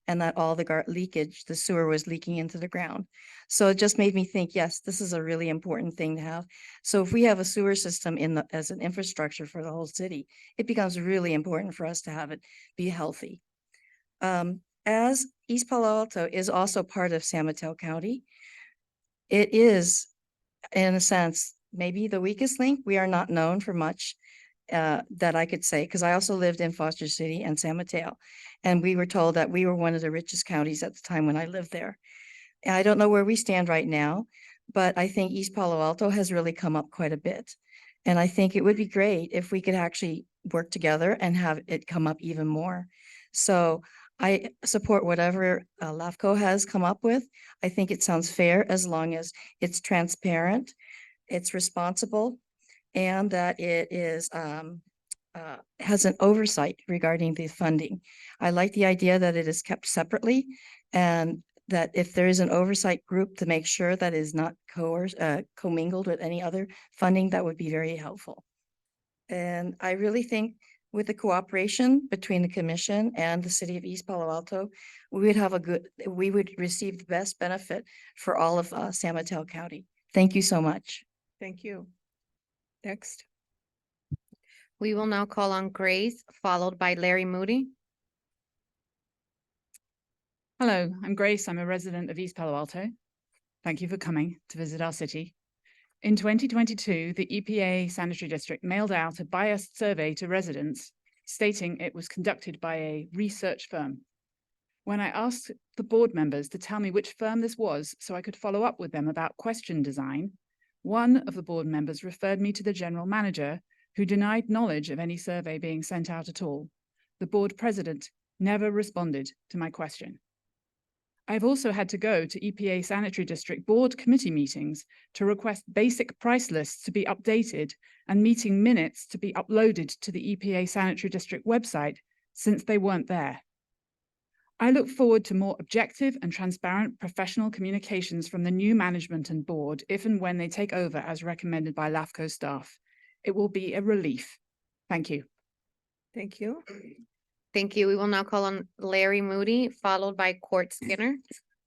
and that all the leakage, the sewer was leaking into the ground. So it just made me think, yes, this is a really important thing to have. So if we have a sewer system as an infrastructure for the whole city, it becomes really important for us to have it be healthy. As East Palo Alto is also part of San Mateo County, it is, in a sense, maybe the weakest link. We are not known for much that I could say, because I also lived in Foster City and San Mateo. And we were told that we were one of the richest counties at the time when I lived there. And I don't know where we stand right now, but I think East Palo Alto has really come up quite a bit. And I think it would be great if we could actually work together and have it come up even more. So I support whatever LAFCO has come up with. I think it sounds fair as long as it's transparent, it's responsible, and that it is has an oversight regarding the funding. I like the idea that it is kept separately, and that if there is an oversight group to make sure that is not commingled with any other funding, that would be very helpful. And I really think with the cooperation between the commission and the city of East Palo Alto, we would receive the best benefit for all of San Mateo County. Thank you so much. Thank you. Next. We will now call on Grace, followed by Larry Moody. Hello, I'm Grace. I'm a resident of East Palo Alto. Thank you for coming to visit our city. In 2022, the EPA Sanitary District mailed out a biased survey to residents stating it was conducted by a research firm. When I asked the board members to tell me which firm this was so I could follow up with them about question design, one of the board members referred me to the general manager, who denied knowledge of any survey being sent out at all. The board president never responded to my question. I've also had to go to EPA Sanitary District board committee meetings to request basic price lists to be updated and meeting minutes to be uploaded to the EPA Sanitary District website since they weren't there. I look forward to more objective and transparent professional communications from the new management and board if and when they take over as recommended by LAFCO staff. It will be a relief. Thank you. Thank you. Thank you. We will now call on Larry Moody, followed by Court Skinner.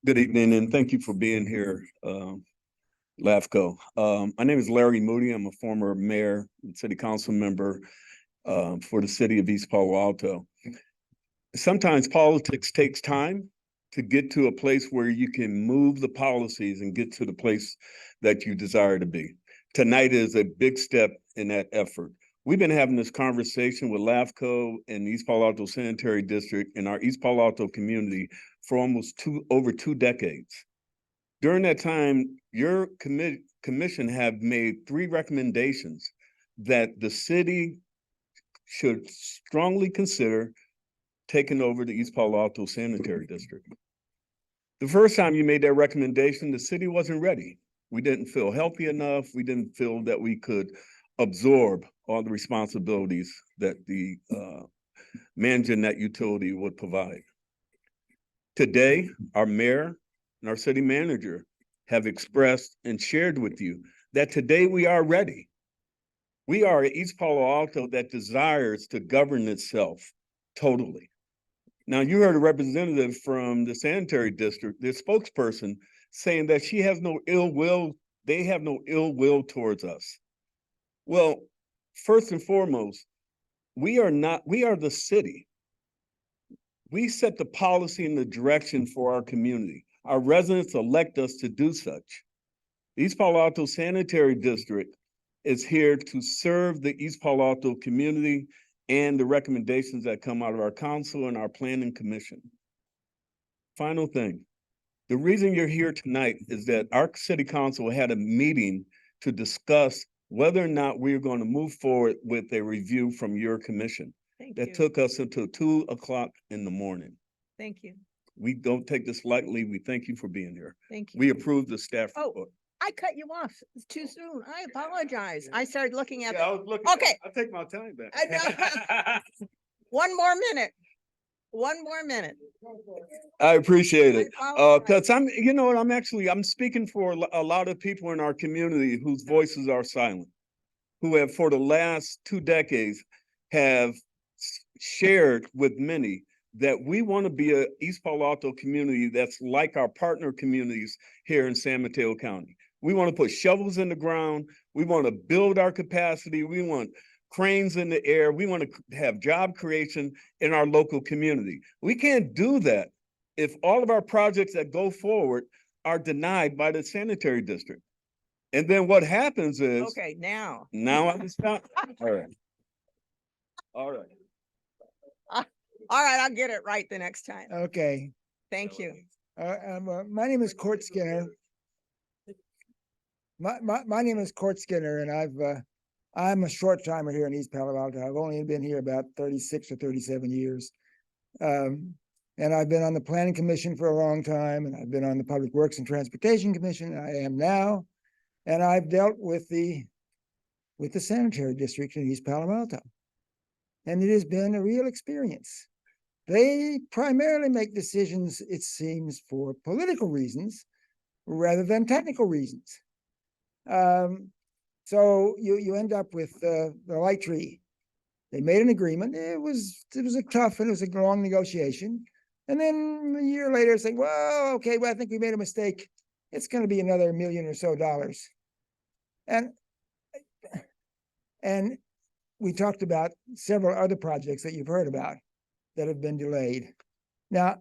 Good evening, and thank you for being here, LAFCO. My name is Larry Moody. I'm a former mayor and city council member for the city of East Palo Alto. Sometimes politics takes time to get to a place where you can move the policies and get to the place that you desire to be. Tonight is a big step in that effort. We've been having this conversation with LAFCO and East Palo Alto Sanitary District in our East Palo Alto community for almost over 2 decades. During that time, your commission have made 3 recommendations that the city should strongly consider taking over the East Palo Alto Sanitary District. The first time you made that recommendation, the city wasn't ready. We didn't feel healthy enough. We didn't feel that we could absorb all the responsibilities that the managing that utility would provide. Today, our mayor and our city manager have expressed and shared with you that today we are ready. We are at East Palo Alto that desires to govern itself totally. Now, you heard a representative from the sanitary district, their spokesperson, saying that she has no ill will, they have no ill will towards us. Well, first and foremost, we are the city. We set the policy and the direction for our community. Our residents elect us to do such. East Palo Alto Sanitary District is here to serve the East Palo Alto community and the recommendations that come out of our council and our planning commission. Final thing, the reason you're here tonight is that our city council had a meeting to discuss whether or not we're going to move forward with a review from your commission. That took us until 2 o'clock in the morning. Thank you. We don't take this lightly. We thank you for being here. Thank you. We approve the staff Oh, report. I cut you off. It's too soon. I apologize. I started looking at. Yeah, I was looking. Okay. I'll take my time back. I know. One more minute. One more minute. I appreciate it. apologize. Cause I'm speaking for a lot of people in our community whose voices are silent, who have for the last 2 decades have shared with many that we want to be a East Palo Alto community that's like our partner communities here in San Mateo County. We want to put shovels in the ground. We want to build our capacity. We want cranes in the air. We want to have job creation in our local community. We can't do that if all of our projects that go forward are denied by the sanitary district. And then what happens is. Okay, now. Now I'm stop. All right. All right. All right, I'll get it right the next time. Okay. Thank you. My name is Court Skinner. My name is Court Skinner, and I'm a short timer here in East Palo Alto. I've only been here about 36 or 37 years. And And I've been on the Planning Commission for a long time, and I've been on the Public Works and Transportation Commission, I am now. And I've dealt with the sanitary district in East Palo Alto. And it has been a real experience. They primarily make decisions, it seems, for political reasons rather than technical reasons. So you end up with the light tree. They made an agreement. It was a tough and it was a long negotiation. And then a year later, saying, well, okay, well, I think we made a mistake. It's going to be another $1 million or so. And we talked about several other projects that you've heard about that have been delayed. Now,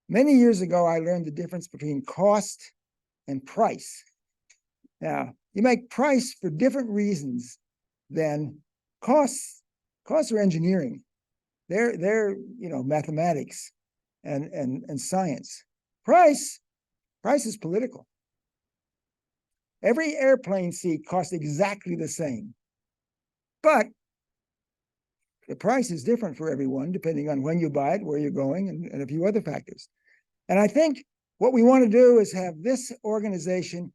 many years ago, I learned the difference between cost and price. Now, you make price for different reasons than costs. Costs are engineering. They're mathematics and science. Price is political. Every airplane seat costs exactly the same, but the price is different for everyone depending on when you buy it, where you're going, and a few other factors. And I think what we want to do is have this organization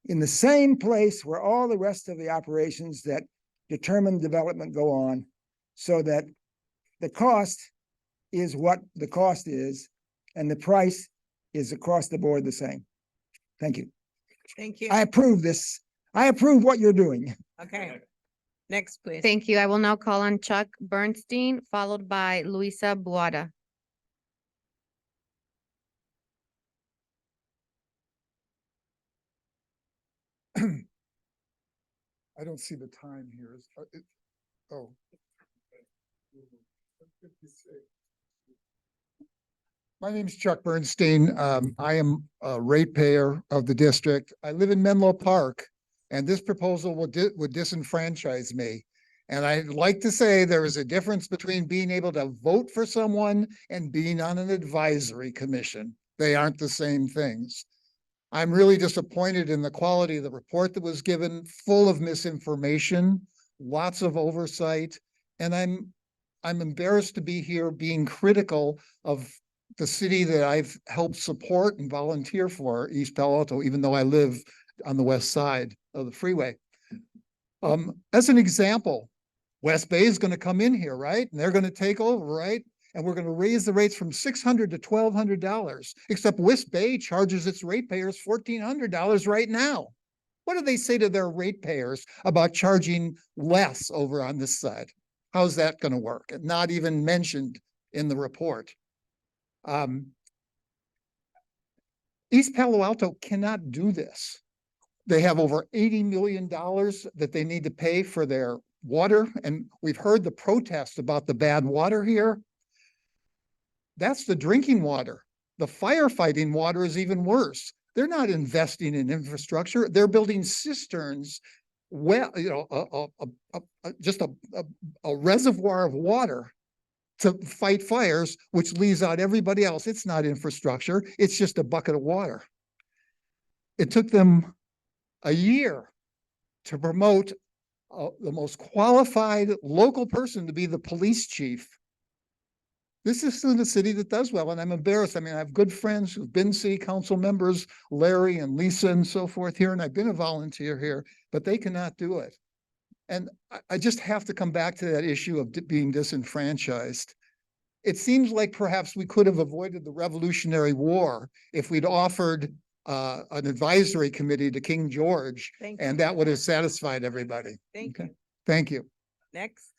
in the same place where all the rest of the operations that determine development go on, so that the cost is what the cost is, and the price is across the board the same. Thank you. Thank you. I approve this. I approve what you're doing. Okay. Next, please. Thank you. I will now call on Chuck Bernstein, followed by Luisa Buada. I don't see the time here. Oh. My name is Chuck Bernstein. I am a ratepayer of the district. I live in Menlo Park, and this proposal would disenfranchise me. And I'd like to say there is a difference between being able to vote for someone and being on an advisory commission. They aren't the same things. I'm really disappointed in the quality of the report that was given, full of misinformation, lots of oversight, and I'm embarrassed to be here being critical of the city that I've helped support and volunteer for, East Palo Alto, even though I live on the west side of the freeway. As an example, West Bay is going to come in here, right? And they're going to take over, right? And we're going to raise the rates from $600 to $1,200, except West Bay charges its ratepayers $1,400 right now. What do they say to their ratepayers about charging less over on this side? How's that going to work? Not even mentioned in the report. East Palo Alto cannot do this. They have over $80 million that they need to pay for their water. And we've heard the protest about the bad water here. That's the drinking water. The firefighting water is even worse. They're not investing in infrastructure. They're building cisterns, just a reservoir of water to fight fires, which leaves out everybody else. It's not infrastructure. It's just a bucket of water. It took them a year to promote the most qualified local person to be the police chief. This is the city that does well, and I'm embarrassed. I mean, I have good friends who've been city council members, Larry and Lisa and so forth here, and I've been a volunteer here, but they cannot do it. And I just have to come back to that issue of being disenfranchised. It seems like perhaps we could have avoided the Revolutionary War if we'd offered an advisory committee to King George, and that would have satisfied everybody. Thank you. Thank you. Next.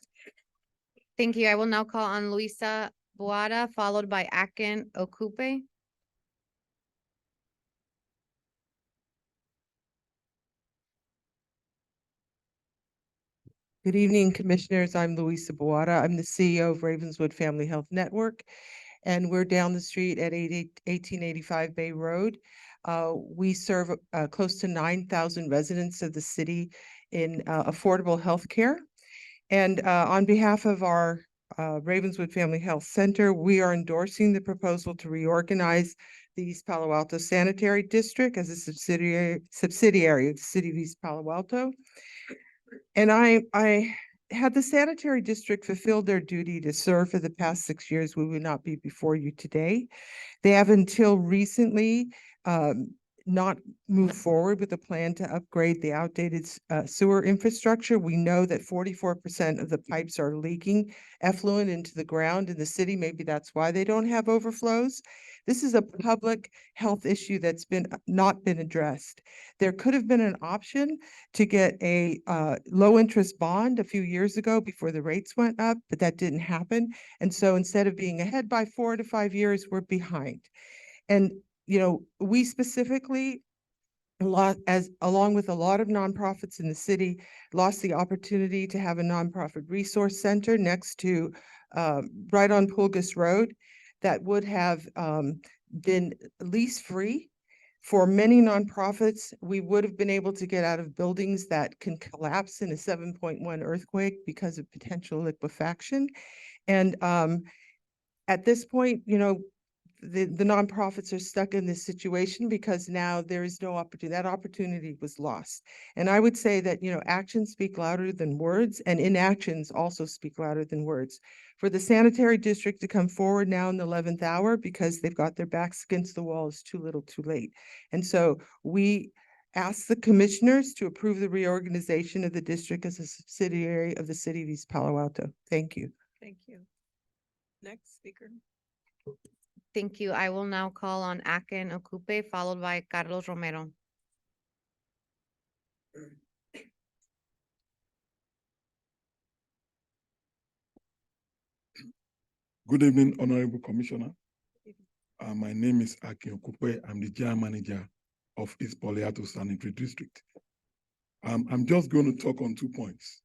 Thank you. I will now call on Luisa Buada, followed by Akin Okupe. Good evening, Commissioners. I'm Luisa Buada. I'm the CEO of Ravenswood Family Health Network, and we're down the street at 1885 Bay Road. We serve close to 9,000 residents of the city in affordable health care. And on behalf of our Ravenswood Family Health Center, we are endorsing the proposal to reorganize the East Palo Alto Sanitary District as a subsidiary of the City of East Palo Alto. And had the sanitary district fulfilled their duty to serve for the past 6 years, we would not be before you today. They have until recently not moved forward with a plan to upgrade the outdated sewer infrastructure. We know that 44% of the pipes are leaking effluent into the ground in the city. Maybe that's why they don't have overflows. This is a public health issue that's not been addressed. There could have been an option to get a low interest bond a few years ago before the rates went up, but that didn't happen. And so instead of being ahead by 4 to 5 years, we're behind. And, you know, we specifically along with a lot of nonprofits in the city, lost the opportunity to have a nonprofit resource center next to right on Pulgas Road that would have been lease free for many nonprofits. We would have been able to get out of buildings that can collapse in a 7.1 earthquake because of potential liquefaction. And at this point, you know, the nonprofits are stuck in this situation because now there is no opportunity. That opportunity was lost. And I would say that, you know, actions speak louder than words, and inactions also speak louder than words. For the sanitary district to come forward now in the 11th hour because they've got their backs against the wall is too little too late. And so we ask the commissioners to approve the reorganization of the district as a subsidiary of the city of East Palo Alto. Thank you. Thank you. Next speaker. Thank you. I will now call on Akin Okupe, followed by Carlos Romero. Good evening, Honorable Commissioner. My name is Akin Okupe. I'm the General Manager of East Palo Alto Sanitary District. I'm just going to talk on 2 points.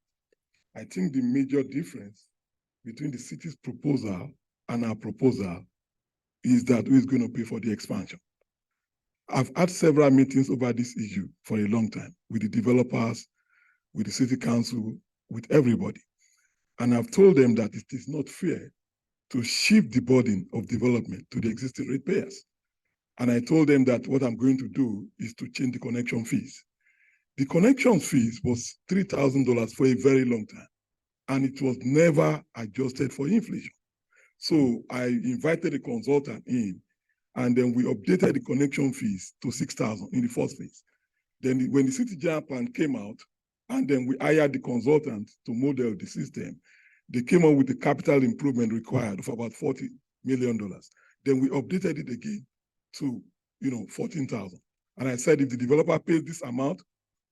I think the major difference between the city's proposal and our proposal is that who is going to pay for the expansion. I've had several meetings over this issue for a long time with the developers, with the city council, with everybody. And I've told them that it is not fair to shift the burden of development to the existing ratepayers. And I told them that what I'm going to do is to change the connection fees. The connection fees was $3,000 for a very long time, and it was never adjusted for inflation. So I invited a consultant in, and then we updated the connection fees to $6,000 in the first phase. Then when the city general plan came out, and then we hired the consultant to model the system, they came up with the capital improvement required of about $40 million. Then we updated it again to, you know, 14,000. And I said, if the developer pays this amount,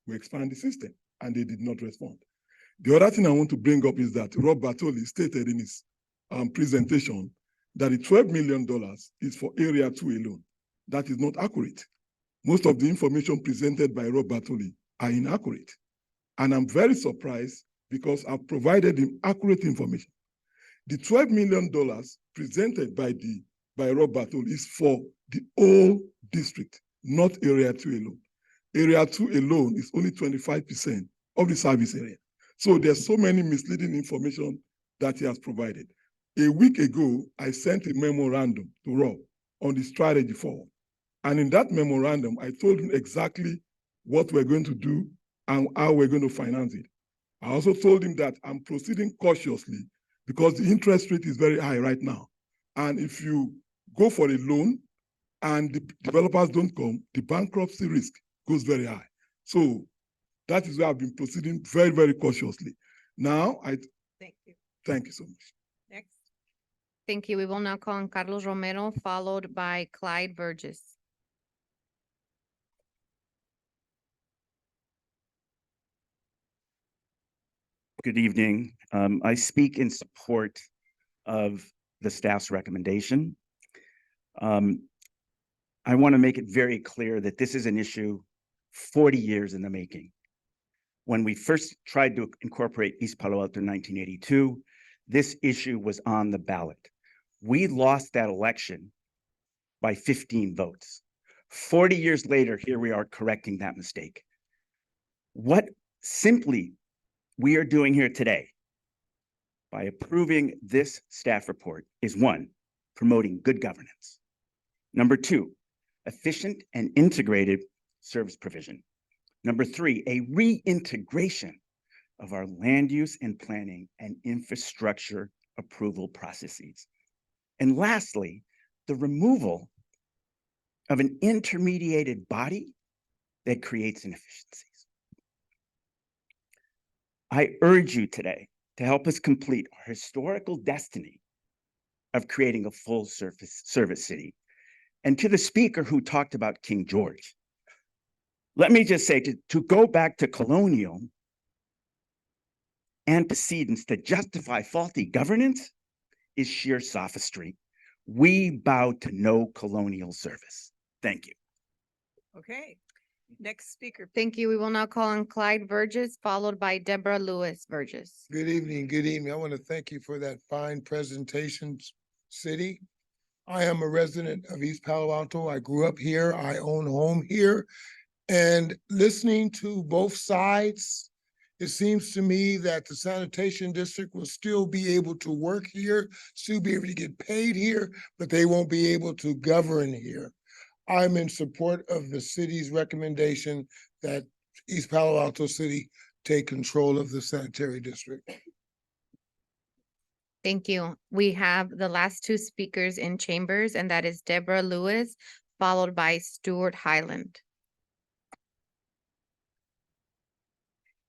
we expand the system, and they did not respond. The other thing I want to bring up is that Rob Bartoli stated in his presentation that the $12 million is for Area 2 alone. That is not accurate. Most of the information presented by Rob Bartoli are inaccurate. And I'm very surprised because I've provided him accurate information. The $12 million presented by Rob Bartoli is for the whole district, not Area 2 alone. Area 2 alone is only 25% of the service area. So there's so many misleading information that he has provided. A week ago, I sent a memorandum to Rob on the strategy forward. And in that memorandum, I told him exactly what we're going to do and how we're going to finance it. I also told him that I'm proceeding cautiously because the interest rate is very high right now. And if you go for a loan and the developers don't come, the bankruptcy risk goes very high. So that is why I've been proceeding very, very cautiously. Now, thank you so much. Next. Thank you. We will now call on Carlos Romero, followed by Clyde Burgess. Good evening. I speak in support of the staff's recommendation. I want to make it very clear that this is an issue 40 years in the making. When we first tried to incorporate East Palo Alto in 1982, this issue was on the ballot. We lost that election by 15 votes. 40 years later, here we are correcting that mistake. What simply we are doing here today by approving this staff report is 1, promoting good governance. Number 2, efficient and integrated service provision. Number 3, a reintegration of our land use and planning and infrastructure approval processes. And lastly, the removal of an intermediated body that creates inefficiencies. I urge you today to help us complete our historical destiny of creating a full service city. And to the speaker who talked about King George, let me just say to go back to colonial antecedents to justify faulty governance is sheer sophistry. We bow to no colonial service. Thank you. Okay, next speaker. Thank you. We will now call on Clyde Burgess, followed by Deborah Lewis Burgess. Good evening, good evening. I want to thank you for that fine presentation, city. I am a resident of East Palo Alto. I grew up here. I own a home here. And listening to both sides, it seems to me that the sanitation district will still be able to work here, still be able to get paid here, but they won't be able to govern here. I'm in support of the city's recommendation that East Palo Alto City take control of the sanitary district. Thank you. We have the last two speakers in chambers, and that is Deborah Lewis, followed by Stuart Highland.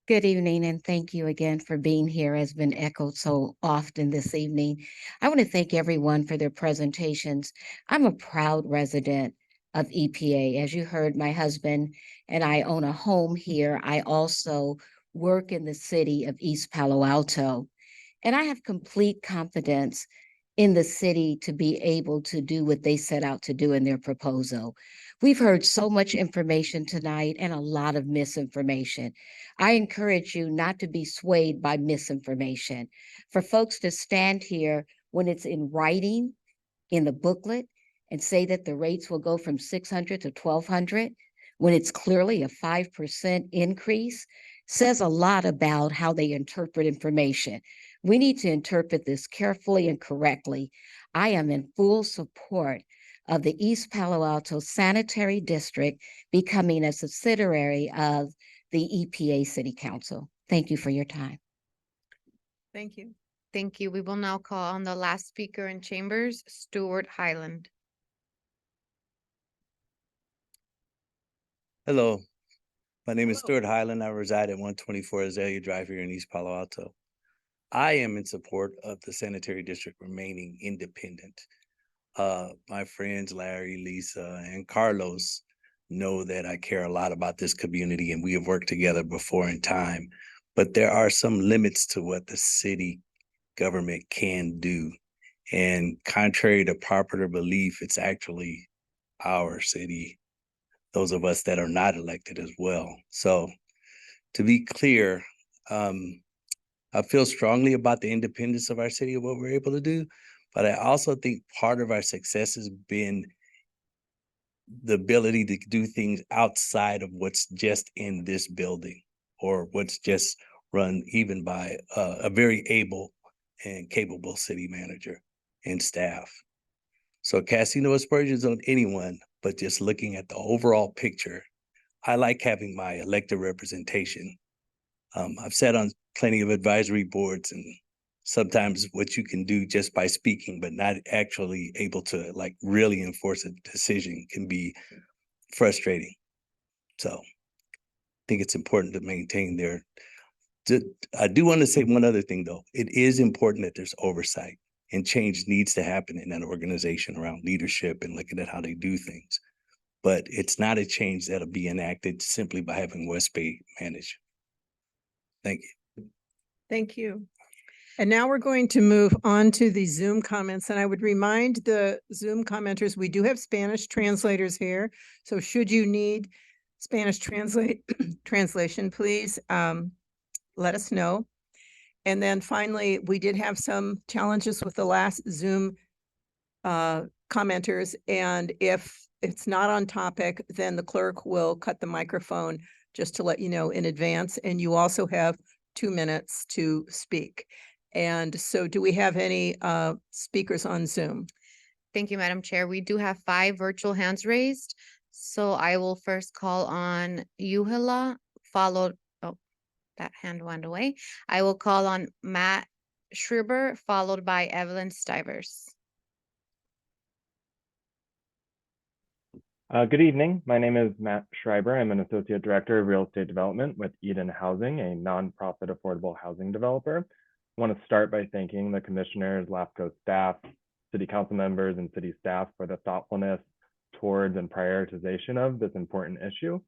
Good evening, and thank you again for being here, has been echoed so often this evening. I want to thank everyone for their presentations. I'm a proud resident of EPA. As you heard, my husband and I own a home here. I also work in the city of East Palo Alto, and I have complete confidence in the city to be able to do what they set out to do in their proposal. We've heard so much information tonight and a lot of misinformation. I encourage you not to be swayed by misinformation. For folks to stand here when it's in writing in the booklet and say that the rates will go from 600 to 1,200, when it's clearly a 5% increase, says a lot about how they interpret information. We need to interpret this carefully and correctly. I am in full support of the East Palo Alto Sanitary District becoming a subsidiary of the EPA City Council. Thank you for your time. Thank you. Thank you. We will now call on the last speaker in chambers, Stuart Highland. Hello, my name is Stuart Highland. I reside at 124 Azalea Drive here in East Palo Alto. I am in support of the sanitary district remaining independent. My friends Larry, Lisa, and Carlos know that I care a lot about this community, and we have worked together before in time. But there are some limits to what the city government can do. And contrary to popular belief, it's actually our city, those of us that are not elected as well. So to be clear, I feel strongly about the independence of our city and what we're able to do, but I also think part of our success has been the ability to do things outside of what's just in this building or what's just run even by a very able and capable city manager and staff. So casting no aspersions on anyone, but just looking at the overall picture, I like having my elected representation. I've sat on plenty of advisory boards, and sometimes what you can do just by speaking, but not actually able to like really enforce a decision can be frustrating. So I think it's important to maintain their, I do want to say one other thing though. It is important that there's oversight, and change needs to happen in that organization around leadership and looking at how they do things. But it's not a change that'll be enacted simply by having West Bay manage. Thank you. Thank you. And now we're going to move on to the Zoom comments. And I would remind the Zoom commenters, we do have Spanish translators here. So should you need Spanish translation, please let us know. And then finally, we did have some challenges with the last Zoom commenters. And if it's not on topic, then the clerk will cut the microphone just to let you know in advance. And you also have 2 minutes to speak. And so do we have any speakers on Zoom? Thank you, Madam Chair. We do have 5 virtual hands raised. So I will first call on Yuhila, followed, That hand went away. I will call on Matt Schreiber, followed by Evelyn Stivers. Good evening. My name is Matt Schreiber. I'm an Associate Director of Real Estate Development with Eden Housing, a nonprofit affordable housing developer. I want to start by thanking the commissioners, LAFCo staff, city council members, and city staff for the thoughtfulness towards and prioritization of this important issue.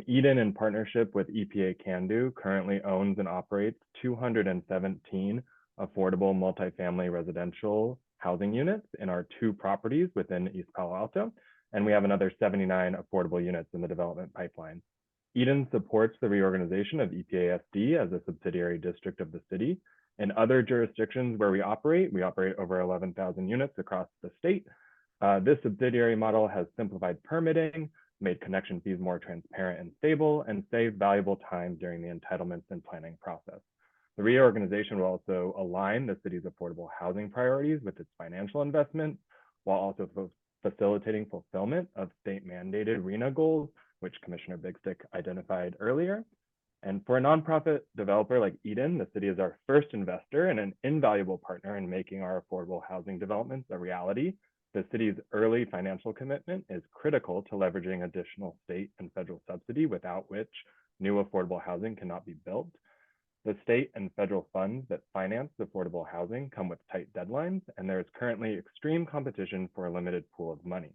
Eden, in partnership with EPA CANDO, currently owns and operates 217 affordable multifamily residential housing units in our 2 properties within East Palo Alto. And we have another 79 affordable units in the development pipeline. Eden supports the reorganization of EPA-SD as a subsidiary district of the city. In other jurisdictions where we operate over 11,000 units across the state. This subsidiary model has simplified permitting, made connection fees more transparent and stable, and saved valuable time during the entitlements and planning process. The reorganization will also align the city's affordable housing priorities with its financial investment, while also facilitating fulfillment of state-mandated RENA goals, which Commissioner Bigstick identified earlier. And for a nonprofit developer like Eden, the city is our first investor and an invaluable partner in making our affordable housing developments a reality. The city's early financial commitment is critical to leveraging additional state and federal subsidy, without which new affordable housing cannot be built. The state and federal funds that finance affordable housing come with tight deadlines, and there is currently extreme competition for a limited pool of money.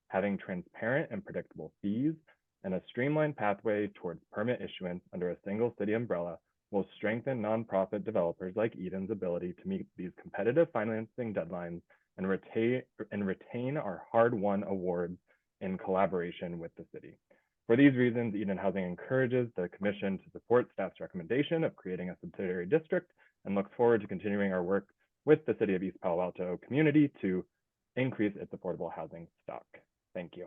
Having transparent and predictable fees and a streamlined pathway towards permit issuance under a single city umbrella will strengthen nonprofit developers like Eden's ability to meet these competitive financing deadlines and retain our hard-won awards in collaboration with the city. For these reasons, Eden Housing encourages the Commission to support staff's recommendation of creating a subsidiary district and looks forward to continuing our work with the City of East Palo Alto community to increase its affordable housing stock. Thank you.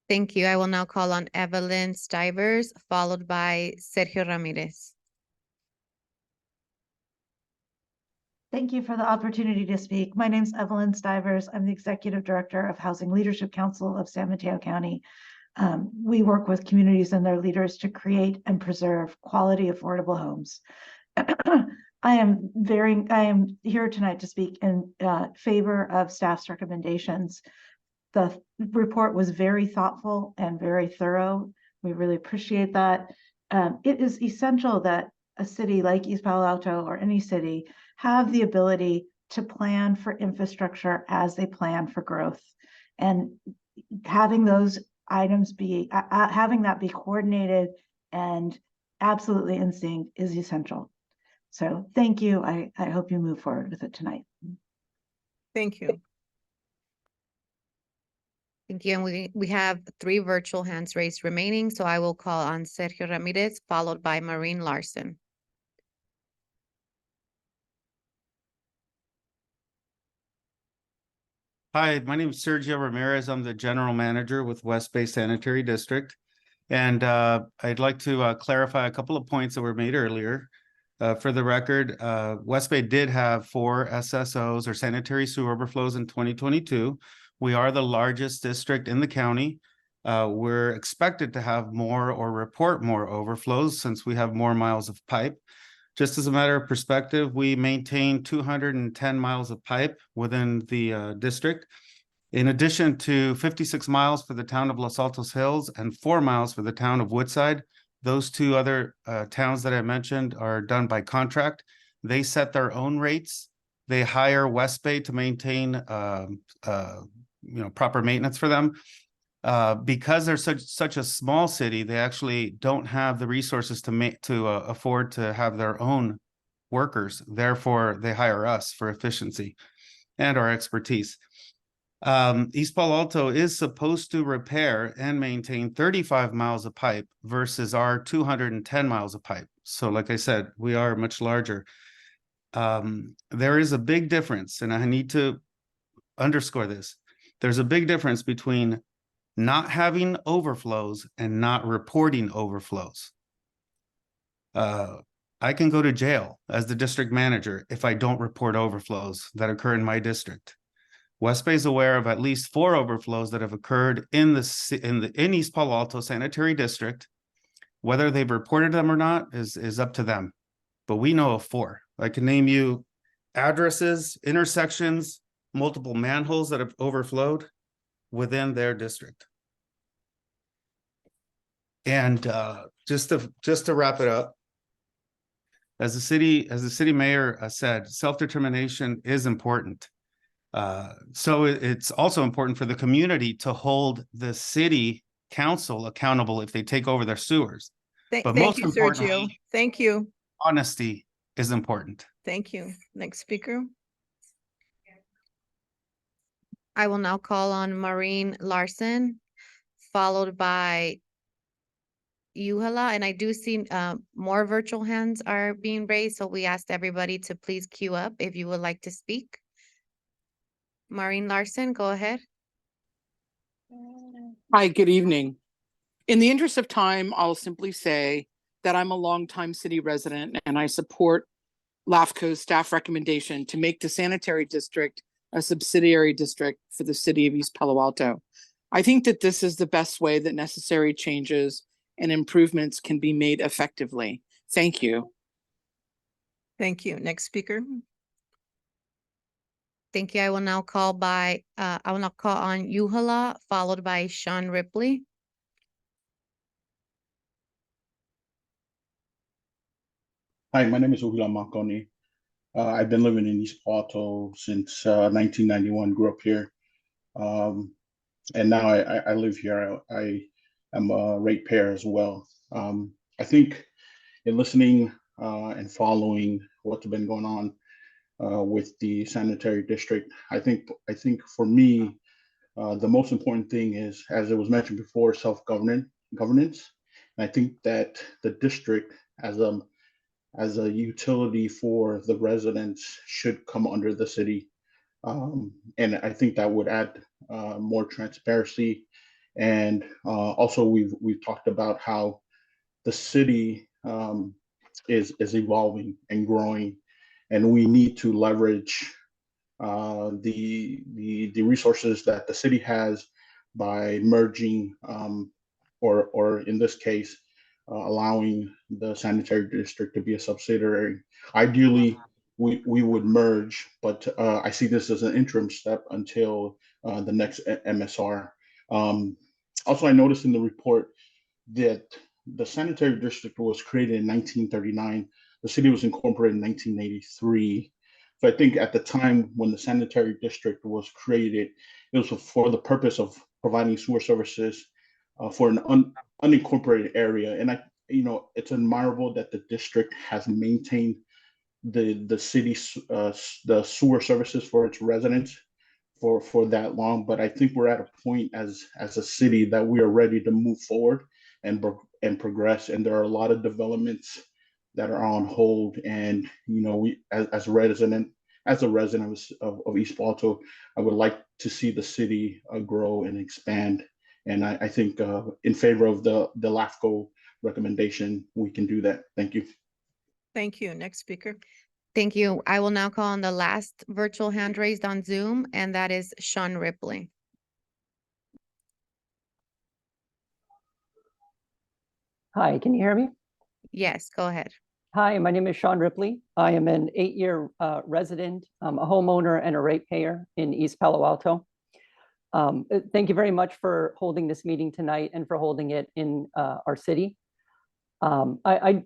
Thank you. I will now call on Evelyn Stivers, followed by Sergio Ramirez. Thank you for the opportunity to speak. My name is Evelyn Stivers. I'm the Executive Director of Housing Leadership Council of San Mateo County. We work with communities and their leaders to create and preserve quality, affordable homes. I am here tonight to speak in favor of staff's recommendations. The report was very thoughtful and very thorough. We really appreciate that. It is essential that a city like East Palo Alto or any city have the ability to plan for infrastructure as they plan for growth. And having those items be, having that be coordinated and absolutely in sync is essential. So thank you. I hope you move forward with it tonight. Thank you. Thank you. And we have 3 virtual hands raised remaining. So I will call on Sergio Ramirez, followed by Maureen Larson. Hi, my name is Sergio Ramirez. I'm the General Manager with West Bay Sanitary District. And I'd like to clarify a couple of points that were made earlier. For the record, West Bay did have 4 SSOs or sanitary sewer overflows in 2022. We are the largest district in the county. We're expected to have more or report more overflows since we have more miles of pipe. Just as a matter of perspective, we maintain 210 miles of pipe within the district, in addition to 56 miles for the town of Los Altos Hills and 4 miles for the town of Woodside. Those 2 other towns that I mentioned are done by contract. They set their own rates. They hire West Bay to maintain proper maintenance for them. Because they're such a small city, they actually don't have the resources to afford to have their own workers. Therefore, they hire us for efficiency and our expertise. East Palo Alto is supposed to repair and maintain 35 miles of pipe versus our 210 miles of pipe. So like I said, we are much larger. There is a big difference, and I need to underscore this. There's a big difference between not having overflows and not reporting overflows. I can go to jail as the district manager if I don't report overflows that occur in my district. West Bay is aware of at least 4 overflows that have occurred in East Palo Alto Sanitary District. Whether they've reported them or not is up to them. But we know of 4. I can name you addresses, intersections, multiple manholes that have overflowed within their district. And just to wrap it up, as the city mayor said, self-determination is important. So it's also important for the community to hold the city council accountable if they take over their sewers. But Thank most you, importantly, Sergio. Thank you. honesty is important. Thank you. Next speaker. I will now call on Maureen Larson, followed by Yuhala, and I do see more virtual hands are being raised, so we asked everybody to please queue up if you would like to speak. Maureen Larson, go ahead. Hi, good evening. In the interest of time, I'll simply say that I'm a longtime city resident and I support LAFCO's staff recommendation to make the sanitary district a subsidiary district for the city of East Palo Alto. I think that this is the best way that necessary changes and improvements can be made effectively. Thank you. Thank you. Next speaker. Thank you. I will now call on Yuhala, followed by Sean Ripley. Hi, my name is Uhila Makoni. I've been living in East Palo Alto since 1991, grew up here. And now I live here. I am a ratepayer as well. I think in listening and following what's been going on with the sanitary district, I think for me, the most important thing is, as it was mentioned before, governance. And I think that the district as a utility for the residents should come under the city. And I think that would add more transparency. And also we've talked about how the city is evolving and growing, and we need to leverage the resources that the city has by merging or in this case allowing the sanitary district to be a subsidiary. Ideally, we would merge, but I see this as an interim step until the next MSR. Also, I noticed in the report that the sanitary district was created in 1939. The city was incorporated in 1983. So I think at the time when the sanitary district was created, it was for the purpose of providing sewer services for an unincorporated area. And it's admirable that the district has maintained the city's the sewer services for its residents for that long. But I think we're at a point as a city that we are ready to move forward and progress. And there are a lot of developments that are on hold. And we as a resident of East Palo Alto, I would like to see the city grow and expand. And I think in favor of the LAFCo recommendation, we can do that. Thank you. Thank you. Next speaker. Thank you. I will now call on the last virtual hand raised on Zoom, and that is Sean Ripley. Hi, can you hear me? Yes, go ahead. Hi, my name is Sean Ripley. I am an 8-year resident, a homeowner and a ratepayer in East Palo Alto. Thank you very much for holding this meeting tonight and for holding it in our city. I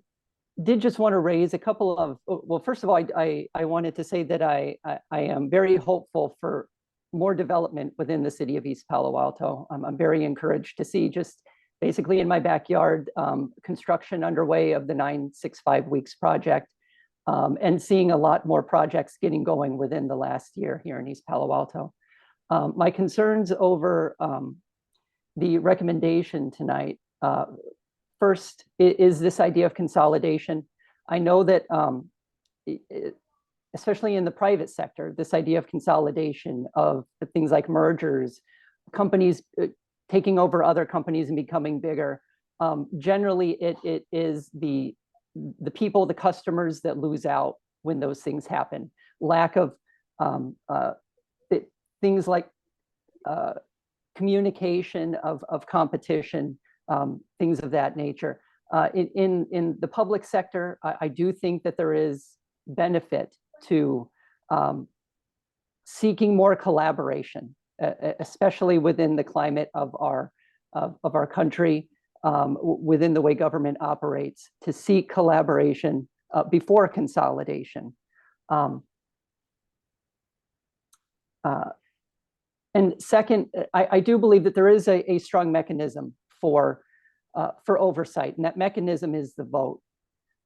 did just want to raise a couple of, well, first of all, I wanted to say that I am very hopeful for more development within the city of East Palo Alto. I'm very encouraged to see just basically in my backyard, construction underway of the 965 Weeks project, and seeing a lot more projects getting going within the last year here in East Palo Alto. My concerns over the recommendation tonight, first is this idea of consolidation. I know that, especially in the private sector, this idea of consolidation of things like mergers, companies taking over other companies and becoming bigger. Generally, it is the people, the customers that lose out when those things happen. Lack of things like communication of competition, things of that nature. In the public sector, I do think that there is benefit to seeking more collaboration, especially within the climate of our country, within the way government operates, to seek collaboration before consolidation. And second, I do believe that there is a strong mechanism for oversight, and that mechanism is the vote.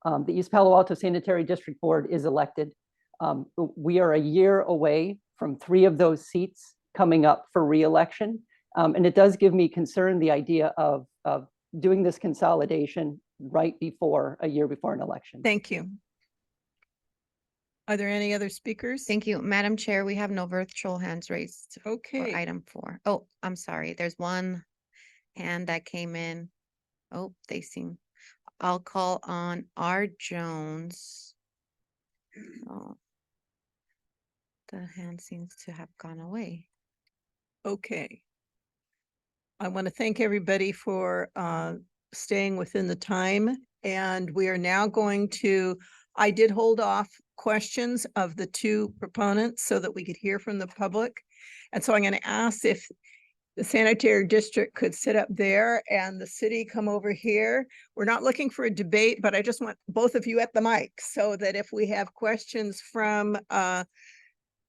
The East Palo Alto Sanitary District Board is elected. We are a year away from 3 of those seats coming up for re-election. And it does give me concern, the idea of doing this consolidation right before, a year before an election. Thank you. Are there any other speakers? Thank you, Madam Chair. We have no virtual hands raised for Okay. item 4. Oh, I'm sorry. There's one hand that came in. Oh, they seem, I'll call on R. Jones. Oh, the hand seems to have gone away. Okay. I want to thank everybody for staying within the time. And we are now going to, I did hold off questions of the 2 proponents so that we could hear from the public. And so I'm going to ask if the sanitary district could sit up there and the city come over here. We're not looking for a debate, but I just want both of you at the mic so that if we have questions from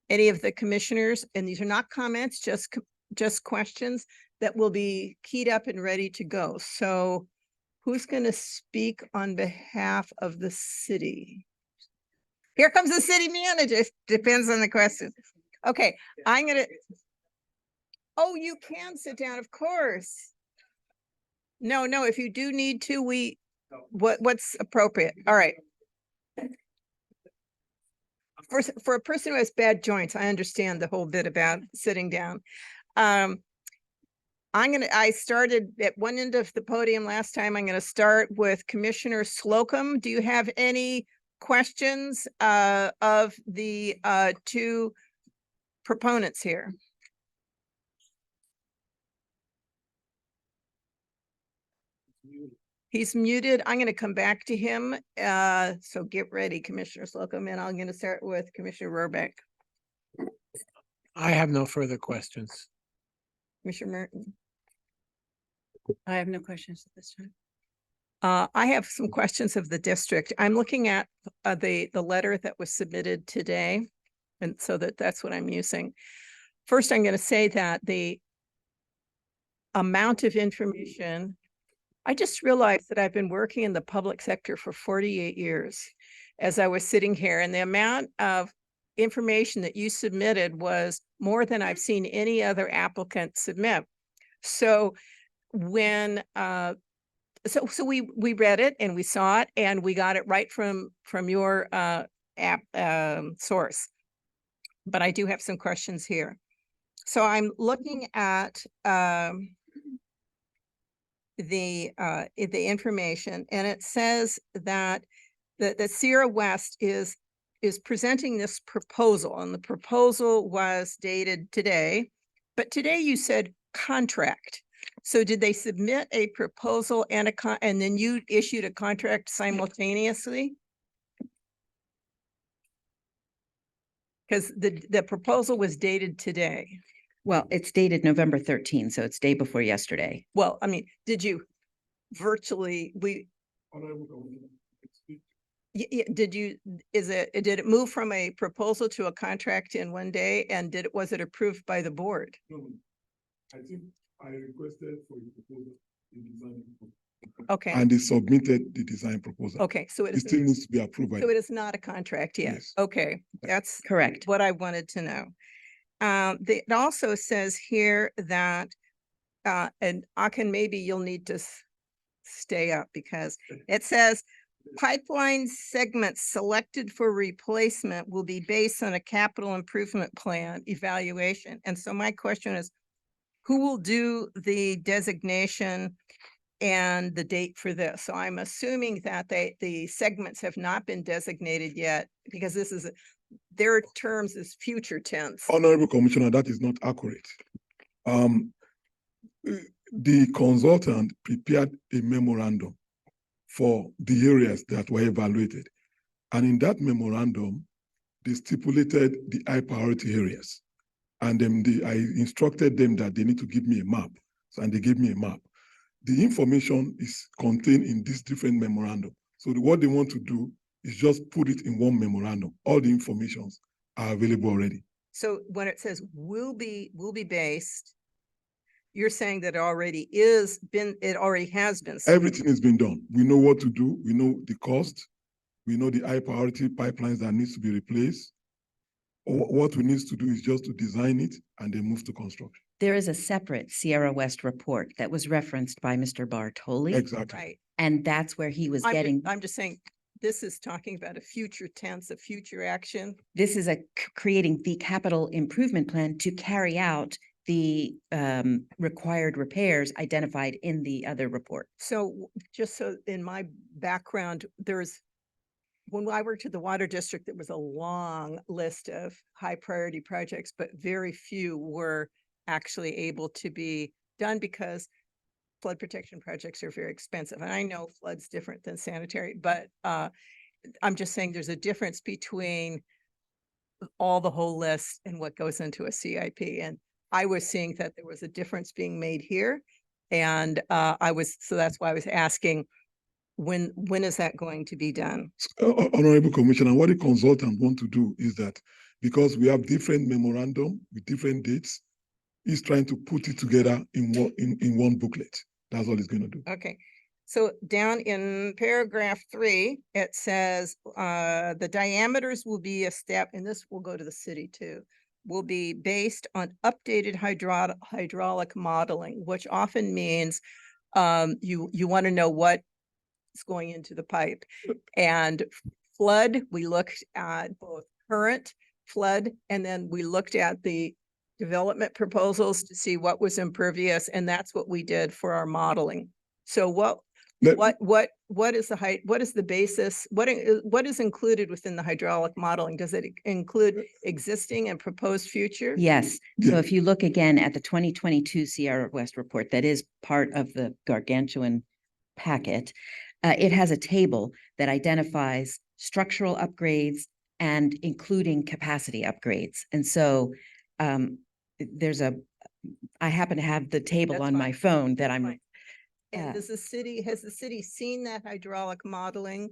any of the commissioners, and these are not comments, just questions, that will be keyed up and ready to go. So who's going to speak on behalf of the city? Here comes the city manager. Depends on the question. Okay, I'm going to. Oh, you can sit down, of course. No, if you do need to, what's appropriate? All right. For a person who has bad joints, I understand the whole bit about sitting down. I started at one end of the podium last time. I'm going to start with Commissioner Slocum. Do you have any questions of the 2 proponents here? He's muted. I'm going to come back to him. So get ready, Commissioner Slocum, and I'm going to start with Commissioner Rohrbeck. I have no further questions. Commissioner Merton. I have no questions at this time. I have some questions of the district. I'm looking at the letter that was submitted today, and so that's what I'm using. First, I'm going to say that the amount of information, I just realized that I've been working in the public sector for 48 years as I was sitting here, and the amount of information that you submitted was more than I've seen any other applicant submit. So when so we read it and we saw it and we got it right from your app source. But I do have some questions here. So I'm looking at the information, and it says that the Sierra West is presenting this proposal, and the proposal was dated today, but today you said contract. So did they submit a proposal and and then you issued a contract simultaneously? Because the proposal was dated today. Well, it's dated November 13th, so it's day before yesterday. Well, I mean, did you virtually, did it move from a proposal to a contract in one day, and was it approved by the board? No, I think I requested for the proposal, the design proposal. Okay. And they submitted the design proposal. Okay, so it still needs to be approved by. So it is not a contract yet. Yes. Okay, that's correct. What I wanted to know. It also says here that, and Akin, maybe you'll need to stay up because it says pipeline segments selected for replacement will be based on a capital improvement plan evaluation. And so my question is, who will do the designation and the date for this? So I'm assuming that the segments have not been designated yet, because this is their terms is future tense. Honorable Commissioner, that is not accurate. The consultant prepared a memorandum for the areas that were evaluated. And in that memorandum, they stipulated the high priority areas. And then I instructed them that they need to give me a map. And they gave me a map. The information is contained in this different memorandum. So what they want to do is just put it in one memorandum. All the informations are available already. So when it says will be based, you're saying that it already has been submitted. Everything has been done. We know what to do. We know the cost. We know the high priority pipelines that needs to be replaced. What we need to do is just to design it and then move to construction. There is a separate Sierra West report that was referenced by Mr. Bartoli. Exactly. Right. And that's where he was getting. I'm just saying, this is talking about a future tense, a future action. This is creating the capital improvement plan to carry out the required repairs identified in the other report. So just so in my background, when I worked at the water district, there was a long list of high priority projects, but very few were actually able to be done because flood protection projects are very expensive. And I know flood's different than sanitary, but I'm just saying there's a difference between the whole list and what goes into a CIP. And I was seeing that there was a difference being made here. And so that's why I was asking, when is that going to be done? Honorable Commissioner, what the consultant want to do is that because we have different memorandum with different dates, he's trying to put it together in one booklet. That's all he's going to do. Okay. So down in paragraph 3, it says the diameters will be and this will go to the city too, will be based on updated hydraulic modeling, which often means you want to know what is going into the pipe. And flood, we looked at both current flood, and then we looked at the development proposals to see what was impervious, and that's what we did for our modeling. So what is the basis? What is included within the hydraulic modeling? Does it include existing and proposed future? Yes. So if you look again at the 2022 Sierra West report, that is part of the gargantuan packet, it has a table that identifies structural upgrades and including capacity upgrades. And so I happen to have the table on my phone that I'm. And has the city seen that hydraulic modeling,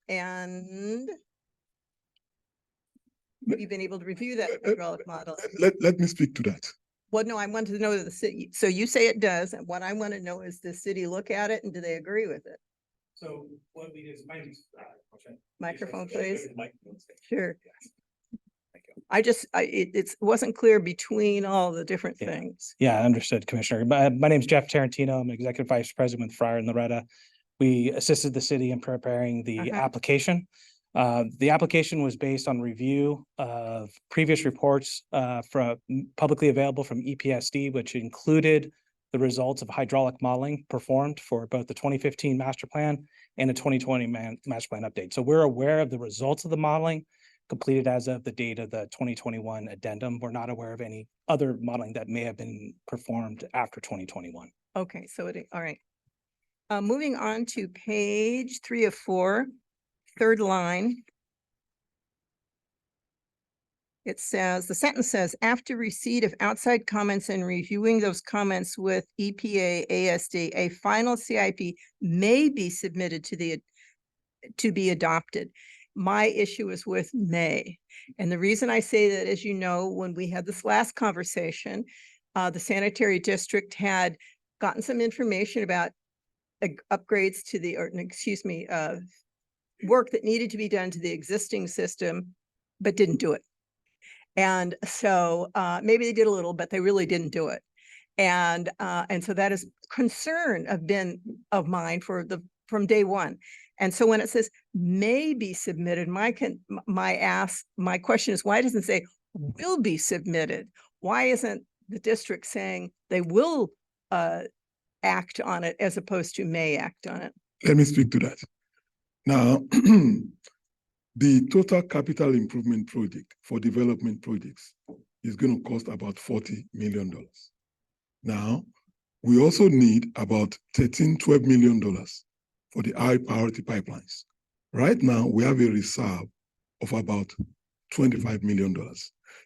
and have you been able to review that hydraulic model? Let me speak to that. Well, no, I wanted to know the city. So you say it does, and what I want to know is the city look at it and do they agree with it? So what we did is Microphone, please. Sure. It wasn't clear between all the different things. Yeah, understood, Commissioner. My name is Jeff Tarantino. I'm Executive Vice President with Fryer and Loretta. We assisted the city in preparing the application. The application was based on review of previous reports from publicly available from EPSD, which included the results of hydraulic modeling performed for both the 2015 master plan and the 2020 master plan update. So we're aware of the results of the modeling completed as of the date of the 2021 addendum. We're not aware of any other modeling that may have been performed after 2021. Okay, so all right. Moving on to page 3 of 4, third line. It says, the sentence says, after receipt of outside comments and reviewing those comments with EPA, ASD, a final CIP may be submitted to be adopted. My issue is with may. And the reason I say that, as you know, when we had this last conversation, the sanitary district had gotten some information about upgrades to work that needed to be done to the existing system, but didn't do it. And so maybe they did a little, but they really didn't do it. And so that is concern of mine from day one. And so when it says may be submitted, my question is, why doesn't it say will be submitted? Why isn't the district saying they will act on it as opposed to may act on it? Let me speak to that. Now, the total capital improvement project for development projects is going to cost about $40 million. Now, we also need about $12 million for the high priority pipelines. Right now, we have a reserve of about $25 million.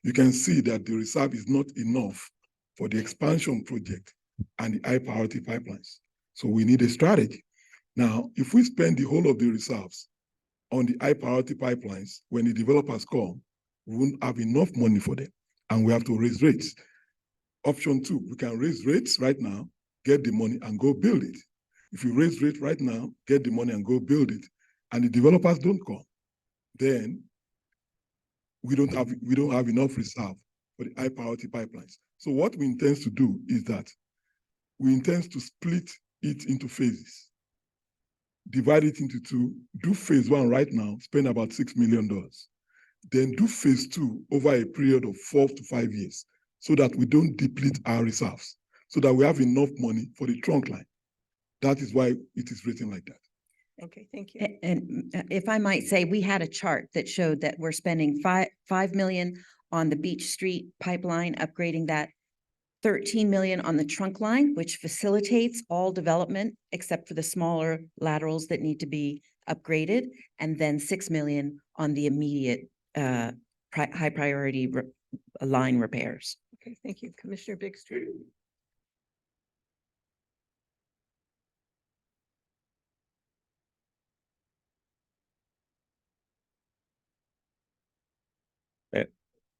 You can see that the reserve is not enough for the expansion project and the high priority pipelines. So we need a strategy. Now, if we spend the whole of the reserves on the high priority pipelines, when the developers come, we won't have enough money for them, and we have to raise rates. Option two, we can raise rates right now, get the money and go build it. If you raise rate right now, get the money and go build it, and the developers don't come, then we don't have enough reserve for the high priority pipelines. So what we intend to do is that we intend to split it into phases, divide it into two, do phase one right now, spend about $6 million. Then do phase two over a period of 4 to 5 years so that we don't deplete our reserves, so that we have enough money for the trunk line. That is why it is written like that. Okay, thank you. And if I might say, we had a chart that showed that we're spending five million on the Beach Street pipeline, upgrading that, 13 million on the trunk line, which facilitates all development except for the smaller laterals that need to be upgraded, and then 6 million on the immediate high priority line repairs. Okay, thank you. Commissioner Bigstreet.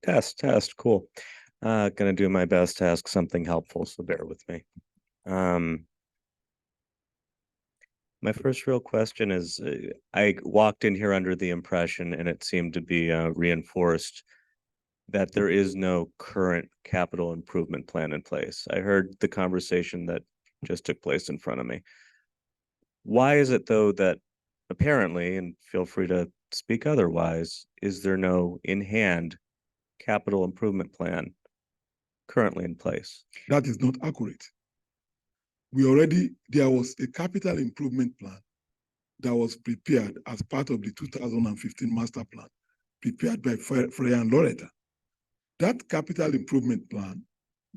Test, cool. Gonna do my best to ask something helpful, so bear with me. My first real question is, I walked in here under the impression, and it seemed to be reinforced, that there is no current capital improvement plan in place. I heard the conversation that just took place in front of me. Why is it though that apparently, and feel free to speak otherwise, is there no in-hand capital improvement plan currently in place? That is not accurate. There was a capital improvement plan that was prepared as part of the 2015 master plan, prepared by Freya and Loretta. That capital improvement plan,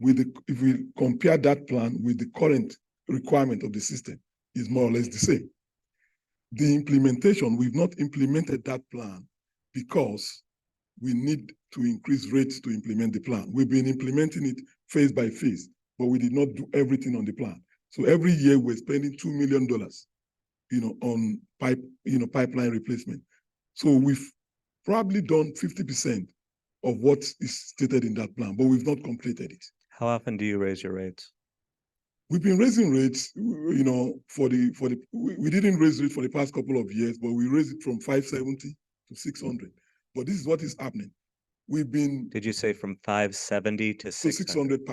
if we compare that plan with the current requirement of the system, is more or less the same. The implementation, we've not implemented that plan because we need to increase rates to implement the plan. We've been implementing it phase by phase, but we did not do everything on the plan. So every year we're spending $2 million, on pipeline replacement. So we've probably done 50% of what is stated in that plan, but we've not completed it. How often do you raise your rates? We've been raising rates, we didn't raise it for the past couple of years, but we raised it from 570 to 600. But this is what is happening. Did you say from 570 to 600? 600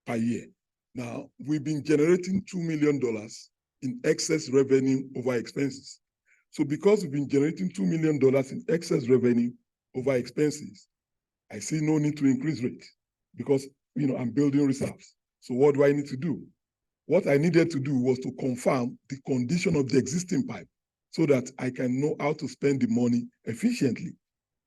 per year. Now, we've been generating $2 million in excess revenue over expenses. So because we've been generating $2 million in excess revenue over expenses, I see no need to increase rate because, I'm building reserves. So what do I need to do? What I needed to do was to confirm the condition of the existing pipe so that I can know how to spend the money efficiently.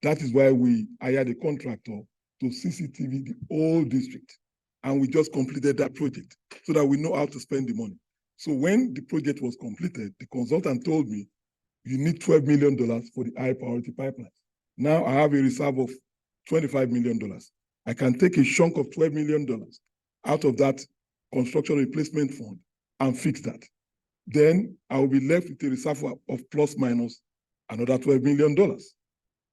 That is why we hired a contractor to CCTV the whole district. And we just completed that project so that we know how to spend the money. So when the project was completed, the consultant told me, you need $12 million for the high priority pipelines. Now I have a reserve of $25 million. I can take a chunk of $12 million out of that construction replacement fund and fix that. Then I will be left with a reserve of plus minus another $12 million.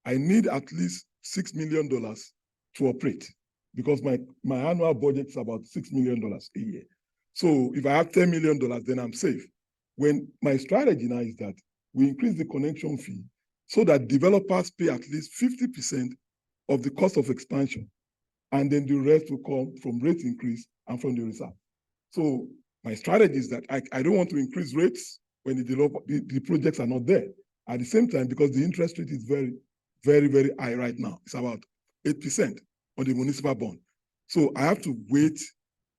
I need at least $6 million to operate because my annual budget is about $6 million a year. So if I have $10 million, then I'm safe. When my strategy now is that we increase the connection fee so that developers pay at least 50% of the cost of expansion, and then the rest will come from rate increase and from the reserve. So my strategy is that I don't want to increase rates when the projects are not there. At the same time, because the interest rate is very, very, very high right now. It's about 8% on the municipal bond. So I have to wait,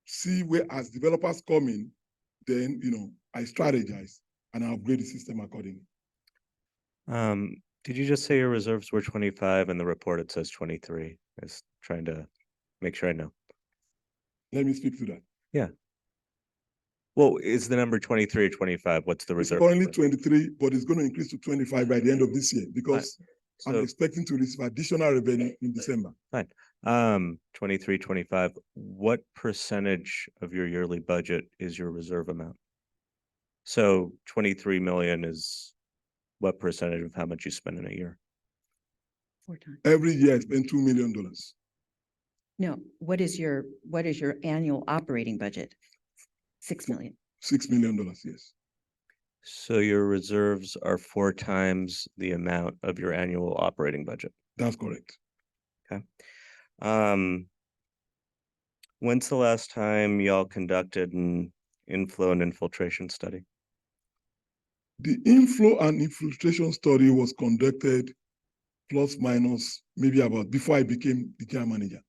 see where as developers come in, then, I strategize and I upgrade the system accordingly. Did you just say your reserves were 25 and the report it says 23? I was trying to make sure I know. Let me speak to that. Yeah. Well, is the number 23 or 25? What's the It's reserve? currently number? 23, but it's going to increase to 25 by the end of this year because I'm So- expecting to receive additional revenue in December. Fine. 23, 25. What percentage of your yearly budget is your reserve amount? So 23 million is what percentage of how much you spend in a year? 4 times. Every year I spend $2 million. No, what is your annual operating budget? 6 million. $6 million, yes. So your reserves are 4 times the amount of your annual operating budget. That's correct. Okay. When's the last time y'all conducted an inflow and infiltration study? The inflow and infiltration study was conducted plus minus maybe about before I became the general manager,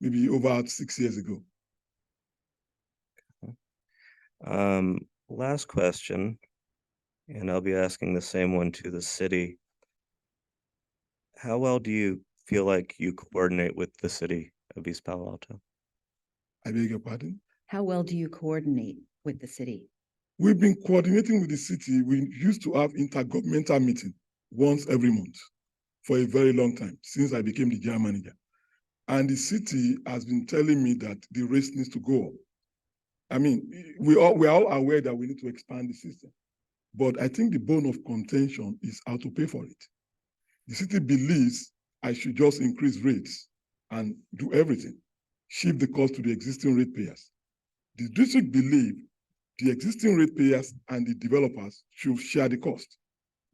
maybe over 6 years ago. Last question, and I'll be asking the same one to the city. How well do you feel like you coordinate with the city of East Palo Alto? I beg your pardon? How well do you coordinate with the city? We've been coordinating with the city. We used to have intergovernmental meeting once every month for a very long time, since I became the general manager. And the city has been telling me that the race needs to go up. I mean, we're all aware that we need to expand the system. But I think the bone of contention is how to pay for it. The city believes I should just increase rates and do everything, shift the cost to the existing ratepayers. The district believes the existing ratepayers and the developers should share the cost.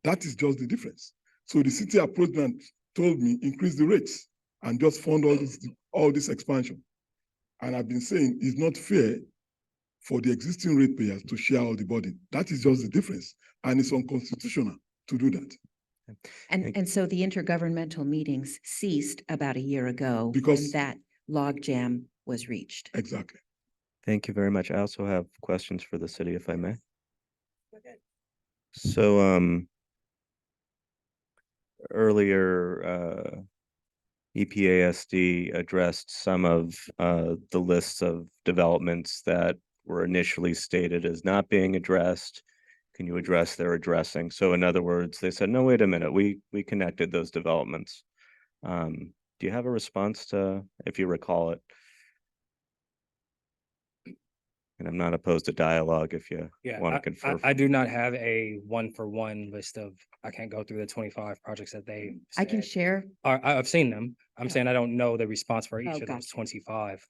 That is just the difference. So the city approached me and told me, increase the rates and just fund all this expansion. And I've been saying it's not fair for the existing ratepayers to share all the burden. That is just the difference. And it's unconstitutional to do that. And so the intergovernmental meetings ceased about a year ago Because- when that logjam was reached. Exactly. Thank you very much. I also have questions for the city, if I may. So, earlier, EPASD addressed some of the lists of developments that were initially stated as not being addressed. Can you address their addressing? So in other words, they said, no, wait a minute, we connected those developments. Do you have a response to, if you recall it? And I'm not opposed to dialogue if you want to confer. I do not have a 1-for-1 list of, I can't go through the 25 projects that they. I can share. I've seen them. I'm saying I don't know the response for each Oh, of those gotcha. 25.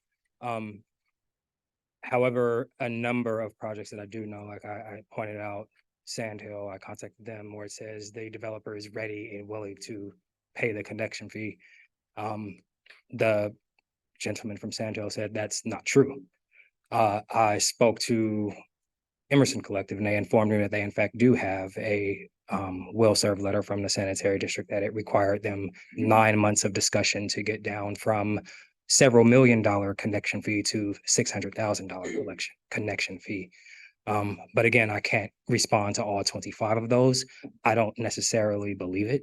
However, a number of projects that I do know, like I pointed out, Sand Hill, I contacted them where it says the developer is ready and willing to pay the connection fee. The gentleman from Sand Hill said that's not true. I spoke to Emerson Collective and they informed me that they in fact do have a will serve letter from the sanitary district that it required them 9 months of discussion to get down from several $1 million connection fee to $600,000 connection fee. But again, I can't respond to all 25 of those. I don't necessarily believe it.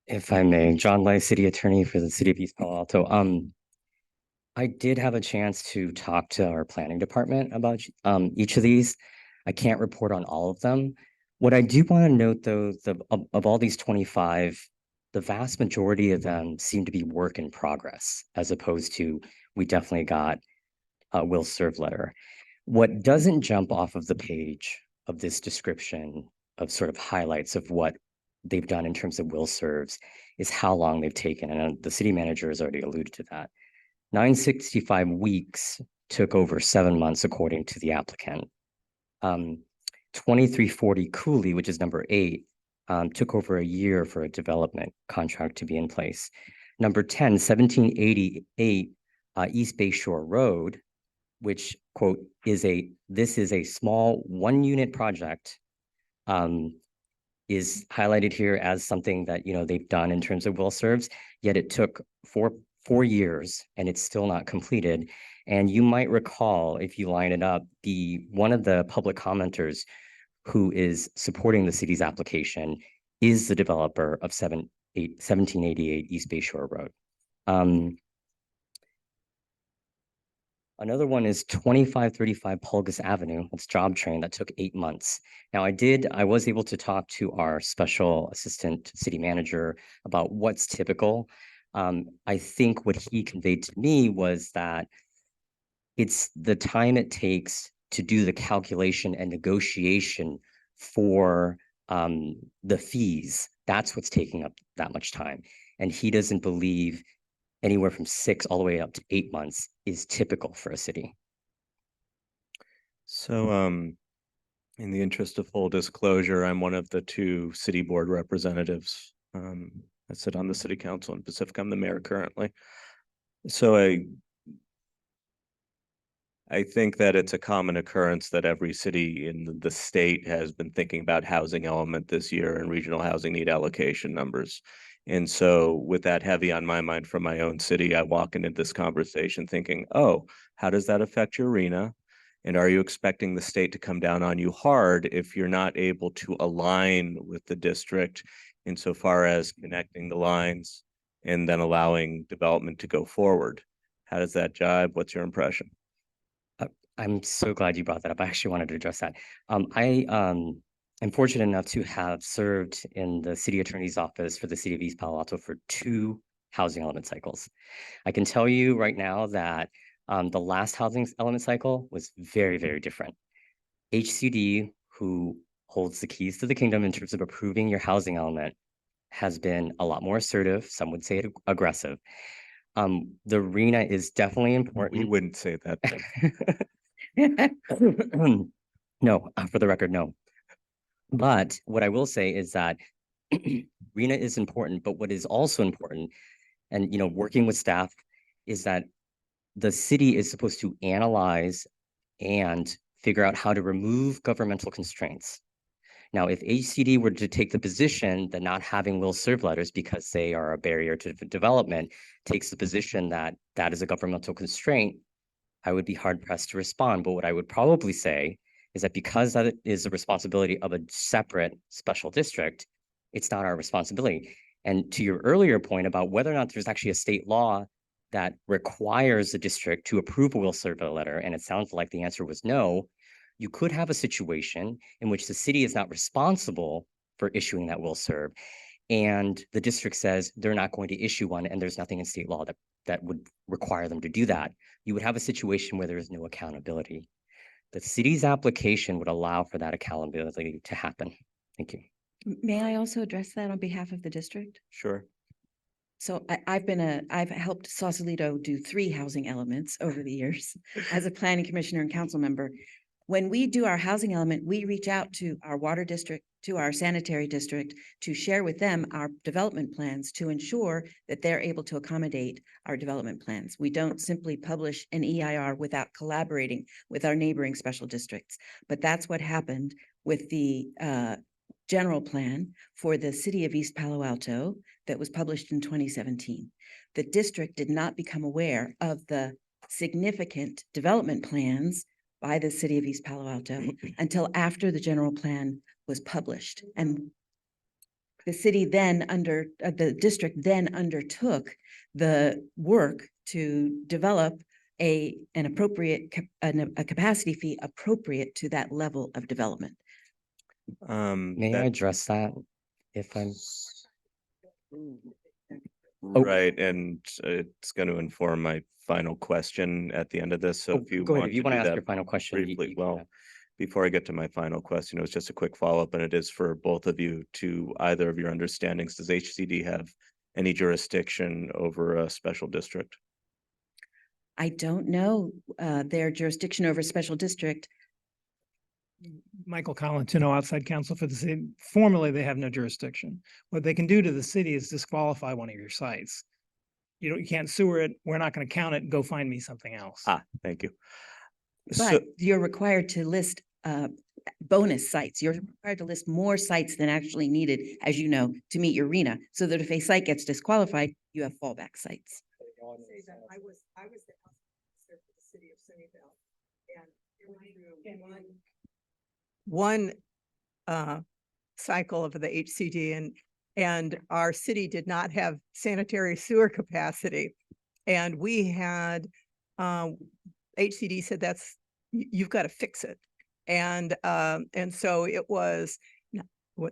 If I may, John Lai, City Attorney for the City of East Palo Alto. I did have a chance to talk to our planning department about each of these. I can't report on all of them. What I do want to note though, of all these 25, the vast majority of them seem to be work in progress, as opposed to, we definitely got a will serve letter. What doesn't jump off of the page of this description of sort of highlights of what they've done in terms of will serves is how long they've taken. And the city manager has already alluded to that. 965 weeks took over 7 months, according to the applicant. 2340 Cooley, which is number 8, took over a year for a development contract to be in place. Number 10, 1788 East Bay Shore Road, which, quote, this is a small 1-unit project, is highlighted here as something that, they've done in terms of will serves, yet it took four years and it's still not completed. And you might recall, if you line it up, one of the public commenters who is supporting the city's application is the developer of 1788 East Bay Shore Road. Another one is 2535 Pulgus Avenue. That's job train that took 8 months. Now I was able to talk to our special assistant city manager about what's typical. I think what he conveyed to me was that it's the time it takes to do the calculation and negotiation for the fees. That's what's taking up that much time. And he doesn't believe anywhere from 6 all the way up to 8 months is typical for a city. So, in the interest of full disclosure, I'm one of the 2 city board representatives. I sit on the city council in Pacific. I'm the mayor currently. So I think that it's a common occurrence that every city in the state has been thinking about housing element this year and regional housing need allocation numbers. And so with that heavy on my mind from my own city, I walk into this conversation thinking, oh, how does that affect your arena? And are you expecting the state to come down on you hard if you're not able to align with the district insofar as connecting the lines and then allowing development to go forward? How does that jibe? What's your impression? I'm so glad you brought that up. I actually wanted to address that. I'm fortunate enough to have served in the city attorney's office for the city of East Palo Alto for 2 housing element cycles. I can tell you right now that the last housing element cycle was very, very different. HCD, who holds the keys to the kingdom in terms of approving your housing element, has been a lot more assertive. Some would say aggressive. The arena is definitely important. We wouldn't say that. No, for the record, no. But what I will say is that RENA is important, but what is also important, and working with staff, is that the city is supposed to analyze and figure out how to remove governmental constraints. Now, if HCD were to take the position that not having will serve letters because they are a barrier to development takes the position that that is a governmental constraint, I would be hard pressed to respond. But what I would probably say is that because that is the responsibility of a separate special district, it's not our responsibility. And to your earlier point about whether or not there's actually a state law that requires the district to approve a will serve letter, and it sounds like the answer was no, you could have a situation in which the city is not responsible for issuing that will serve, and the district says they're not going to issue one, and there's nothing in state law that would require them to do that. You would have a situation where there is no accountability. The city's application would allow for that accountability to happen. Thank you. May I also address that on behalf of the district? Sure. So I've helped Sausalito do 3 housing elements over the years as a planning commissioner and council member. When we do our housing element, we reach out to our water district, to our sanitary district, to share with them our development plans to ensure that they're able to accommodate our development plans. We don't simply publish an EIR without collaborating with our neighboring special districts. But that's what happened with the general plan for the city of East Palo Alto that was published in 2017. The district did not become aware of the significant development plans by the city of East Palo Alto until after the general plan was published. And the city then the district then undertook the work to develop a capacity fee appropriate to that level of development. May I address that if I'm Right, and it's going to inform my final question at the end of this. So if you go ahead. want If you to want to do ask that your final question, you briefly, can do well, that. before I get to my final question, it was just a quick follow-up, and it is for both of you to either of your understandings. Does HCD have any jurisdiction over a special district? I don't know their jurisdiction over special district. Michael Colantino, outside counsel for the city. Formally, they have no jurisdiction. What they can do to the city is disqualify one of your sites. You can't sewer it. We're not going to count it. Go find me something else. Thank you. But you're required to list bonus sites. You're required to list more sites than actually needed, as you know, to meet your RENA, so that if a site gets disqualified, you have fallback sites. I was the house minister for the city of Sunnyvale, and it went through one cycle of the HCD, and our city did not have sanitary sewer capacity, and we had HCD said you've got to fix it. And so it was,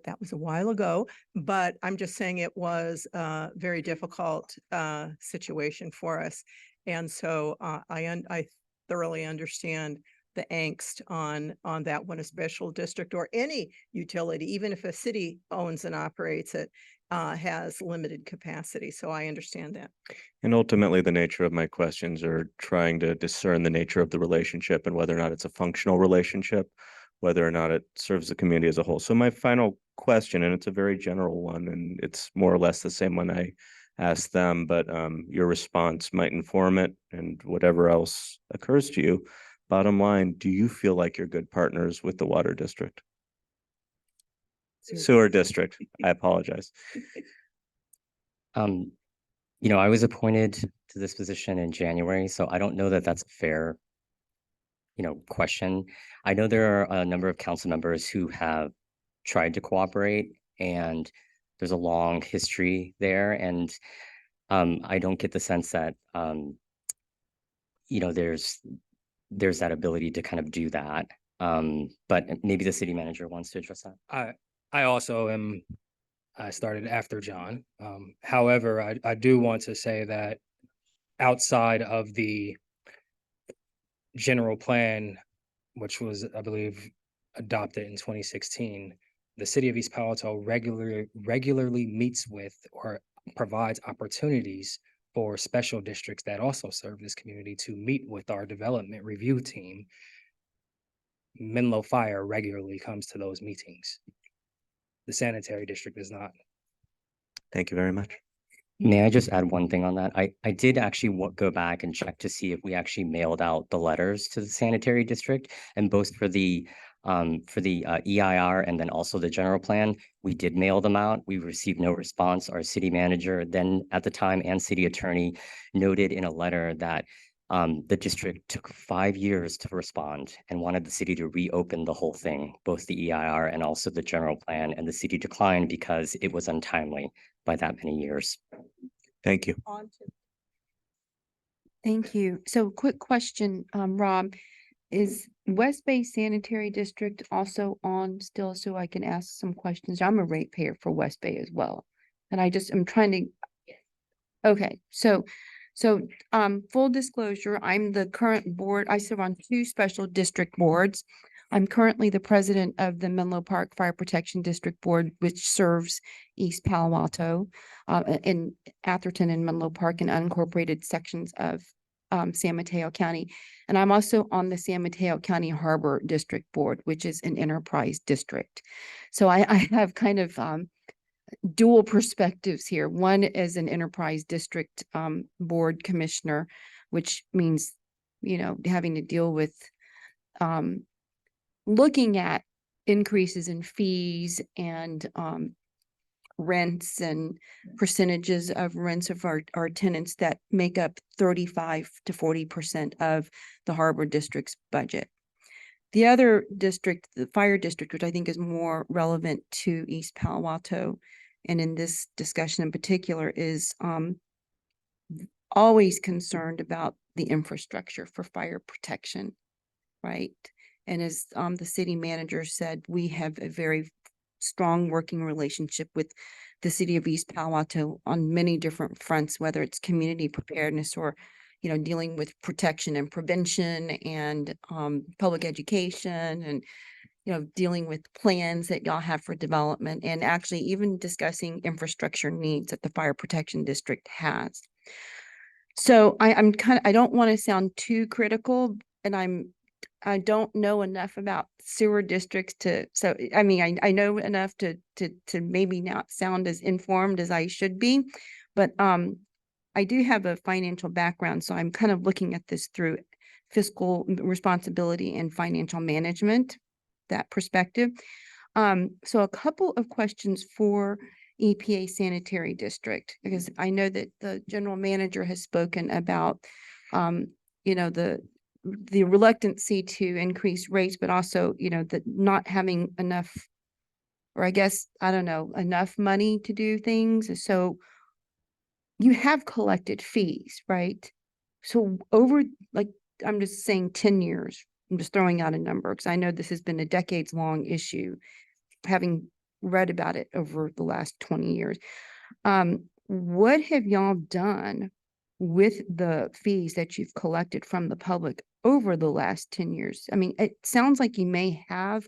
that was a while ago, but I'm just saying it was a very difficult situation for us. And so I thoroughly understand the angst on that when a special district or any utility, even if a city owns and operates it, has limited capacity. So I understand that. And ultimately, the nature of my questions are trying to discern the nature of the relationship and whether or not it's a functional relationship, whether or not it serves the community as a whole. So my final question, and it's a very general one, and it's more or less the same one I asked them, but your response might inform it and whatever else occurs to you. Bottom line, do you feel like you're good partners with the water district? Sewer district. I apologize. You know, I was appointed to this position in January, so I don't know that that's a fair, question. I know there are a number of council members who have tried to cooperate, and there's a long history there, and I don't get the sense that there's that ability to kind of do that. But maybe the city manager wants to address that. I also am, I started after John. However, I do want to say that outside of the general plan, which was, I believe, adopted in 2016, the city of East Palo Alto regularly meets with or provides opportunities for special districts that also serve this community to meet with our development review team. Menlo Fire regularly comes to those meetings. The sanitary district does not. Thank you very much. May I just add one thing on that? I did actually go back and check to see if we actually mailed out the letters to the sanitary district, and both for the EIR and then also the general plan, we did mail them out. We received no response. Our city manager then at the time and city attorney noted in a letter that the district took 5 years to respond and wanted the city to reopen the whole thing, both the EIR and also the general plan, and the city declined because it was untimely by that many years. Thank you. Thank you. So quick question, Rob, is West Bay Sanitary District also on still, so I can ask some questions? I'm a ratepayer for West Bay as well. And I'm trying to, okay, so full disclosure, I'm the current board. I serve on 2 special district boards. I'm currently the president of the Menlo Park Fire Protection District Board, which serves East Palo Alto, in Atherton and Menlo Park and unincorporated sections of San Mateo County. And I'm also on the San Mateo County Harbor District Board, which is an enterprise district. So I have kind of dual perspectives here. One as an enterprise district board commissioner, which means, having to deal with looking at increases in fees and rents and percentages of rents of our tenants that make up 35 to 40% of the Harbor District's budget. The other district, the fire district, which I think is more relevant to East Palo Alto, and in this discussion in particular, is always concerned about the infrastructure for fire protection, right? And as the city manager said, we have a very strong working relationship with the city of East Palo Alto on many different fronts, whether it's community preparedness or, dealing with protection and prevention and public education and, dealing with plans that y'all have for development and actually even discussing infrastructure needs that the fire protection district has. So I don't want to sound too critical, and I don't know enough about sewer districts I know enough to maybe not sound as informed as I should be, but I do have a financial background, so I'm kind of looking at this through fiscal responsibility and financial management, that perspective. So a couple of questions for EPA Sanitary District, because I know that the general manager has spoken about, the reluctancy to increase rates, but also, the not having enough, or I guess, I don't know, enough money to do things. So you have collected fees, right? So over like I'm just saying 10 years. I'm just throwing out a number because I know this has been a decades-long issue, having read about it over the last 20 years. What have y'all done with the fees that you've collected from the public over the last 10 years? I mean, it sounds like you may have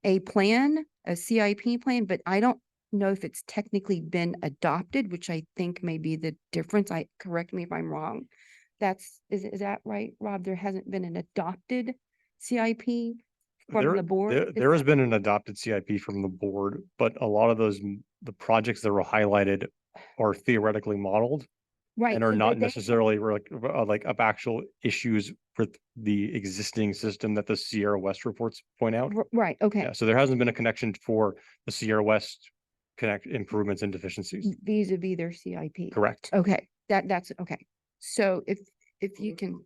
a plan, a CIP plan, but I don't know if it's technically been adopted, which I think may be the difference. Correct me if I'm wrong. Is that right, Rob? There hasn't been an adopted CIP from the board? There has been an adopted CIP from the board, but a lot of the projects that were highlighted are theoretically modeled. Right. And are so not they- necessarily like of actual issues with the existing system that the Sierra West reports point out. Right, okay. Yeah, so there hasn't been a connection for the Sierra West improvements and deficiencies. Vis-a-vis their CIP. Correct. Okay, that's okay. So if you can,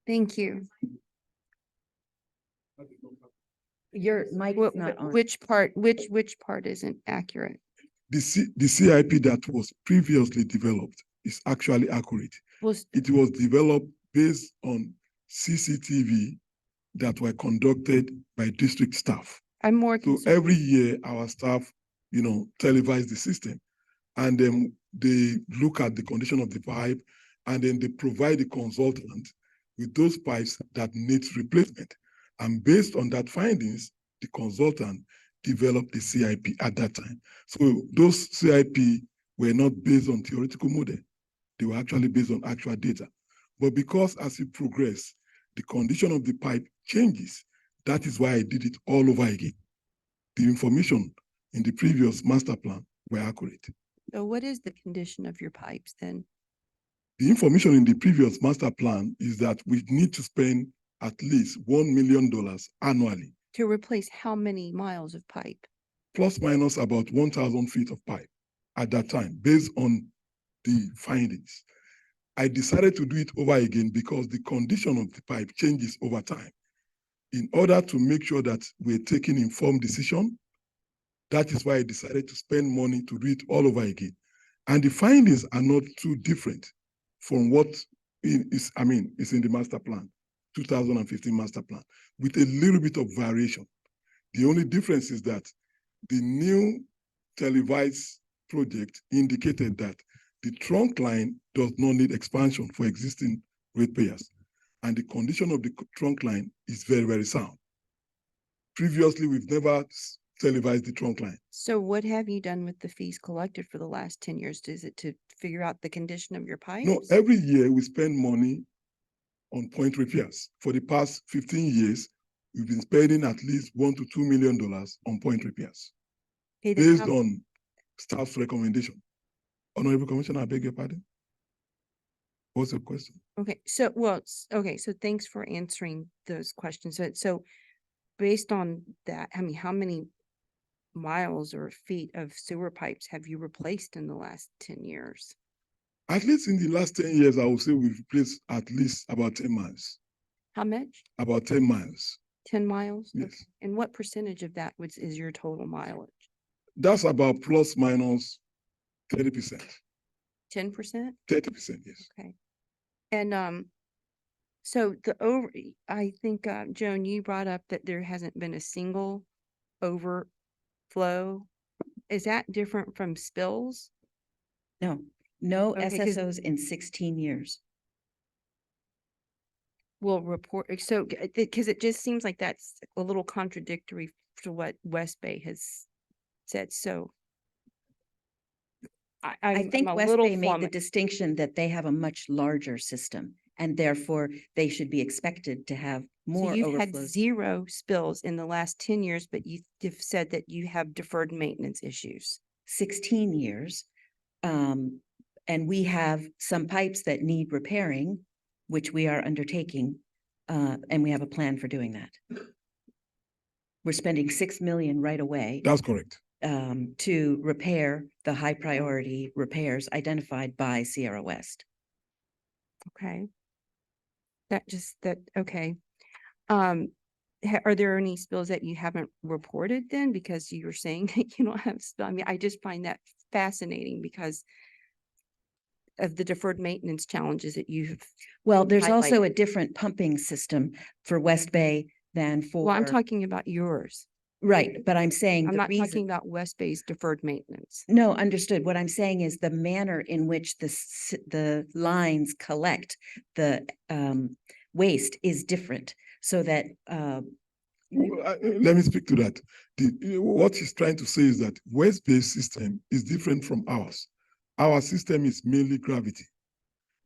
thank you. Your mic is not on. Which part isn't accurate? The CIP that was previously developed is actually accurate. It was developed based on CCTV that were conducted by district staff. I'm more So every year our staff, televise the system, and then they look at the condition of the pipe, and then they provide the consultant with those pipes that needs replacement. And based on that findings, the consultant developed the CIP at that time. So those CIP were not based on theoretical model. They were actually based on actual data. But because as you progress, the condition of the pipe changes, that is why I did it all over again. The information in the previous master plan were accurate. So what is the condition of your pipes then? The information in the previous master plan is that we need to spend at least $1 million annually. To replace how many miles of pipe? Plus minus about 1,000 feet of pipe at that time, based on the findings. I decided to do it over again because the condition of the pipe changes over time. In order to make sure that we're taking informed decision, that is why I decided to spend money to do it all over again. And the findings are not too different from what is in the master plan, 2015 master plan, with a little bit of variation. The only difference is that the new televised project indicated that the trunk line does not need expansion for existing ratepayers, and the condition of the trunk line is very, very sound. Previously, we've never televised the trunk line. So what have you done with the fees collected for the last 10 years? Is it to figure out the condition of your pipes? No, every year we spend money on point repairs. For the past 15 years, we've been spending at least $1 to $2 million on point repairs, Okay, based on staff's recommendation. Honorable Commissioner, I beg your pardon? What's your question? Okay, so so thanks for answering those questions. So based on that, how many miles or feet of sewer pipes have you replaced in the last 10 years? At least in the last 10 years, I would say we've replaced at least about 10 miles. How much? About 10 miles. 10 miles? Yes. Okay. And what percentage of that is your total mileage? That's about plus minus 30%. 10%? 30%, yes. Okay. And so I think Joan, you brought up that there hasn't been a single overflow. Is that different from spills? No, no Okay, 'cause- SSOs in 16 years. Will report, so, because it just seems like that's a little contradictory to what West Bay has said, so. I think I'm a West little Bay made the flummoxed. distinction that they have a much larger system, and therefore they should be expected to have more So you've had overflows. 0 spills in the last 10 years, but you've said that you have deferred maintenance issues. 16 years. And we have some pipes that need repairing, which we are undertaking, and we have a plan for doing that. We're spending $6 million right away. That's correct. To repair the high priority repairs identified by Sierra West. Okay. Okay. Are there any spills that you haven't reported then? Because you were saying that you don't have spill. I mean, I just find that fascinating because of the deferred maintenance challenges that you've. Well, there's also highlighted. a different pumping system for West Bay than for. Well, I'm talking about yours. Right, but I'm saying I'm the not talking reason, about West Bay's deferred maintenance. no, understood. What I'm saying is the manner in which the lines collect the waste is different, so that Let me speak to that. What he's trying to say is that West Bay system is different from ours. Our system is mainly gravity.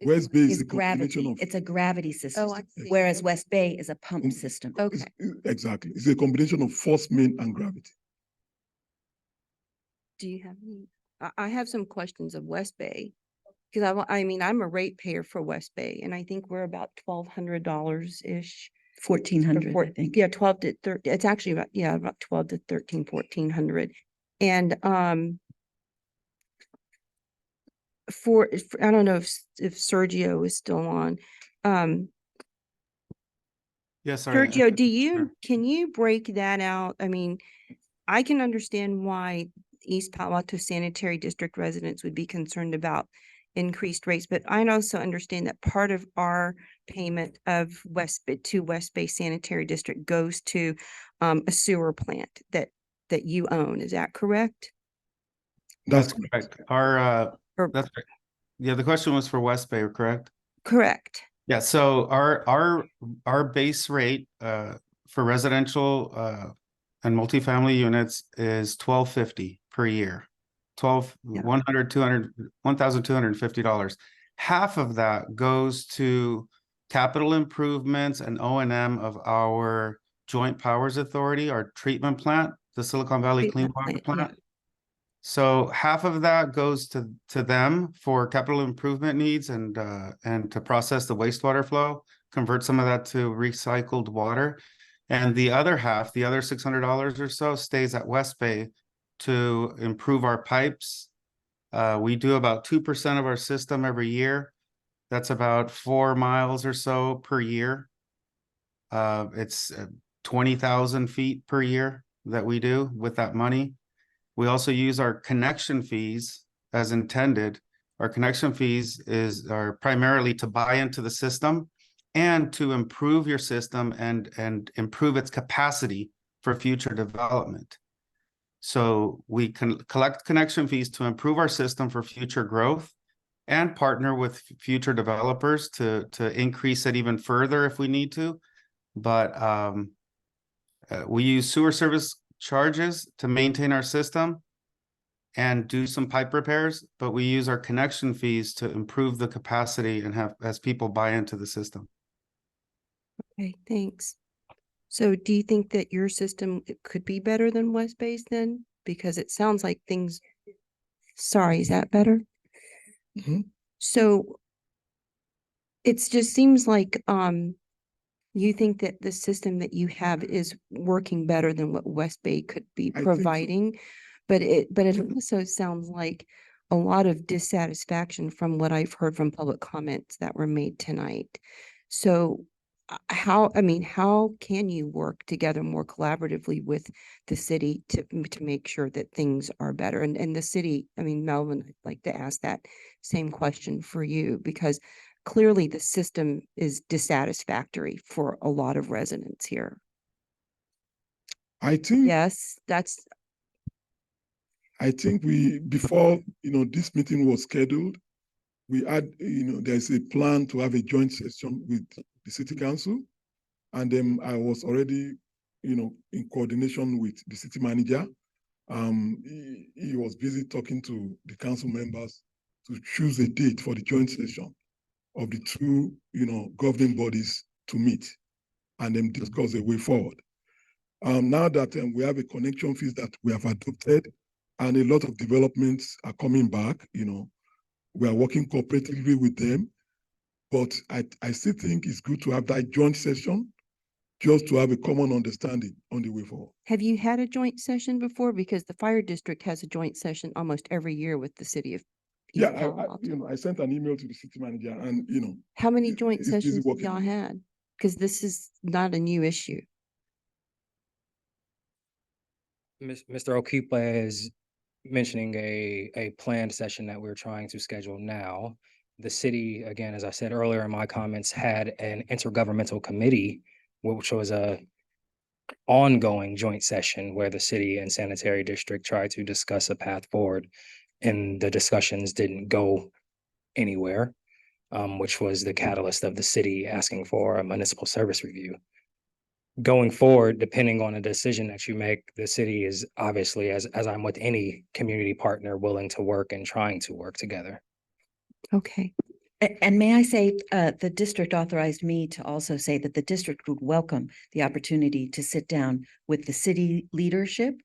West Bay is is a combination gravity. of. It's a gravity system, I see. whereas West Bay is a pump system. Okay. Exactly. It's a combination of force main and gravity. Do you have any? I have some questions of West Bay. Because I mean, I'm a ratepayer for West Bay and I think we're about $1,200-ish. 1,400, I think. Yeah, 12 to 13. It's actually about, yeah, about 12 to 13, 1,400. And for I don't know if Sergio is still on. Yes, sorry. Sergio, can you break that out? I mean, I can understand why East Palo Alto Sanitary District residents would be concerned about increased rates, but I also understand that part of our payment of West Bay Sanitary District goes to a sewer plant that you own. Is that correct? That's correct. Our that's right. Yeah, the question was for West Bay, correct? Correct. Yeah, so our base rate for residential and multifamily units is $1,250 per year. $1,250. Half of that goes to capital improvements and O&M of our Joint Powers Authority, our treatment plant, the Silicon Valley Clean Water Plant. So half of that goes to them for capital improvement needs and to process the wastewater flow, convert some of that to recycled water. And the other half, the other $600 or so, stays at West Bay to improve our pipes. We do about 2% of our system every year. That's about 4 miles or so per year. It's 20,000 feet per year that we do with that money. We also use our connection fees as intended. Our connection fees are primarily to buy into the system and to improve your system and improve its capacity for future development. So we can collect connection fees to improve our system for future growth and partner with future developers to increase it even further if we need to. But we use sewer service charges to maintain our system and do some pipe repairs, but we use our connection fees to improve the capacity and have as people buy into the system. Okay, thanks. So do you think that your system could be better than West Bay's then? Because it sounds like things, sorry, is that better? Mm-hmm. So it just seems like you think that the system that you have is working better than what West Bay could be providing, but it also sounds like a lot of dissatisfaction from what I've heard from public comments that were made tonight. So how can you work together more collaboratively with the city to make sure that things are better? And the city, I mean, Melvin, I'd like to ask that same question for you, because clearly the system is dissatisfactory for a lot of residents here. I think. Yes, I think before, this meeting was scheduled, we had, there's a plan to have a joint session with the city council. And then I was already, in coordination with the city manager. He was busy talking to the council members to choose a date for the joint session of the two, governing bodies to meet and then discuss a way forward. Now that we have a connection fees that we have adopted and a lot of developments are coming back, we are working cooperatively with them, but I still think it's good to have that joint session just to have a common understanding on the way forward. have you had a joint session before? Because the fire district has a joint session almost every year with the city of East Palo Alto. I sent an email to the city manager and, How many joint he's busy sessions have working y'all on it. had? Because this is not a new issue. Mr. O'Keefe is mentioning a planned session that we're trying to schedule now. The city, again, as I said earlier in my comments, had an intergovernmental committee, which was a ongoing joint session where the city and sanitary district tried to discuss a path forward. And the discussions didn't go anywhere, which was the catalyst of the city asking for a municipal service review. Going forward, depending on the decision that you make, the city is obviously, as I'm with any community partner, willing to work and trying to work together. Okay. And may I say, the district authorized me to also say that the district would welcome the opportunity to sit down with the city leadership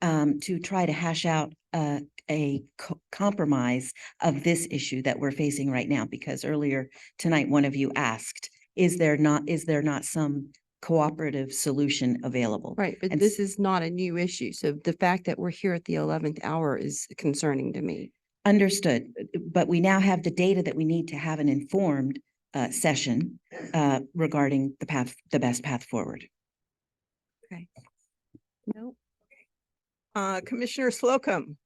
to try to hash out a compromise of this issue that we're facing right now. Because earlier tonight, one of you asked, is there not some cooperative solution available? Right, but And this is not a new issue. So the fact that we're here at the 11th hour is concerning to me. Understood, but we now have the data that we need to have an informed session regarding the best path forward. Okay. No. Commissioner Slocum,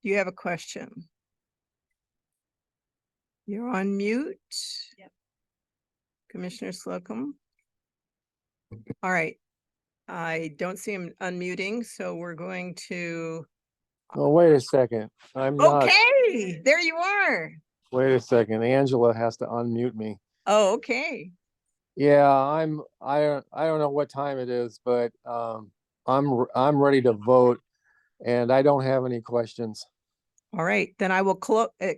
do you have a question? You're on mute. Yep. Commissioner Slocum. All right. I don't see him unmuting, so we're going to. Oh, wait a second. I'm not. Okay, there you are. Wait a second. Angela has to unmute me. Oh, okay. Yeah, I don't know what time it is, but I'm ready to vote and I don't have any questions. All right, then I will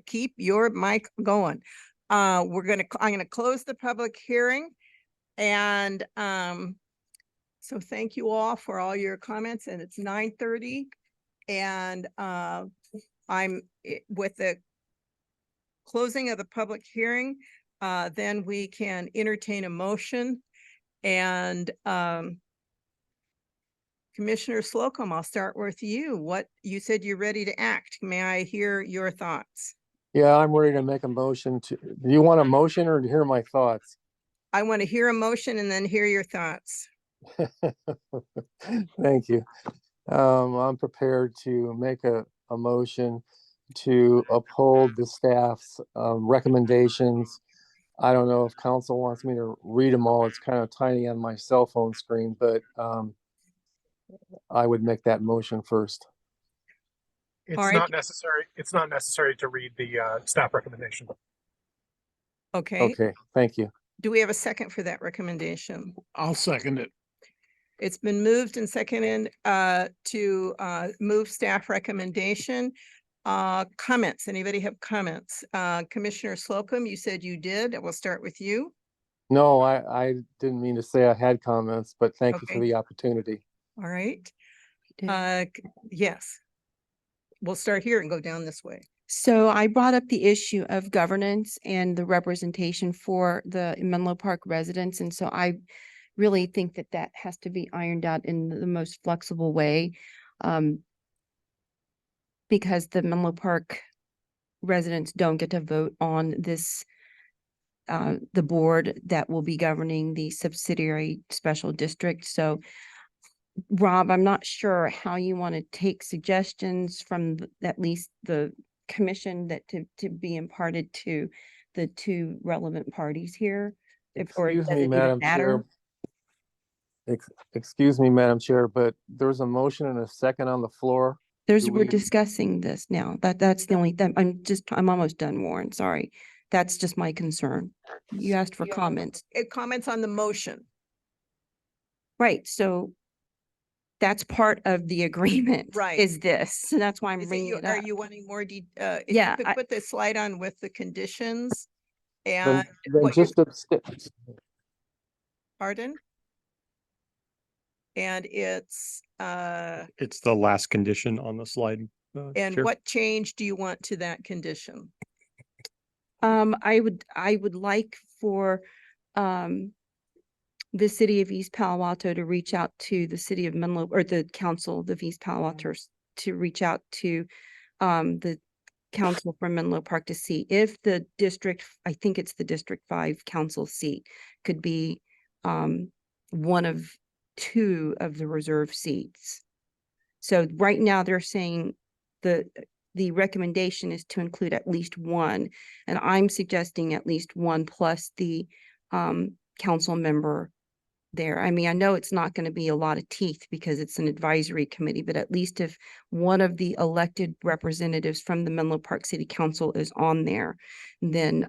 keep your mic going. I'm gonna close the public hearing. And so thank you all for all your comments, and it's 9:30. And with the closing of the public hearing, then we can entertain a motion. And Commissioner Slocum, I'll start with you. What you said you're ready to act. May I hear your thoughts? Yeah, I'm ready to make a motion to, do you want a motion or to hear my thoughts? I want to hear a motion and then hear your thoughts. Thank you. I'm prepared to make a motion to uphold the staff's recommendations. I don't know if council wants me to read them all. It's kind of tiny on my cell phone screen, but I would make that motion first. It's not necessary. It's not necessary to read the staff recommendation. Okay. Okay, thank you. Do we have a second for that recommendation? I'll second it. It's been moved and seconded to move staff recommendation. Comments, anybody have comments? Commissioner Slocum, you said you did. I will start with you. No, I didn't mean to say I had comments, but thank you for the opportunity. All right. Yes. We'll start here and go down this way. So I brought up the issue of governance and the representation for the Menlo Park residents. And so I really think that that has to be ironed out in the most flexible way. Because the Menlo Park residents don't get to vote on this, the board that will be governing the subsidiary special district. So Rob, I'm not sure how you want to take suggestions from at least the commission that to be imparted to the two relevant parties here. Excuse me, Madam Chair. Excuse me, Madam Chair, but there's a motion and a second on the floor. We're discussing this now. That's the only thing. I'm almost done, Warren. Sorry. That's just my concern. You asked for comments. Comments on the motion. Right. So that's part of the agreement. Right. Is this. So that's why I'm bringing it up. Are you wanting more if yeah, you could put the slide on with the conditions Then and just pardon? And it's the last condition on the slide. And Chair. what change do you want to that condition? I would like for the city of East Palo Alto to reach out to the city of Menlo, or the council of East Palo Alto to reach out to the council from Menlo Park to see if the district, I think it's the District 5 council seat, could be one of two of the reserve seats. So right now they're saying the recommendation is to include at least one. And I'm suggesting at least one plus the council member there. I mean, I know it's not going to be a lot of teeth because it's an advisory committee, but at least if one of the elected representatives from the Menlo Park City Council is on there, then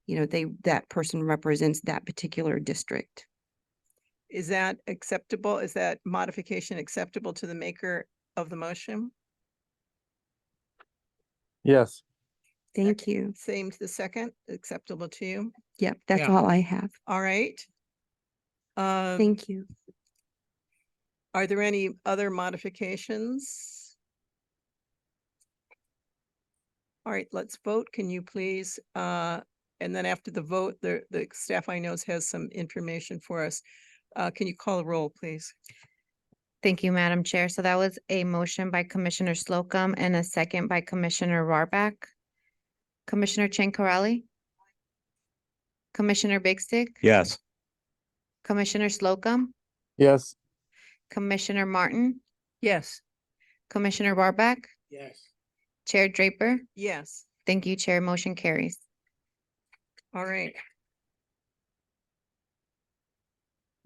that person represents that particular district. Is that acceptable? Is that modification acceptable to the maker of the motion? Yes. Thank you. Same to the second, acceptable to you? Yep, that's Yeah. all I have. All right. Thank you. Are there any other modifications? All right, let's vote. Can you please, and then after the vote, the staff I know has some information for us. Can you call a roll, please? Thank you, Madam Chair. So that was a motion by Commissioner Slocum and a second by Commissioner Rohrbach. Commissioner Chen Corrali? Commissioner Big Stick? Yes. Commissioner Slocum? Yes. Commissioner Martin? Yes. Commissioner Rohrbach? Yes. Chair Draper? Yes. Thank you, Chair. Motion carries. All right.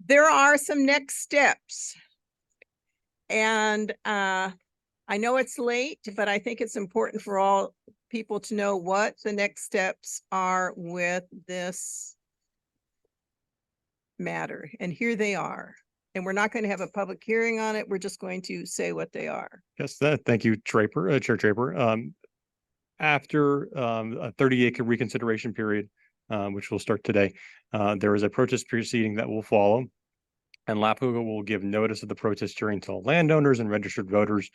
There are some next steps. And I know it's late, but I think it's important for all people to know what the next steps are with this matter. And here they are. And we're not going to have a public hearing on it. We're just going to say what they are. Yes, thank you, Chair Draper. After a 30-day reconsideration period, which will start today, there is a protest proceeding that will follow. And LAFCo will give notice of the protest hearing to landowners and registered voters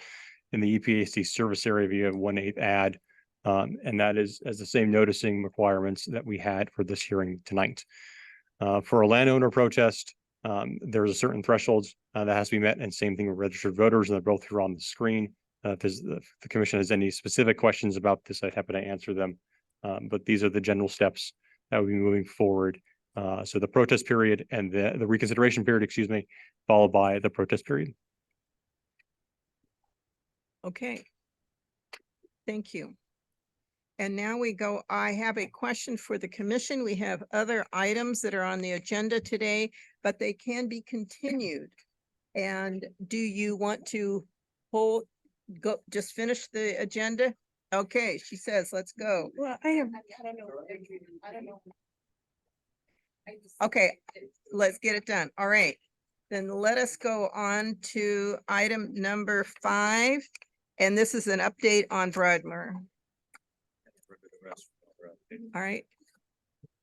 in the EPAC service area via 1/8 ad. And that is as the same noticing requirements that we had for this hearing tonight. For a landowner protest, there's a certain thresholds that has to be met, and same thing with registered voters, and they're both here on the screen. If the commission has any specific questions about this, I'd happy to answer them. But these are the general steps that will be moving forward. So the protest period and the reconsideration period, excuse me, followed by the protest period. Okay. Thank you. And now we go, I have a question for the commission. We have other items that are on the agenda today, but they can be continued. And do you want to just finish the agenda? Okay, she says, let's go. Well, I don't know. Okay, let's get it done. All right. Then let us go on to item number 5. And this is an update on Broadmoor. All right.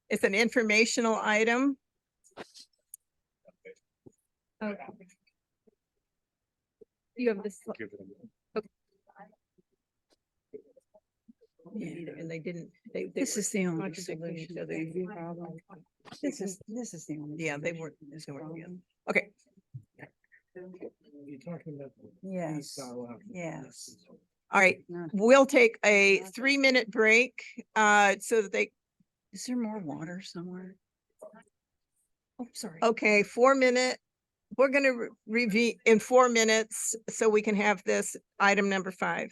It's an informational item. Okay. You have this. And they didn't, This is the only contradicting each other. problem. This is the only. Yeah, they weren't. Okay. You're talking about. Yes, yes. All right. We'll take a 3-minute break so that they. Is there more water somewhere? Oh, sorry. Okay, 4-minute. We're going to review in 4 minutes so we can have this item number 5.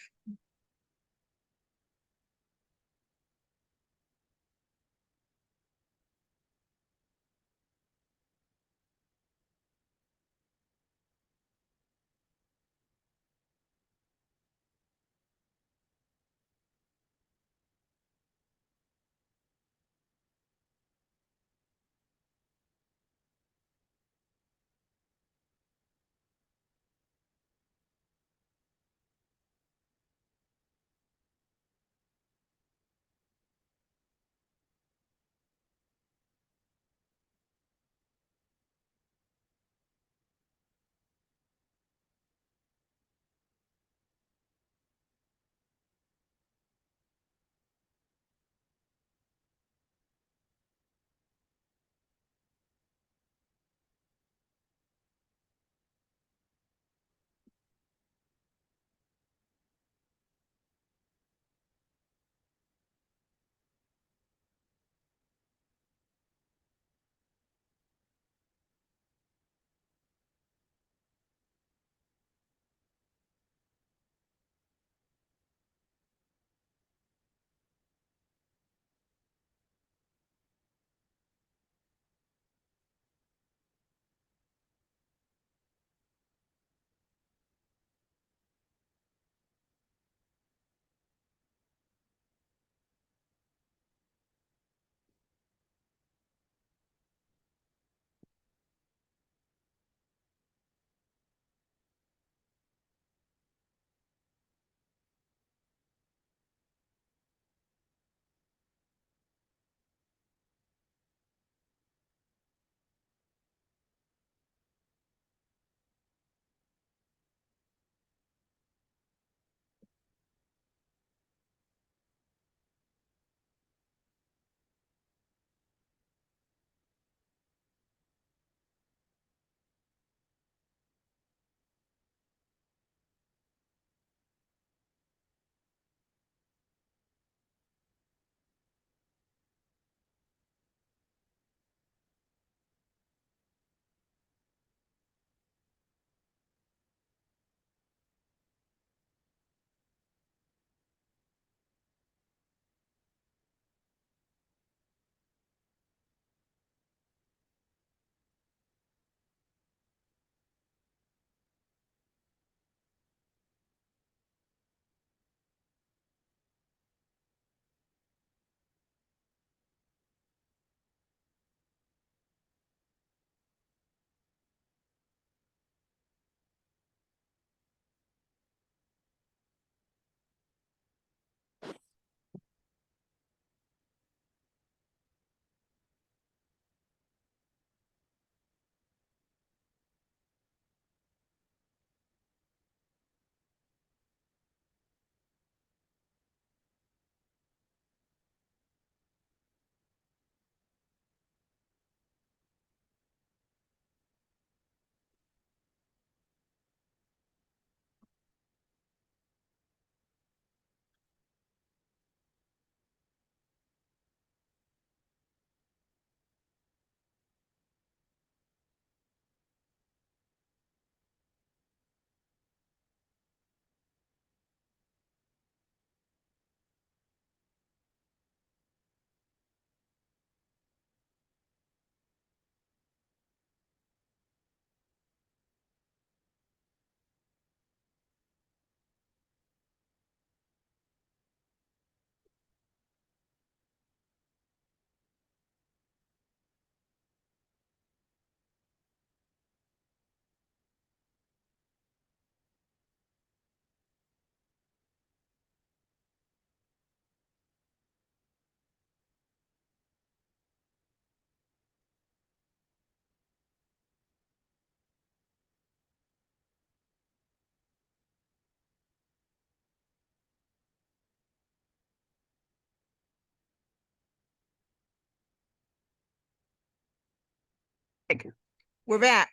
We're back.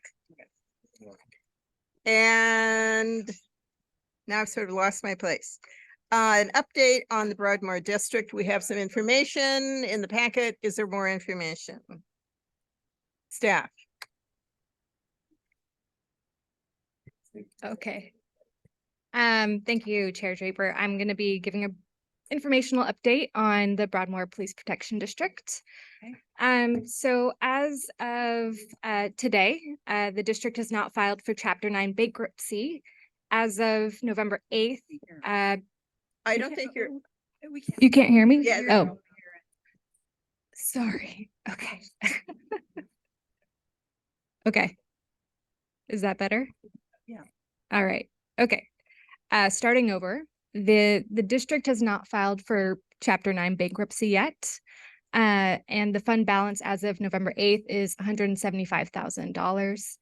And now I've sort of lost my place. An update on the Broadmoor District. We have some information in the packet. Is there more information? Staff. Okay. Thank you, Chair Draper. I'm going to be giving a informational update on the Broadmoor Police Protection District. So as of today, the district has not filed for Chapter 9 bankruptcy. As of November 8th, I don't think you're. you can't hear me? Yeah. Oh, sorry. Okay. Okay. Is that better? Yeah. All right. Okay. Starting over, the district has not filed for Chapter 9 bankruptcy yet. And the fund balance as of November 8th is $175,000.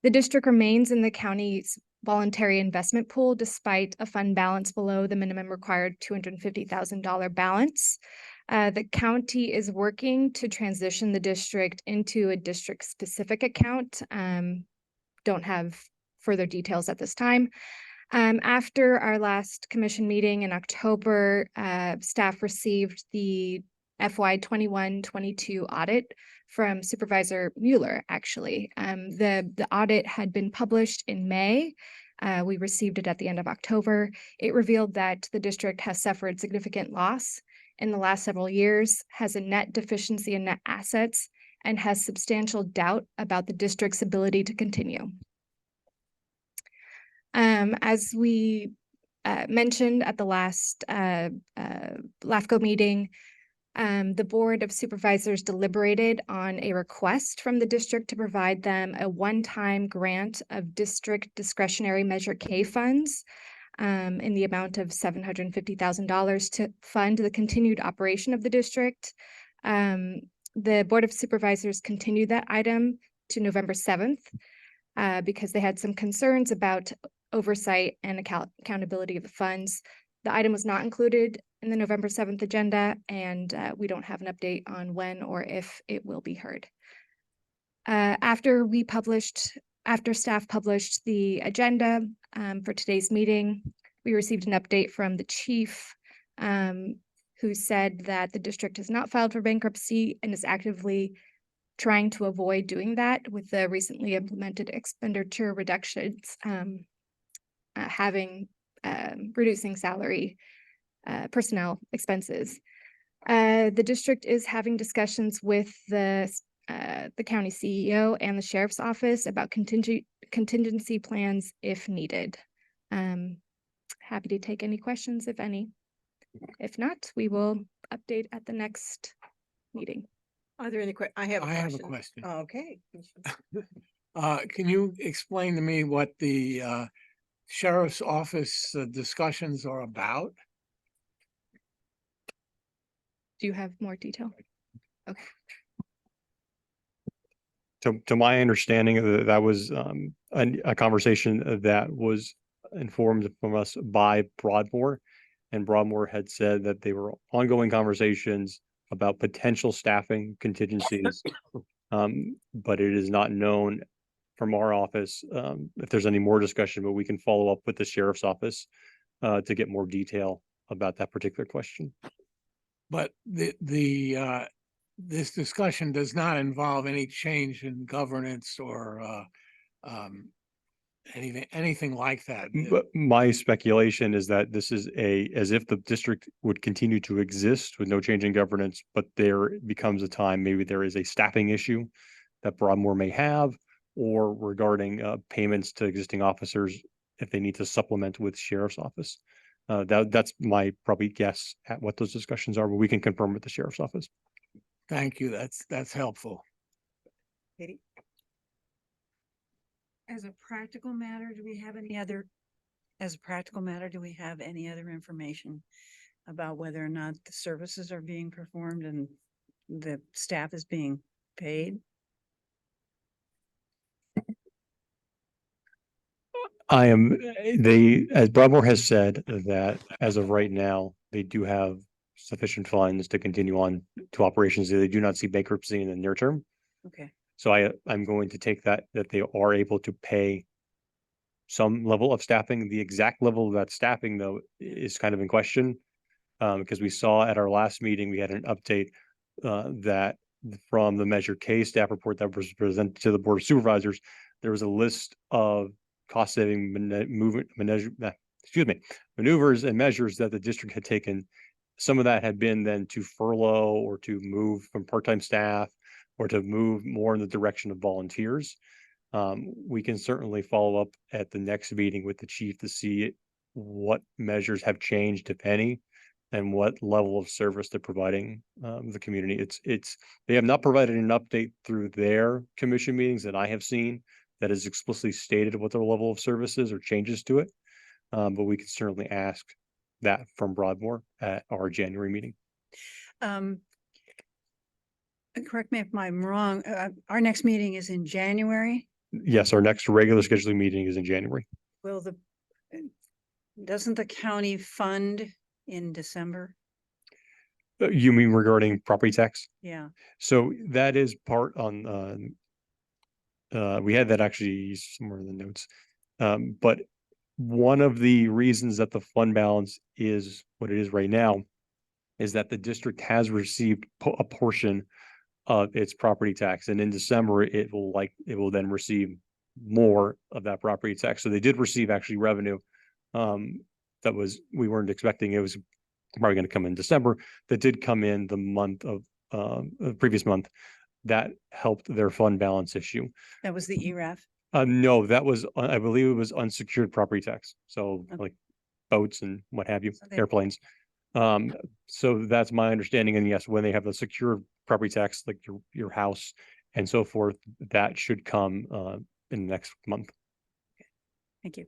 The district remains in the county's voluntary investment pool despite a fund balance below the minimum required $250,000 balance. The county is working to transition the district into a district-specific account. Don't have further details at this time. After our last commission meeting in October, staff received the FY 21-22 audit from Supervisor Mueller, actually. The audit had been published in May. We received it at the end of October. It revealed that the district has suffered significant loss in the last several years, has a net deficiency in net assets, and has substantial doubt about the district's ability to continue. As we mentioned at the last LAFCo meeting, the Board of Supervisors deliberated on a request from the district to provide them a one-time grant of district discretionary Measure K funds in the amount of $750,000 to fund the continued operation of the district. The Board of Supervisors continued that item to November 7th because they had some concerns about oversight and accountability of the funds. The item was not included in the November 7th agenda, and we don't have an update on when or if it will be heard. After staff published the agenda for today's meeting, we received an update from the chief who said that the district has not filed for bankruptcy and is actively trying to avoid doing that with the recently implemented expenditure reductions, reducing salary personnel expenses. The district is having discussions with the county CEO and the sheriff's office about contingency plans if needed. Happy to take any questions, if any. If not, we will update at the next meeting. Are there any questions? I have a question. Okay. Can you explain to me what the sheriff's office discussions are about? Do you have more detail? Okay. To my understanding, that was a conversation that was informed from us by Broadmoor, and Broadmoor had said that they were ongoing conversations about potential staffing contingencies, but it is not known from our office if there's any more discussion, but we can follow up with the sheriff's office to get more detail about that particular question. But this discussion does not involve any change in governance or anything like that. But my speculation is that this is as if the district would continue to exist with no change in governance, but there becomes a time, maybe there is a staffing issue that Broadmoor may have, or regarding payments to existing officers if they need to supplement with sheriff's office. That's my probably guess at what those discussions are, but we can confirm with the sheriff's office. Thank you. That's helpful. Katie? As a practical matter, do we have any other information about whether or not the services are being performed and the staff is being paid? As Broadmoor has said, that as of right now, they do have sufficient funds to continue on to operations. They do not see bankruptcy in the near term. Okay. So I'm going to take that they are able to pay some level of staffing. The exact level of that staffing, though, is kind of in question. Because we saw at our last meeting, we had an update that from the Measure K staff report that was presented to the Board of Supervisors, there was a list of cost saving maneuvers and measures that the district had taken. Some of that had been then to furlough or to move from part-time staff or to move more in the direction of volunteers. We can certainly follow up at the next meeting with the chief to see what measures have changed, if any, and what level of service they're providing the community. They have not provided an update through their commission meetings that I have seen that is explicitly stated what their level of service is or changes to it. But we can certainly ask that from Broadmoor at our January meeting. Correct me if I'm wrong, our next meeting is in January. Yes, our next regular scheduling meeting is in January. Will doesn't the county fund in December? You mean regarding property tax? Yeah. So that is part on, we had that actually somewhere in the notes. But one of the reasons that the fund balance is what it is right now is that the district has received a portion of its property tax, and in December it will then receive more of that property tax. So they did receive actually revenue that we weren't expecting. It was probably going to come in December. That did come in the month of the previous month. That helped their fund balance issue. That was the ERAF. No, that was I believe it was unsecured property tax. So like boats and what have you, airplanes. So that's my understanding. And yes, when they have the secured property tax, like your house and so forth, that should come in the next month. Thank you.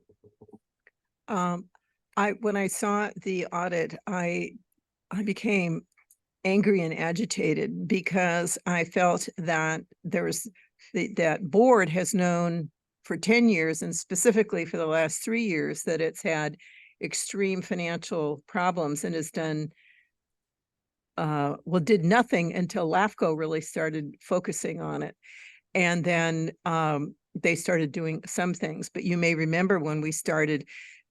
When I saw the audit, I became angry and agitated because I felt that that board has known for 10 years and specifically for the last 3 years that it's had extreme financial problems and has done did nothing until LAFCo really started focusing on it. And then they started doing some things, but you may remember when we started,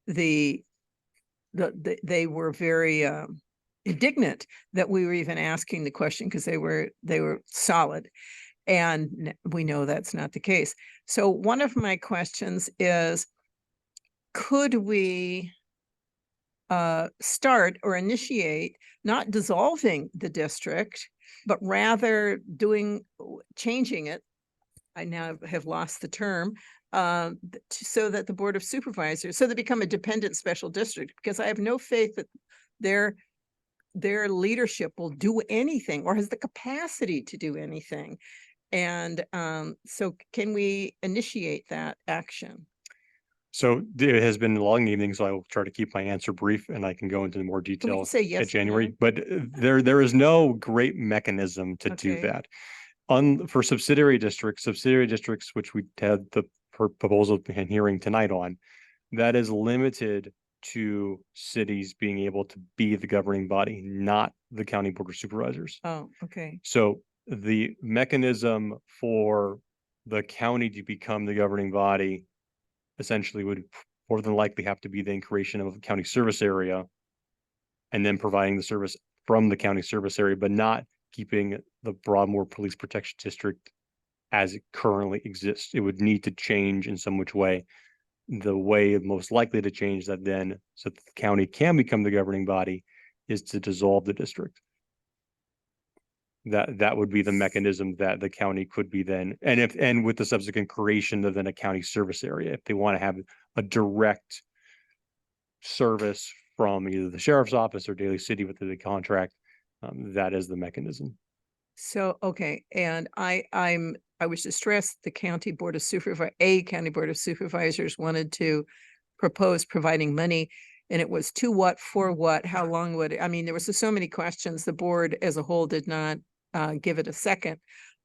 they were very indignant that we were even asking the question because they were solid. And we know that's not the case. So one of my questions is, could we start or initiate not dissolving the district, but rather changing it? I now have lost the term, so that the Board of Supervisors, so they become a dependent special district, because I have no faith that their leadership will do anything or has the capacity to do anything. And so can we initiate that action? So it has been a long evening, so I will try to keep my answer brief and I can go into more detail say yes at or January, no? but there is no great mechanism to do Okay. that. For subsidiary districts, which we had the proposal and hearing tonight on, that is limited to cities being able to be the governing body, not the county board of supervisors. Oh, okay. So the mechanism for the county to become the governing body essentially would more than likely have to be the creation of a county service area and then providing the service from the county service area, but not keeping the Broadmoor Police Protection District as it currently exists. It would need to change in some which way. The way most likely to change that then so that the county can become the governing body is to dissolve the district. That would be the mechanism that the county could be then, and with the subsequent creation of then a county service area, if they want to have a direct service from either the sheriff's office or Daly City with the contract, that is the mechanism. So, okay, and I was distressed the county board of supervisors wanted to propose providing money, and it was to what, for what, how long would, I mean, there was so many questions. The board as a whole did not give it a second,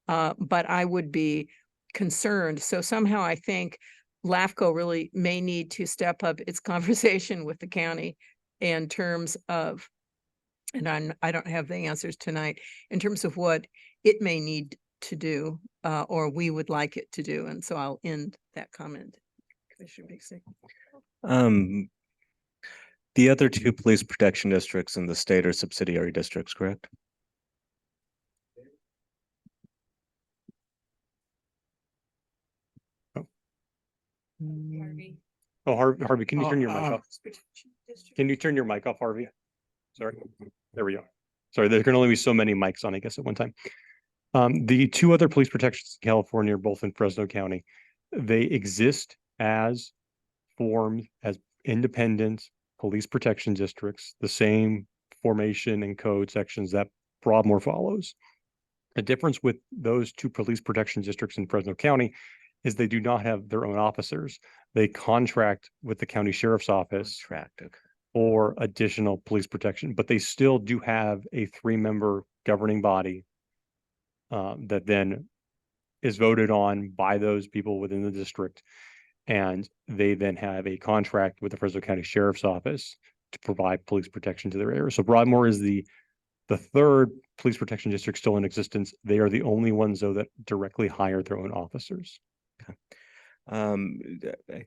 but I would be concerned. So somehow I think LAFCo really may need to step up its conversation with the county in terms of, and I don't have the answers tonight, in terms of what it may need to do, or we would like it to do. And so I'll end that comment. Commissioner Bixby. The other two police protection districts in the state are subsidiary districts, correct? Oh, Harvey, can you turn your mic off? District. Can you turn your mic off, Harvey? Sorry, there we go. Sorry, there can only be so many mics on, I guess, at one time. The two other police protections in California are both in Fresno County. They exist as formed as independent police protection districts, the same formation and code sections that Broadmoor follows. The difference with those two police protection districts in Fresno County is they do not have their own officers. They contract with the county sheriff's office for additional police protection, but they still do have a 3-member governing body that then is voted on by those people within the district. And they then have a contract with the Fresno County Sheriff's Office to provide police protection to their area. So Broadmoor is the third police protection district still in existence. They are the only ones, though, that directly hire their own officers. I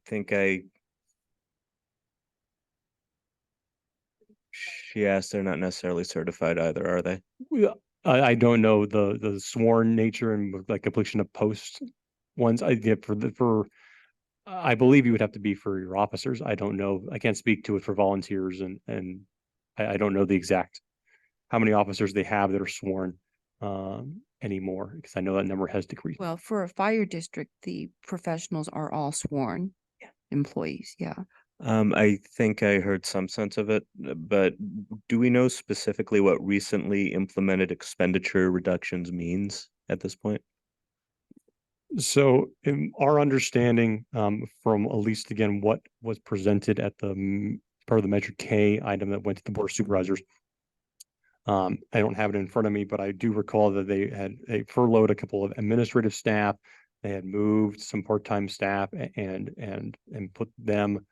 think she asked, they're not necessarily certified either, are they? I don't know the sworn nature and like completion of post ones. I believe you would have to be for your officers. I don't know. I can't speak to it for volunteers, and I don't know the exact how many officers they have that are sworn anymore, because I know that number has decreased. Well, for a fire district, the professionals are all sworn employees. Yeah. I think I heard some sense of it, but do we know specifically what recently implemented expenditure reductions means at this point? So in our understanding, from at least again, what was presented at the part of the Measure K item that went to the Board of Supervisors. I don't have it in front of me, but I do recall that they furloughed a couple of administrative staff. They had moved some part-time staff and put them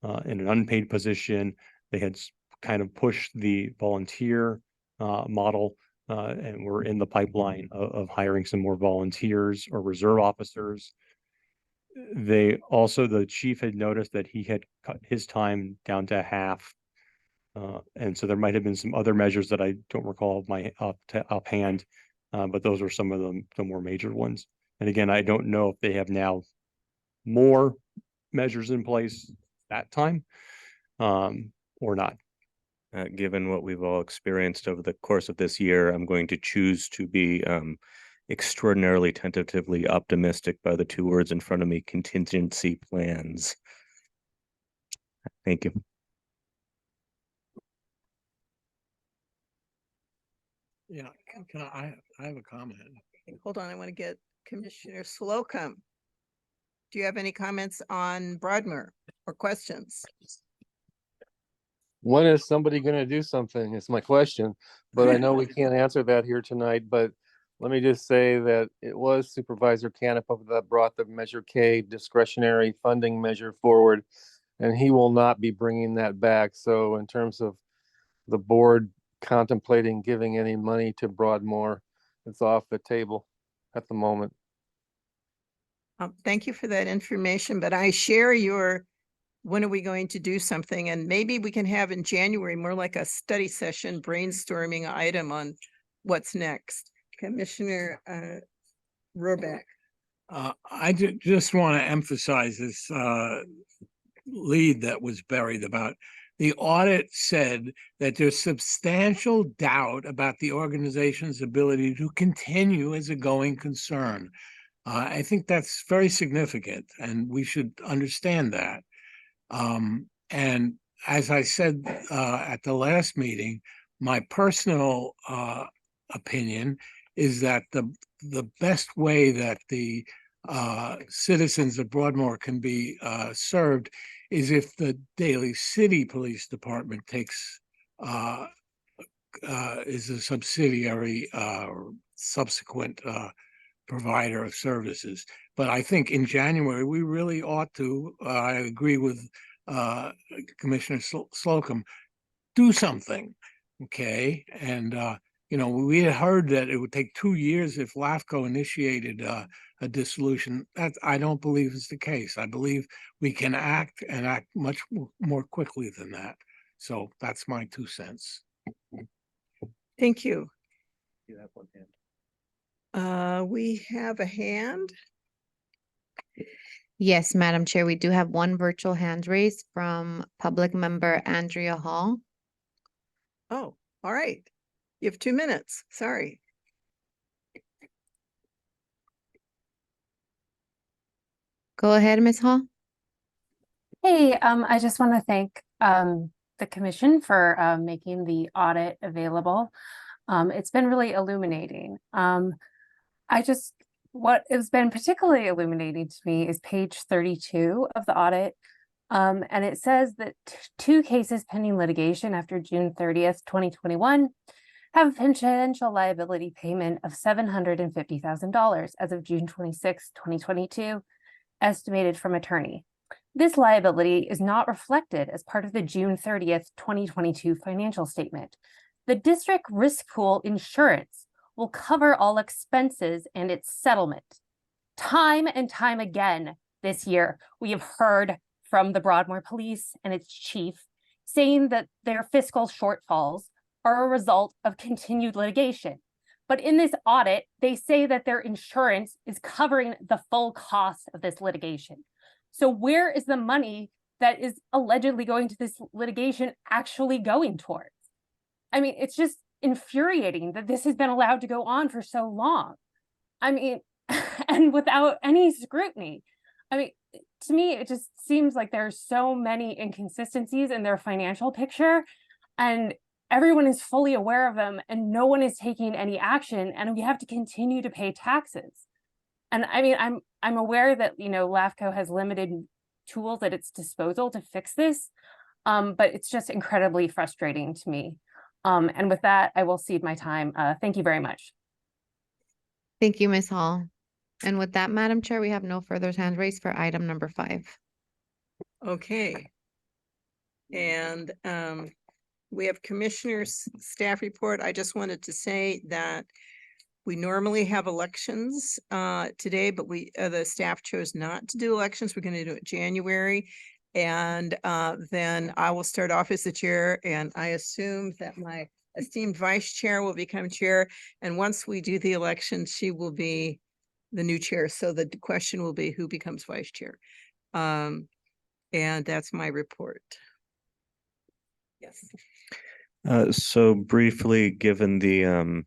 in an unpaid position. They had kind of pushed the volunteer model, and we're in the pipeline of hiring some more volunteers or reserve officers. The chief had noticed that he had cut his time down to half. And so there might have been some other measures that I don't recall offhand, but those are some of the more major ones. And again, I don't know if they have now more measures in place that time or not. Given what we've all experienced over the course of this year, I'm going to choose to be extraordinarily tentatively optimistic by the two words in front of me: contingency plans. Thank you. Yeah, I have a comment. Hold on, I want to get Commissioner Slocum. Do you have any comments on Broadmoor or questions? When is somebody going to do something is my question, but I know we can't answer that here tonight. But let me just say that it was Supervisor Canepa that brought the Measure K discretionary funding measure forward, and he will not be bringing that back. So in terms of the board contemplating giving any money to Broadmoor, it's off the table at the moment. Thank you for that information, but I share your, when are we going to do something? And maybe we can have in January more like a study session brainstorming item on what's next. Commissioner Rohrbach. I just want to emphasize this lead that was buried about the audit said that there's substantial doubt about the organization's ability to continue as a going concern. I think that's very significant, and we should understand that. And as I said at the last meeting, my personal opinion is that the best way that the citizens of Broadmoor can be served is if the Daly City Police Department takes is a subsidiary subsequent provider of services. But I think in January we really ought to, I agree with Commissioner Slocum, do something, okay? And You know, we had heard that it would take 2 years if LAFCO initiated a dissolution. That I don't believe is the case. I believe we can act and act much more quickly than that. So that's my 2 cents. Thank you. We have a hand. Yes, Madam Chair, we do have one virtual hand raised from public member Andrea Hall. Oh, all right. You have 2 minutes. Sorry. Go ahead, Ms. Hall. Hey, I just want to thank the commission for making the audit available. It's been really illuminating. What has been particularly illuminating to me is page 32 of the audit. And it says that 2 cases pending litigation after June 30th, 2021 have a potential liability payment of $750,000 as of June 26, 2022, estimated from attorney. This liability is not reflected as part of the June 30th, 2022 financial statement. The district risk pool insurance will cover all expenses and its settlement. Time and time again this year, we have heard from the Broadmoor Police and its chief saying that their fiscal shortfalls are a result of continued litigation. But in this audit, they say that their insurance is covering the full cost of this litigation. So where is the money that is allegedly going to this litigation actually going towards? I mean, it's just infuriating that this has been allowed to go on for so long. I mean, and without any scrutiny. I mean, to me, it just seems like there's so many inconsistencies in their financial picture, and everyone is fully aware of them, and no one is taking any action, and we have to continue to pay taxes. And I mean, I'm aware that, you know, LAFCO has limited tools at its disposal to fix this, but it's just incredibly frustrating to me. And with that, I will cede my time. Thank you very much. Thank you, Ms. Hall. And with that, Madam Chair, we have no further hand raised for item number 5. Okay. And we have commissioners' staff report. I just wanted to say that we normally have elections today, but the staff chose not to do elections. We're going to do it January. And then I will start off as the chair, and I assume that my esteemed vice chair will become chair. And once we do the election, she will be the new chair. So the question will be who becomes vice chair. And that's my report. Yes. So briefly, given the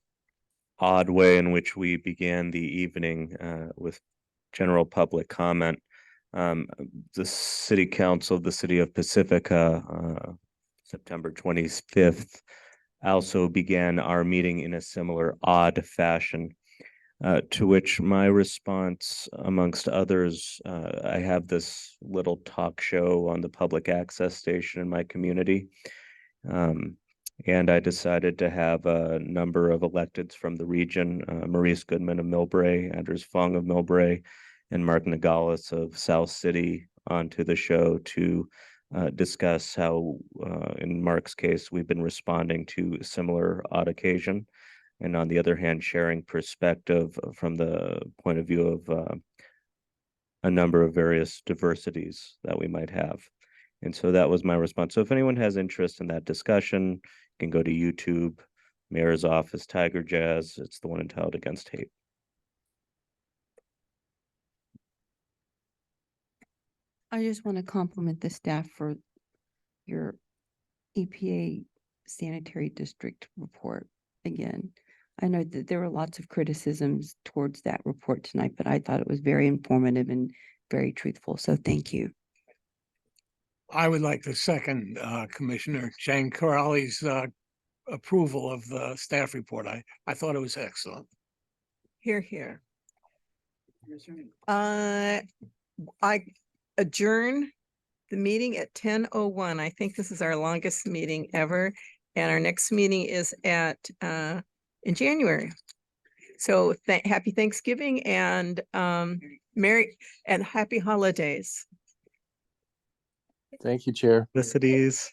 odd way in which we began the evening with general public comment, the City Council of the City of Pacifica, September 25th, also began our meeting in a similar odd fashion, to which my response, amongst others, I have this little talk show on the public access station in my community. And I decided to have a number of electeds from the region, Maurice Goodman of Millbrae, Andrews Fong of Millbrae, and Mark Nagalis of South City onto the show to discuss how, in Mark's case, we've been responding to a similar odd occasion. And on the other hand, sharing perspective from the point of view of a number of various diversities that we might have. And so that was my response. So if anyone has interest in that discussion, you can go to YouTube, Mayor's Office, Tiger Jazz. It's the one entitled Against Hate. I just want to compliment the staff for your EPA sanitary district report again. I know that there were lots of criticisms towards that report tonight, but I thought it was very informative and very truthful. So thank you. I would like to second Commissioner Jane Corrali's approval of the staff report. I thought it was excellent. Here, here. I adjourn the meeting at 10:01. I think this is our longest meeting ever. And our next meeting is in January. So happy Thanksgiving and Merry and happy holidays. Thank you, Chair. The cities.